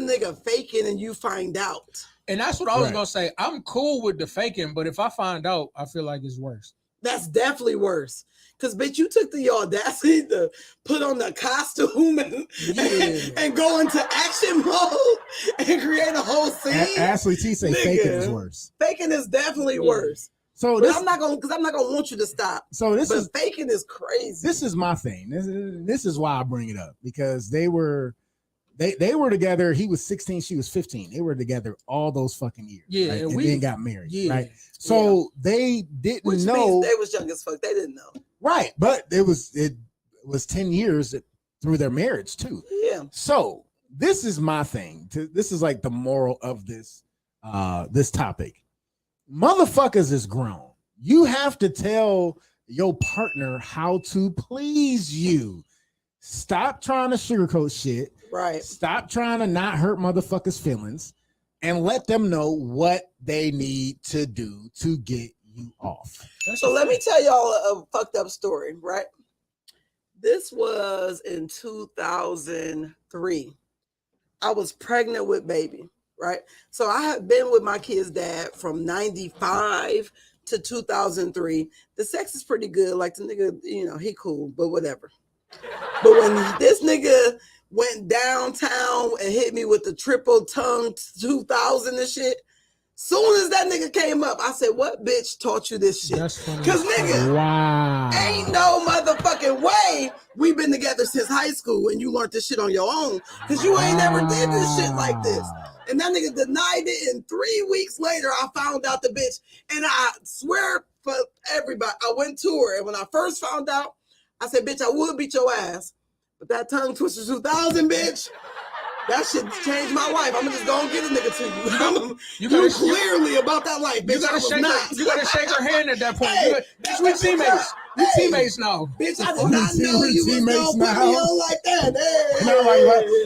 nigga faking and you find out. And that's what I was Right. gonna say. I'm cool with the faking, but if I find out, I feel like it's worse. That's definitely worse. Cause bitch, you took the audacity to put on the costume and go into action mode and create a whole scene. Ashley T say Nigga. faking is worse. Faking is definitely worse. So But this I'm not gonna want you to stop. so this But is faking is crazy. this is my thing. This is why I bring it up, because they were together. He was 16, she was 15. They were together all those fucking years. Yeah, right? and and we- then got married. Yeah. Right. So they didn't Which know. means they was young as fuck. They didn't know. Right, but it was 10 years through their marriage too. Yeah. So this is my thing. This is like the moral of this this topic. Motherfuckers is grown. You have to tell your partner how to please you. Stop trying to sugarcoat shit. Right. Stop trying to not hurt motherfuckers' feelings, and let them know what they need to do to get you off. So let me tell y'all a fucked up story, right? This was in 2003. I was pregnant with baby, right? So I had been with my kid's dad from 95 to 2003. The sex is pretty good. Like the nigga, you know, he cool, but whatever. But when this nigga went downtown and hit me with the triple tongue 2000 and shit, soon as that nigga came up, I said, what bitch taught you this shit? That's funny. Because nigga, Wow. ain't no motherfucking way we've been together since high school and you learned this shit on your own. Because you ain't never did this shit like this. And that nigga denied it, and 3 weeks later, I found out the bitch. And I swear for everybody, I went to her, and when I first found out, I said, bitch, I would beat your ass. But that tongue twister 2000, bitch, that shit changed my life. I'm just gonna get a nigga to you. You clearly about that life, bitch. You gotta shake her hand at that point. Hey, Bitch, we teammates. We teammates now. Bitch, I did not know you was gonna put me on like that. Hey,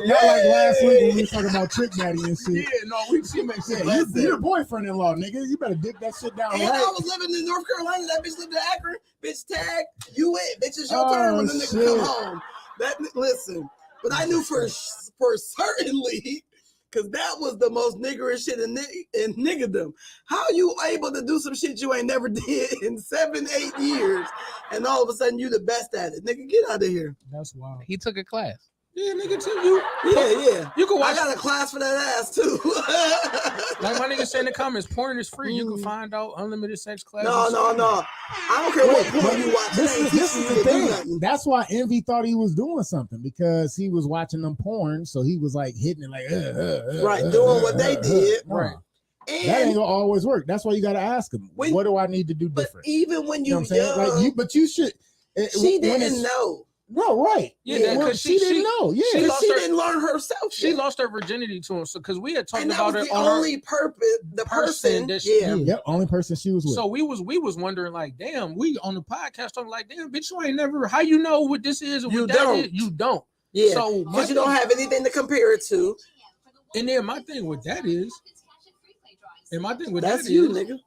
Not like last week when we were talking about Trick Daddy and shit. Yeah, no, we teammates. Yeah, you your boyfriend-in-law, nigga. You better dig that shit down And right. I was living in North Carolina. That bitch lived in Akron. Bitch, tag, you it. Bitch, it's your turn when the nigga shit. come home. Listen, but I knew for certainly, because that was the most niggerish shit in niggerdom. How you able to do some shit you ain't never did in 7-8 years, and all of a sudden you the best at it? Nigga, get out of here. That's wild. He took a class. Yeah, nigga, too. You Yeah. You can I watch. got a class for that ass too. Like my nigga said in the comments, porn is free. You can find out unlimited sex classes. No. I don't care what porn you watch. This It ain't is teaching the you to do thing. nothing. That's why Envy thought he was doing something, because he was watching them porn, so he was like hitting it like Right, doing what they did. No, Right. that ain't And gonna always work. That's why you gotta ask him, When- what do I need to do but different? even when You know you what I'm saying? young, but you should. she when didn't it's- know. No, right. Yeah, well, because she didn't know. Yeah, she She, lost her- didn't learn herself. She yet. lost her virginity to him. So because we had talked And that about was it the on only purpose. The person. that she- Yeah. Yep, only person she was with. So we was wondering like, damn, we on the podcast talking like, damn, bitch, you ain't never. How you know what this is? And You what that don't. is? You don't. Yeah. So Because you don't have anything to compare it to. And then my thing with that is, That's you, nigga.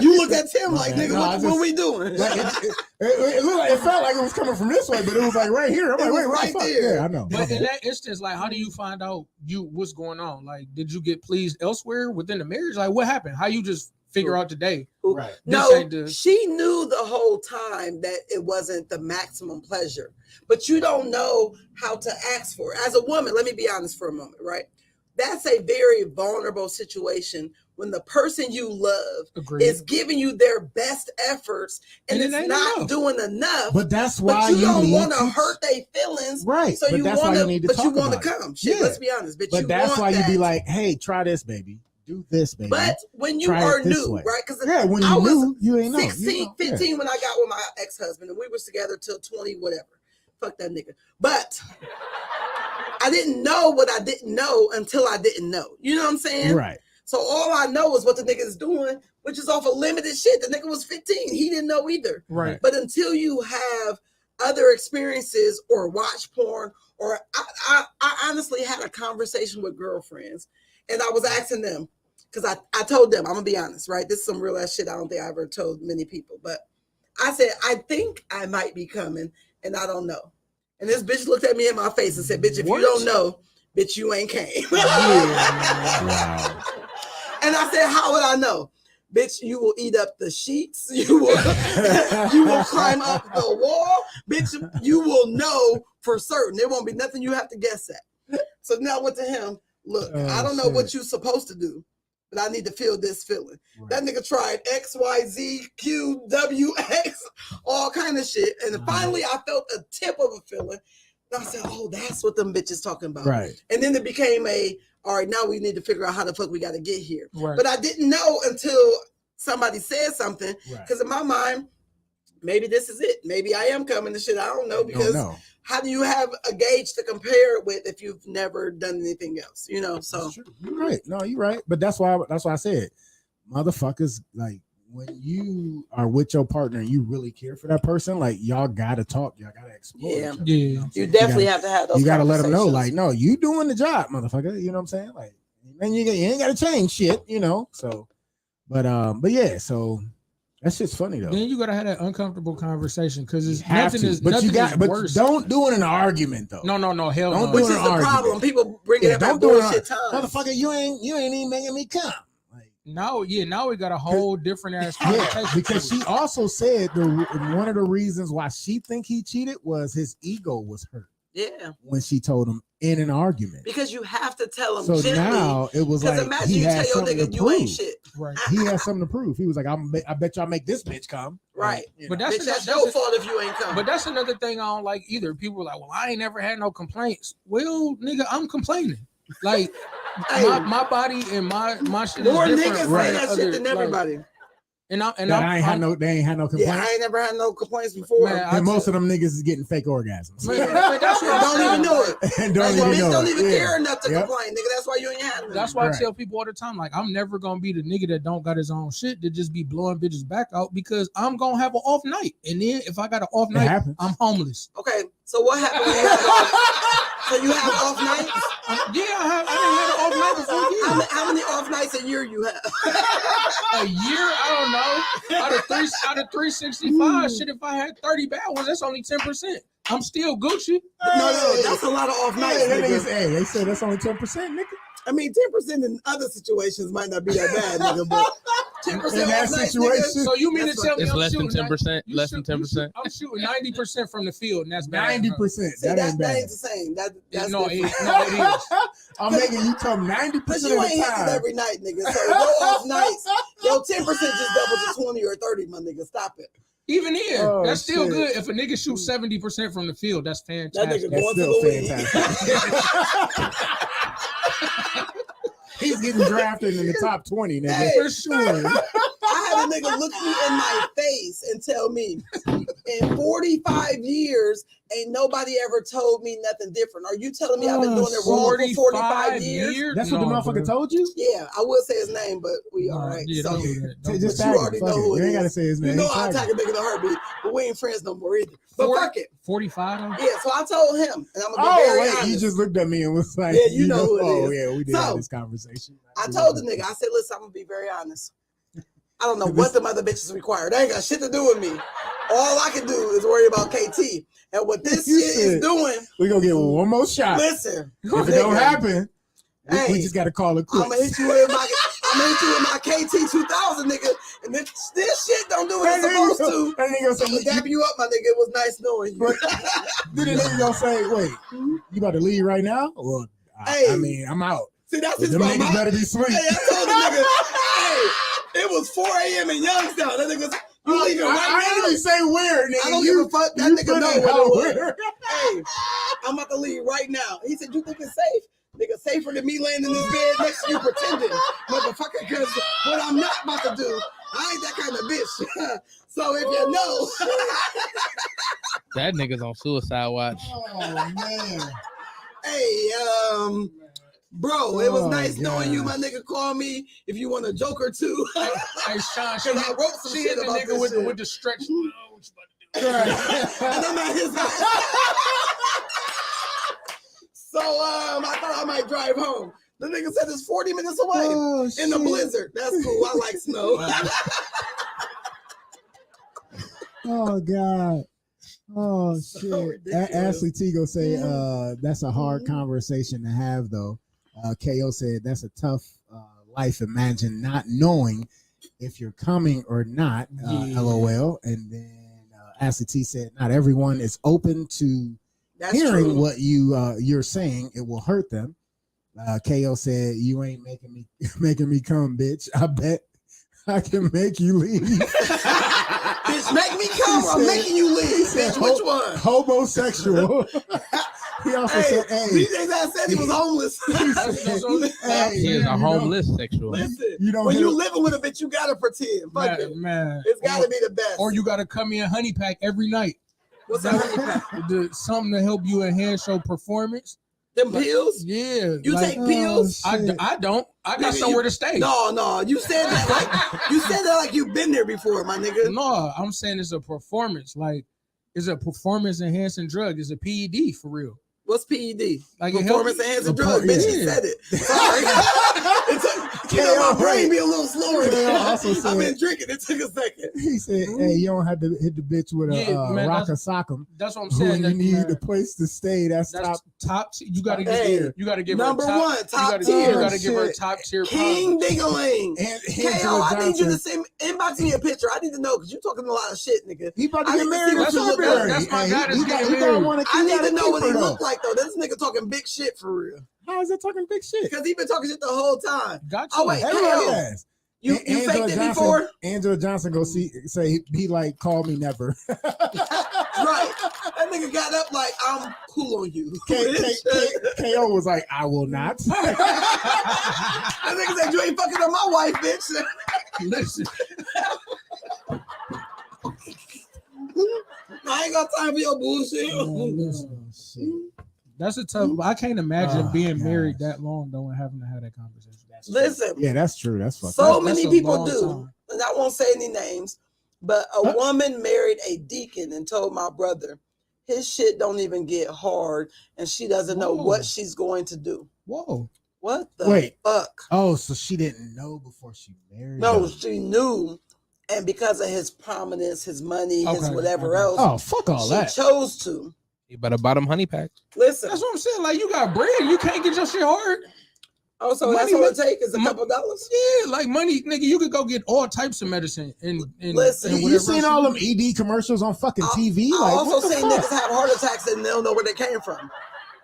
You looked at Tim like, nigga, what we doing? Like, it looked like, it felt like it was coming from this way, but it was like right here. I'm like, wait, what the fuck? there. Yeah, I know. But in that instance, like, how do you find out what's going on? Like, did you get pleased elsewhere within the marriage? Like, what happened? How you just figure out today? Right. No, she knew the whole time that it wasn't the maximum pleasure, but you don't know how to ask for it. As a woman, let me be honest for a moment, right? That's a very vulnerable situation when the person you love is giving you their best efforts and And it it's ain't not enough. doing enough. But that's why you don't need want to to hurt their feelings, right? So but you that's why want you need to but you talk want to about it. come. Shit, let's be honest. But you that's want why that. you be like, hey, try this, baby. Do this, baby. But when you Try are it this new, way. right? Because Yeah, when I you was knew, you ain't know. 16, 15 when I got with my ex-husband, and we was together till 20, whatever. Fuck that nigga. But I didn't know what I didn't know until I didn't know. You know what I'm saying? Right. So all I know is what the nigga is doing, which is off of limited shit. The nigga was 15. He didn't know either. Right. But until you have other experiences or watch porn, or I honestly had a conversation with girlfriends, and I was asking them, because I told them, I'm going to be honest, right? This is some real ass shit I don't think I ever told many people. But I said, I think I might be coming, and I don't know. And this bitch looked at me in my face and said, bitch, if you don't know, bitch, you ain't came. Wow. And I said, how would I know? Bitch, you will eat up the sheets. You will climb up the wall. Bitch, you will know for certain. There won't be nothing you have to guess at. So now I went to him. Look, I don't know what you're supposed to do, but I need to feel this feeling. Right. That nigga tried X, Y, Z, Q, W, X, all kind of shit. And finally I felt a tip of a feeling. And I said, oh, that's what them bitches talking about. Right. And then it became all right, now we need to figure out how the fuck we got to get here. Right. But I didn't know until somebody said something. Because in my mind, maybe this is it. Maybe I am coming to shit. I don't know. Because how do you have a gauge to compare it with if you've never done anything else? You know, so. You're right. No, you're right. But that's why I said, motherfuckers, like, when you are with your partner and you really care for that person, like, y'all gotta talk, y'all gotta explore. Yeah, you definitely have to have those. You gotta let them know, like, no, you doing the job, motherfucker. You know what I'm saying? Like, and you ain't gotta change shit, you know. So, but yeah, so that shit's funny though. Then you gotta have that uncomfortable conversation because it's nothing is, but you got, but worse. Don't do it in an argument though. No, hell don't no. do Which it is in the an problem. argument. People bring it up at bullshit times. Motherfucker, you ain't even making me come. Now we got a whole different ass conversation. Yeah, because she also said one of the reasons why she think he cheated was his ego was hurt. Yeah. When she told him in an argument. Because you have to tell him so gently. Now it was like imagine he you had tell your something nigga to you ain't prove. shit. Right. He had something to prove. He was like, I bet y'all make this bitch come. Right. But that's your fault if you ain't come. But that's another thing I don't like either. People are like, well, I ain't never had no complaints. Well, nigga, I'm complaining. Like my body and my shit more is different. Niggas say that shit than everybody. They ain't had no complaints. Yeah, I ain't never had no complaints before. Man, and most of them niggas is getting fake orgasms. Man, that's what don't even know it. And don't even care enough to complain, nigga. That's why you ain't had none. That's why I tell people all the time, like, I'm never gonna be the nigga that don't got his own shit to just be blowing bitches back out because I'm gonna have an off night. And then if I got an off night, I'm homeless. Okay, so what happened when you had off? So you have off nights? I didn't have an off night before. How many off nights a year you have? A year? I don't know. Out of 365, shit, if I had 30 bad ones, that's only 10%. I'm still Gucci. No, that's a lot of off nights. Hey, they said that's only 10%, nigga. I mean, 10% in other situations might not be that bad, nigga, but 10% in that situation. So you mean to tell me it's I'm less than shooting 10%? Less than 10%? I'm shooting 90% from the field, and that's bad. 90%. That ain't bad. That ain't the same. That's no, different. it is. I'm making you come 90% But of you the ain't hitting time. every night, nigga. So go off nights. Yo, 10% just double to 20 or 30, my nigga. Stop it. Even here, Oh, that's still shit. good. If a nigga shoots 70% from the field, that's That fantastic. nigga going to Still the league. fantastic. He's getting drafted in the top 20, nigga. Hey. For sure. I had a nigga look me in my face and tell me, In 45 years, ain't nobody ever told me nothing different. Are you telling me I've been doing it wrong for 45 years? That's what the motherfucker told you? Yeah, I will say his name, but we all right. Yeah, So, don't do that. Don't Just but tag you him. already Fuck know it. who You it ain't gotta is. say his name. You know Tag I'll him. attack a nigga in a heartbeat, but we ain't friends no more either. But Four- fuck it. 45. Yeah, so I told him, and I'm gonna be Oh, very wait, honest. you just looked at me and was like, Yeah, you know who it oh, is. yeah, we did So, have this conversation. I told the nigga, I said, listen, I'm gonna be very honest. I don't know what them other bitches require. They ain't got shit to do with me. All I can do is worry about KT. And what this You shit said- is doing, We're going to get one more shot. listen. If it don't happen, we Hey, just got to call it I'm quits. gonna hit you with my KT 2000, nigga. And this shit don't do what it's supposed to. That nigga gonna I'm say, gonna dap you up, my nigga. It was nice knowing you. then the nigga gonna say, wait, you about to leave right now? Well, I Hey. mean, I'm out. See, that's But his them problem. niggas better be sweet. Hey, I told the nigga, hey, it was 4 a.m. in Youngstown. That nigga, you leaving right I now? didn't even say where, nigga. I don't you, give a fuck. That you nigga put know it what out it was. where. Hey, I'm about to leave right now. He said, you think it's safe? Nigga, safer than me laying in this bed next to you pretending, motherfucker, because what I'm not about to do, I ain't that kind of bitch. So if you know. That nigga's on suicide watch. Oh, man. Hey, bro, it was Oh, nice knowing you, gosh. my nigga. Call me if you want a joke or two. Hey, Sean, Because I wrote some she shit hit the about nigga this with, shit. with the stretch. And I'm at his house. So I thought I might drive home. The nigga said it's 40 minutes away Oh, in the shit. blizzard. That's cool. I like snow. Oh, God. Oh, shit. ridiculous. Ashley T go say, that's a hard conversation to have, though. KO said, that's a tough life. Imagine not knowing if you're coming or not, LOL. And then Ashley T said, not everyone is open to That's hearing true. what you're saying. It will hurt them. KO said, you ain't making me come, bitch. I bet I can make you leave. Bitch, make me come. He I'm said- making you leave. he said, Bitch, which one? Homosexual. He also Hey, said, hey, DJ Zach said he was homeless. hey, He is you a know, homeless sexual. Listen, You don't when hit you a- living with a bitch, you gotta pretend. Fuck it. Man. It's gotta be the best. Or you gotta come in honey pack every night. What's that honey pack? Something to help you enhance your performance. Them pills? Yeah. You like, take pills? Oh, shit. I don't. I got Nigga, somewhere you- to stay. No. You said that like you've been there before, my nigga. No, I'm saying it's a performance. Like, it's a performance enhancing drug. It's a PED for real. What's PED? Like it Performance help- enhancing Report- drug. Bitch, he yeah. said it. Sorry. You know, my brain be a little slower. KO also I've said- been drinking. It took a second. He said, hey, you don't have to hit the bitch with a Yeah, man, rock that's- a sock'em. That's what I'm When saying. you That, need man, the place to stay, that's top. that's top. You gotta get Hey, there. You gotta give number her top, one, top you gotta, tier. You gotta give her Shit. top tier. King products. Dingaling. And KO, Angela I need you to Johnson. send inbox me a picture. I need to know because you're talking a lot of shit, nigga. He about to I get need to married see in what you look February. like. That's my Hey, guy that's he got getting married. one. I need to know what he looked like though. This nigga talking big shit for real. How is that talking big shit? Because he been talking shit the whole time. Got Oh you. wait, Everybody KO, has. you Angela faked it Johnson, before? Angela Johnson go say he like call me never. Right. That nigga got up like, I'm cool on you. KO was like, I will not. That nigga said, you ain't fucking on my wife, bitch. Listen, I ain't got time for your bullshit. Oh, shit. that's a tough. I can't imagine Oh, being married gosh. that long though and having to have that conversation. Listen, Yeah, that's true. That's fucked so up. That's many a people long do, time. and I won't say any names, but a woman married a deacon and told my brother his shit don't even get hard, and she doesn't know Whoa. what she's going to do. Whoa. What the Wait. fuck? Oh, so she didn't know before she married No, him. she knew, and because of his prominence, his money, his Okay, whatever okay. else, Oh, fuck all she that. chose to. You better buy them honey packs. Listen, That's what I'm saying. Like you got bread, you can't get your shit hard. also that's money all it takes is a mo- couple dollars. Yeah, like money, nigga. You could go get all types of medicine and Listen, and You whatever seen else all you them ED commercials on fucking TV? I Like, also what the seen fuck? niggas have heart attacks and they don't know where they came from.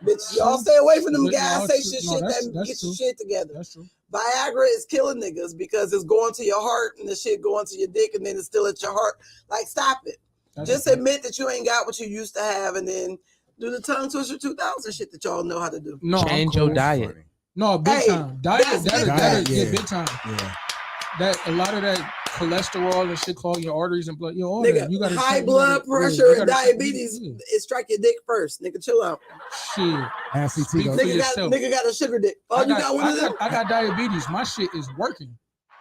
Bitch, y'all stay away from them No, gas true. station No, shit that's- that that's get your true. shit together. That's true. Viagra is killing niggas because it's going to your heart and the shit going to your dick and then it's still at your heart. Like, stop it. That's Just true. admit that you ain't got what you used to have and then do the tongue twister 2000 shit that y'all know how to do. No, I'm Change cool. your diet. No, big Hey, time. Diet, that's that, big that, time. yeah, Yeah. big time. Yeah. That a lot of that cholesterol and shit clog your arteries and blood. All Nigga, that. You gotta high check- blood you gotta- pressure you and gotta check- diabetes, yeah. it strike your dick first. Nigga, chill out. Shit. Ashley Speak Tigo. for Nigga got a sugar dick. Oh, you got one of them? I got diabetes. My shit is working.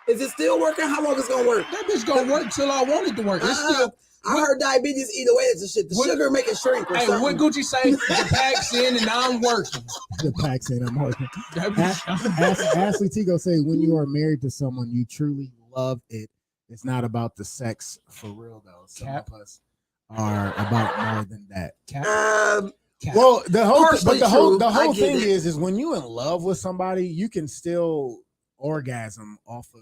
Is it still working? How long is it gonna work? That bitch gonna work till I want it to work. It's still. I heard diabetes eat away at the shit. The sugar make it shrink or Hey, something. what Gucci say? The pack's in and I'm working. The pack saying I'm working. That bitch- Ashley Tigo say, when you are married to someone you truly love it, it's not about the sex for real though. Some Cap. of us are about more than that. Cap. Cap. Well, the whole Partially but the true. whole I get thing it. is when you in love with somebody, you can still orgasm off of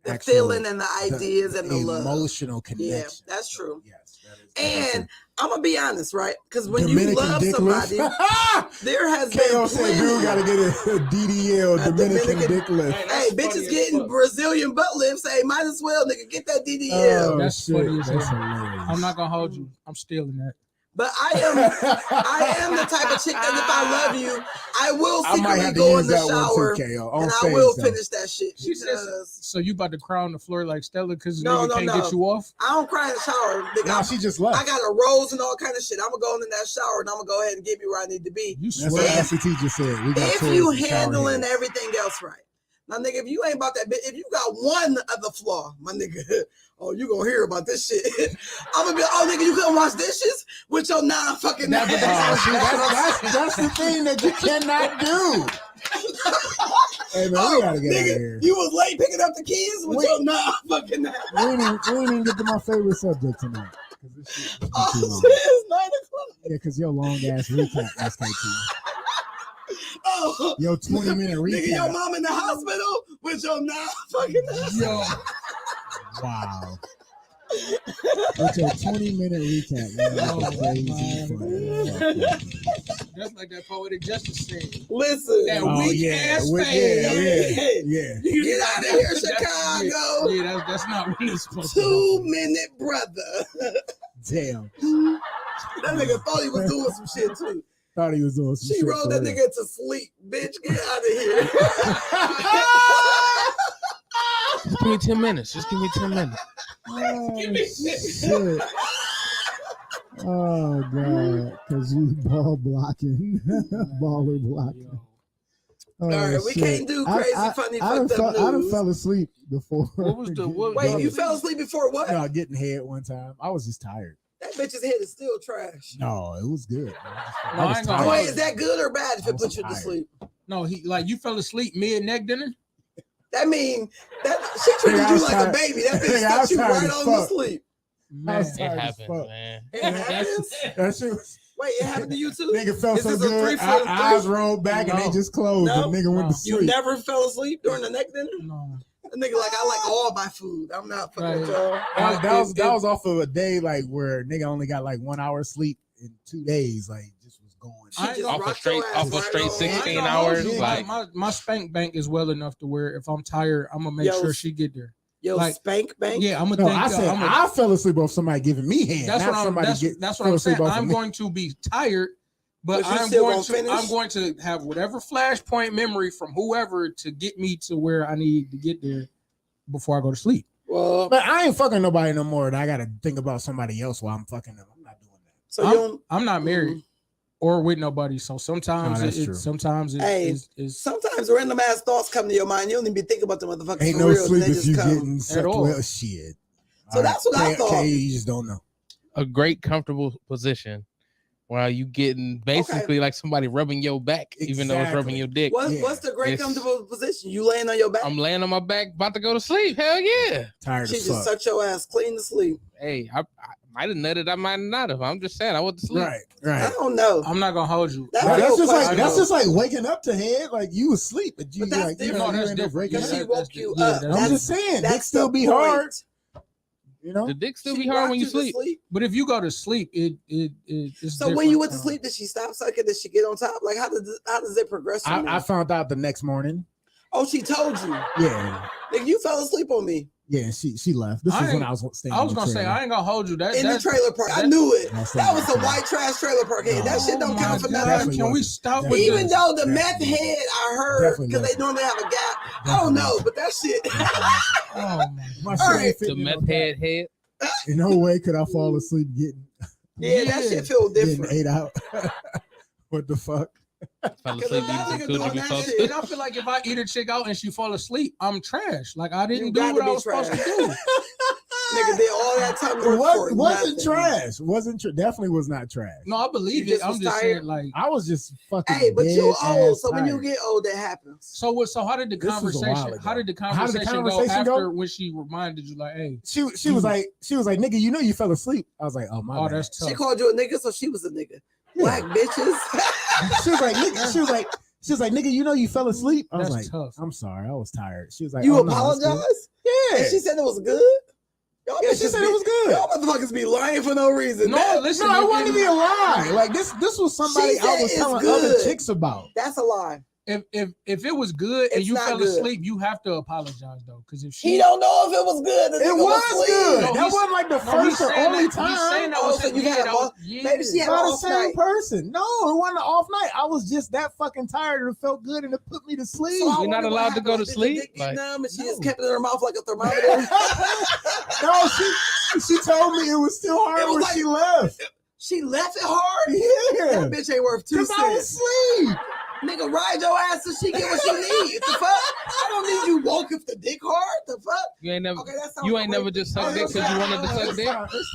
the actual, feeling and the ideas and the love. emotional connection. Yeah, that's true. Yes, that is. And I'm gonna be honest, right? Because when Dominican you love dick somebody, lift. there has KO been said, dude, gotta get a DDL, A Dominican Dominican- dick lift. Hey, bitches getting Brazilian butt lifts. Hey, might as well, nigga, get that DDL. Oh, That's shit, funny as that's hell. hilarious. I'm not gonna hold you. I'm stealing that. But I am the type of chick that if I love you, I will I might secretly have to go use in the that one shower too, KO. On and I stage, will though. finish that shit. She says, Because so you about to cry on the floor like Stella because No, nigga no, can't no. get you off? I don't cry in the shower. Nigga, No, she just left. I got a rose and all kind of shit. I'm gonna go in that shower and I'm gonna go ahead and get me where I need to be. You That's swear. what Ashley T just said. We got If toys you and shower handling heads. everything else right. Now, nigga, if you ain't about that bit, if you got one other flaw, my nigga, oh, you gonna hear about this shit. I'm gonna be like, oh, nigga, you couldn't wash dishes with your non-fucking That's the thing that you cannot do. Hey, man, we gotta get out of here. You was late picking up the keys with Wait. your non-fucking We didn't even get to my favorite subject tonight. 'Cause this shit is Oh, too long. shit, it's 9 o'clock. Yeah, because your long ass recap, SKT. Oh, Your 20-minute nigga, your recap. mom in the hospital with your non-fucking Yo. Wow. With your 20-minute recap, man. Oh, That's crazy. Fuck. That's like that poetic justice thing. Listen, That Oh, weak yeah, ass yeah, fade. yeah. you get out of here, That's- Chicago. Yeah, that's not what it's supposed to be. 2-minute brother. Damn. That nigga thought he was doing some shit too. Thought he was doing some She shit. rolled for that real. nigga to sleep. Bitch, get out of here. Just give me 10 minutes. Just give me 10 minutes. Oh, shit. Oh, God. Because you ball blocking. Baller blocking. Oh, All right, we shit. can't do crazy, funny, I done fucked up I done news. fell asleep before. What was the what? Wait, you fell asleep before what? No, getting head one time. I was just tired. That bitch's head is still trash. No, it was good. No, I ain't gonna Oh, lie. wait, is that good or bad if I it was puts you to tired. sleep? No, he like you fell asleep mid neck dinner. That mean that she treated Nigga, I you was like tired. a baby. That bitch Nigga, I stuck was you tired right as on to fuck. sleep. I was Man, It tired as happens, fuck. man. It happens. That shit was, Wait, it happened to you too? nigga felt Is so this a good. 3 for Eyes rolled back and No. they just closed. No. The nigga went No. to You sleep. never fell asleep during the neck dinner? no. That nigga like, I like all my food. I'm not fucking with Right. y'all. That was off of a day like where nigga only got like 1 hour sleep in 2 days. Like just was going. She I ain't just gonna- Off a rocked straight, your ass off a right straight on. 16 I ain't hours. gonna hold you. Like, my spank bank is well enough to where if I'm tired, I'm gonna make Yo, sure she get there. Yo, like- spank bank. Yeah, I'm gonna No, think. I said I fell asleep off somebody giving me head. That's not what I'm. somebody That's what fell I'm asleep saying. off of I'm me. going to be tired, but But you I'm still going gonna to. finish? I'm going to have whatever flashpoint memory from whoever to get me to where I need to get there before I go to sleep. Well, But I ain't fucking nobody no more. And I gotta think about somebody else while I'm fucking them. I'm not doing that. so you don't. I'm not married or with nobody, so sometimes Oh, that's it, true. sometimes it Hey, is Sometimes random ass thoughts come to your mind. You don't even be thinking about the motherfuckers Ain't for no real. sleep They if just you come. getting sucked all. well. Shit. So that's what I thought. You just don't know. a great comfortable position while you getting basically like somebody rubbing your back, even though it's rubbing Exactly. your dick. Yeah. What's the great It's- comfortable position? You laying on your back? I'm laying on my back, about to go to sleep. Hell yeah. Tired She as just fuck. sucked your ass clean to sleep. Hey, I might have nutted. I might not have. I'm just saying. I went to sleep. Right, I right. don't know. I'm not gonna hold you. That's Now, a that's real just like question, that's though. just like waking up to head like you asleep, but you But that's like you different. know, No, you that's end up different. breaking Because Yeah, she up. woke you yeah, up. that's- I'm just saying, dick that's still the be point. hard. You know, The dick still She be hard rocked when you to sleep. But if you go to sleep, it's So when you went to different. sleep, did she stop sucking? Did she get on top? Like how does it progress? From I there? found out the next morning. Oh, she told you. Yeah, Nigga, you fell asleep on me. Yeah, she left. This is when I was staying. I was gonna say I ain't gonna hold you. In the trailer park, I knew it. I was That was staying a white trash trailer park. Hey, that shit don't count for nothing. Definitely Can we wasn't. stop with Definitely this? Even though the meth head, I heard, Definitely because they wasn't. normally have a gap. I don't know, but that shit. Oh My man. shit Alright. ain't The fitting in meth no head gap. head. In no way could I fall asleep getting Yeah, that shit feel different. ate out. What the fuck? Fell Cause asleep a lot of eating niggas some doing coochie that before. shit. And I feel like if I eat a chick out and she fall asleep, I'm trash. Like I didn't You do gotta what I be was supposed to trash. do. Nigga did all that time It work for it. wasn't nothing. trash. Definitely was not trash. No, I believe You it. just I'm was just tired? saying, like, I was just fucking. Hey, but you dead old, ass so when you tired. get old, that happens. so what? So how did the This was a while conversation? ago. How did the How did the conversation, conversation go go? after when she reminded you, like, hey, She was like, nigga, you know you fell asleep. I was like, oh my oh, bad. that's tough. She called you a nigga, so she was a nigga. Yeah. Black bitches. She was like, nigga, she was like, nigga, you know you fell asleep. I was That's like, tough. I'm sorry, I was tired. She was like, You oh, no, that's cool. apologize? Yeah. And she said it was good? Y'all Yeah, she bitches said be- it was good. Y'all motherfuckers be lying for no reason. No, That- listen, No, it if- wasn't even a lie. Like this was somebody She I said was it's telling good. other chicks about. That's a lie. if it was good and It's you not fell good. asleep, you have to apologize though, because if she He don't know if it was good. The It nigga was asleep. good. No, That he's- wasn't like the No, he's first or saying only that- he's saying time. that Oh, was so you yeah, had a that off- was- yeah. maybe she had Not an the off same night. person. No, it wasn't an off night. I was just that fucking tired and it felt good and it put me to sleep. So I You're not wonder what allowed to happened. go to Like, did the sleep? dick get Like- numb and she just No. kept it in her mouth like a thermometer. No, she told me it was still hard It was when like- she left. She left it hard. Yeah. That bitch ain't worth 2 Because I was cents. asleep. Nigga, ride your ass till she get what she need. The fuck? I don't need you woke if the dick hard. The fuck? You ain't never. Okay, that sounds You ain't like never rape. just sucked Oh, dick because you wanted to suck It's dick.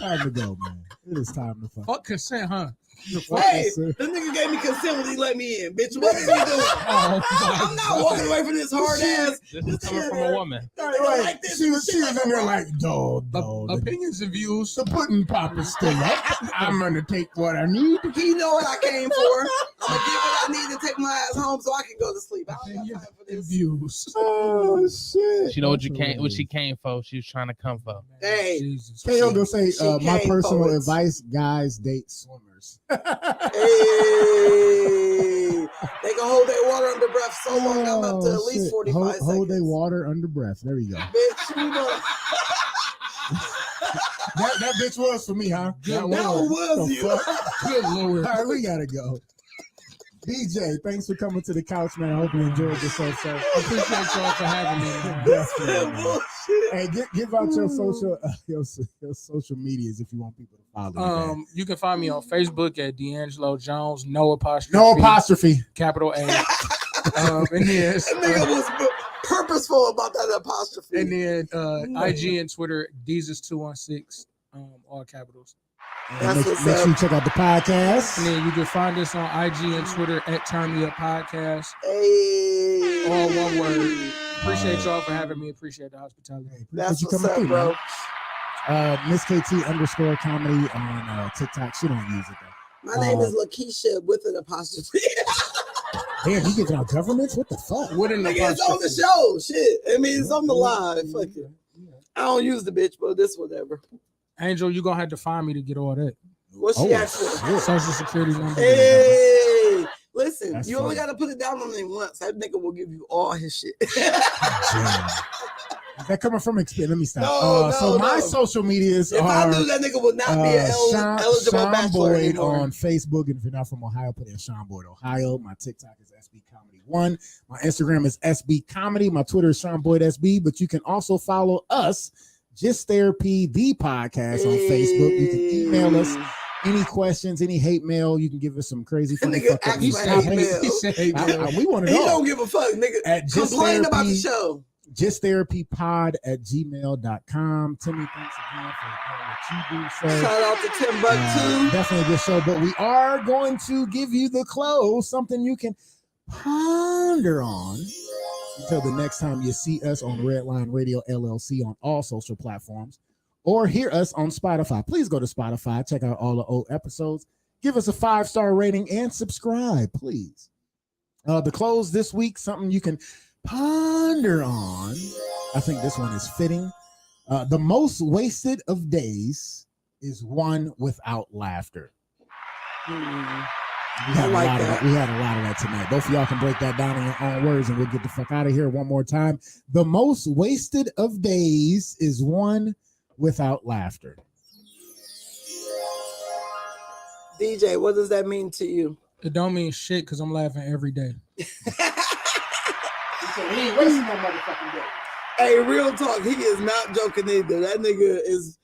time to go, man. It is time to fuck. fuck consent, huh? Hey, the nigga gave me consent when he let me in. Bitch, what is he doing? Oh, I'm not walking away from this hard ass. This is coming from a woman. Nigga like this. She was in there like, dog. opinions and views. The pudding pop is still up. I'm gonna take what I need. He know what I came for. I'm gonna get what I need to take my ass home so I can go to sleep. I don't got Opinions time for and this. views. Oh shit! She know what she came for. She was trying to come for. Hey. Jesus. KO go say, She my came personal forward. advice: guys date swimmers. Hey, they can hold their water under breath so long. I'm up to at least 45 seconds. Hold their water under breath. There you go. Bitch, you know. That bitch was for me, huh? That was The you. fuck? Good lord. All right, we gotta go. DJ, thanks for coming to the couch, man. I hope you enjoyed yourself, sir. I appreciate y'all for having me. Man. Definitely, man. Bullshit. Hey, give out your your social medias if you want people to follow you. man. You can find me on Facebook at D'Angelo Jones, no apostrophe, No apostrophe. capital A. And then That nigga was purposeful about that apostrophe. and then IG and Twitter, Jesus216, all capitals. And That's make what's sure you up. check out the podcast. And then you can find us on IG and Twitter at Turn Me Up Podcast. Hey. All one word. Appreciate y'all for having me. Appreciate the hospitality. Hey, appreciate That's you what's coming up, through, bro. man. Miss KT _ comedy on TikTok. She don't use it though. My name is Lakeisha with an apostrophe. Damn, you giving out governments? What the fuck? What an Nigga, it's on the apostrophe. show. Shit. I mean, it's on the live. Fuck it. I don't use the bitch, but this whatever. Angel, you gonna have to find me to get all that. What she asked for? shit. Social security number. Hey, listen, That's you only funny. got to put it down on him once. That nigga will give you all his shit. Damn. Is that coming from experience? Let me stop. No, So no, my no. social medias If I are knew that nigga would not be an eligible Sean bachelor Boyd anymore. on Facebook, and if you're not from Ohio, put in Sean Boyd Ohio. My TikTok is SB Comedy 1. My Instagram is SB Comedy. My Twitter is Sean Boyd SB. But you can also follow us, Just Therapy, the podcast on Facebook. You can email us any questions, any hate mail. You can give us some crazy funny Nigga fuck up asked for hate mail. He said, hey, bro. We want to He know. don't give a fuck, nigga. At Just Complain about the Therapy, show. justtherapypod@gmail.com. Timmy, thanks again for doing what you do, sir. Shout out to Timbuktu. Definitely a good show, but we are going to give you the close, something you can ponder on until the next time you see us on Redline Radio LLC on all social platforms or hear us on Spotify. Please go to Spotify, check out all the old episodes, give us a 5-star rating, and subscribe, please. The close this week, something you can ponder on. I think this one is fitting. The most wasted of days is one without laughter. We had, I like a lot of that. that. We had a lot of that tonight. Both of y'all can break that down in your own words, and we'll get the fuck out of here one more time. The most wasted of days is one without laughter. DJ, what does that mean to you? It don't mean shit because I'm laughing every day. He ain't wasting no motherfucking day. Hey, real talk, he is not joking either. That nigga is,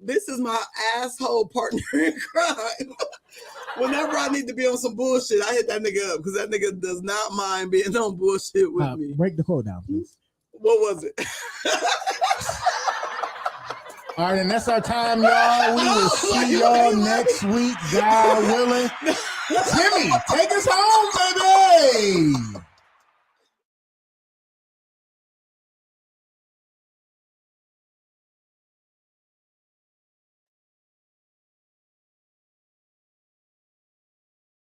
this is my asshole partner in crime. Whenever I need to be on some bullshit, I hit that nigga up because that nigga does not mind being on bullshit with me. Break the quote down, please. What was it? All right, and that's our time, y'all. We will see y'all next week, God willing. Timmy, take us home, baby.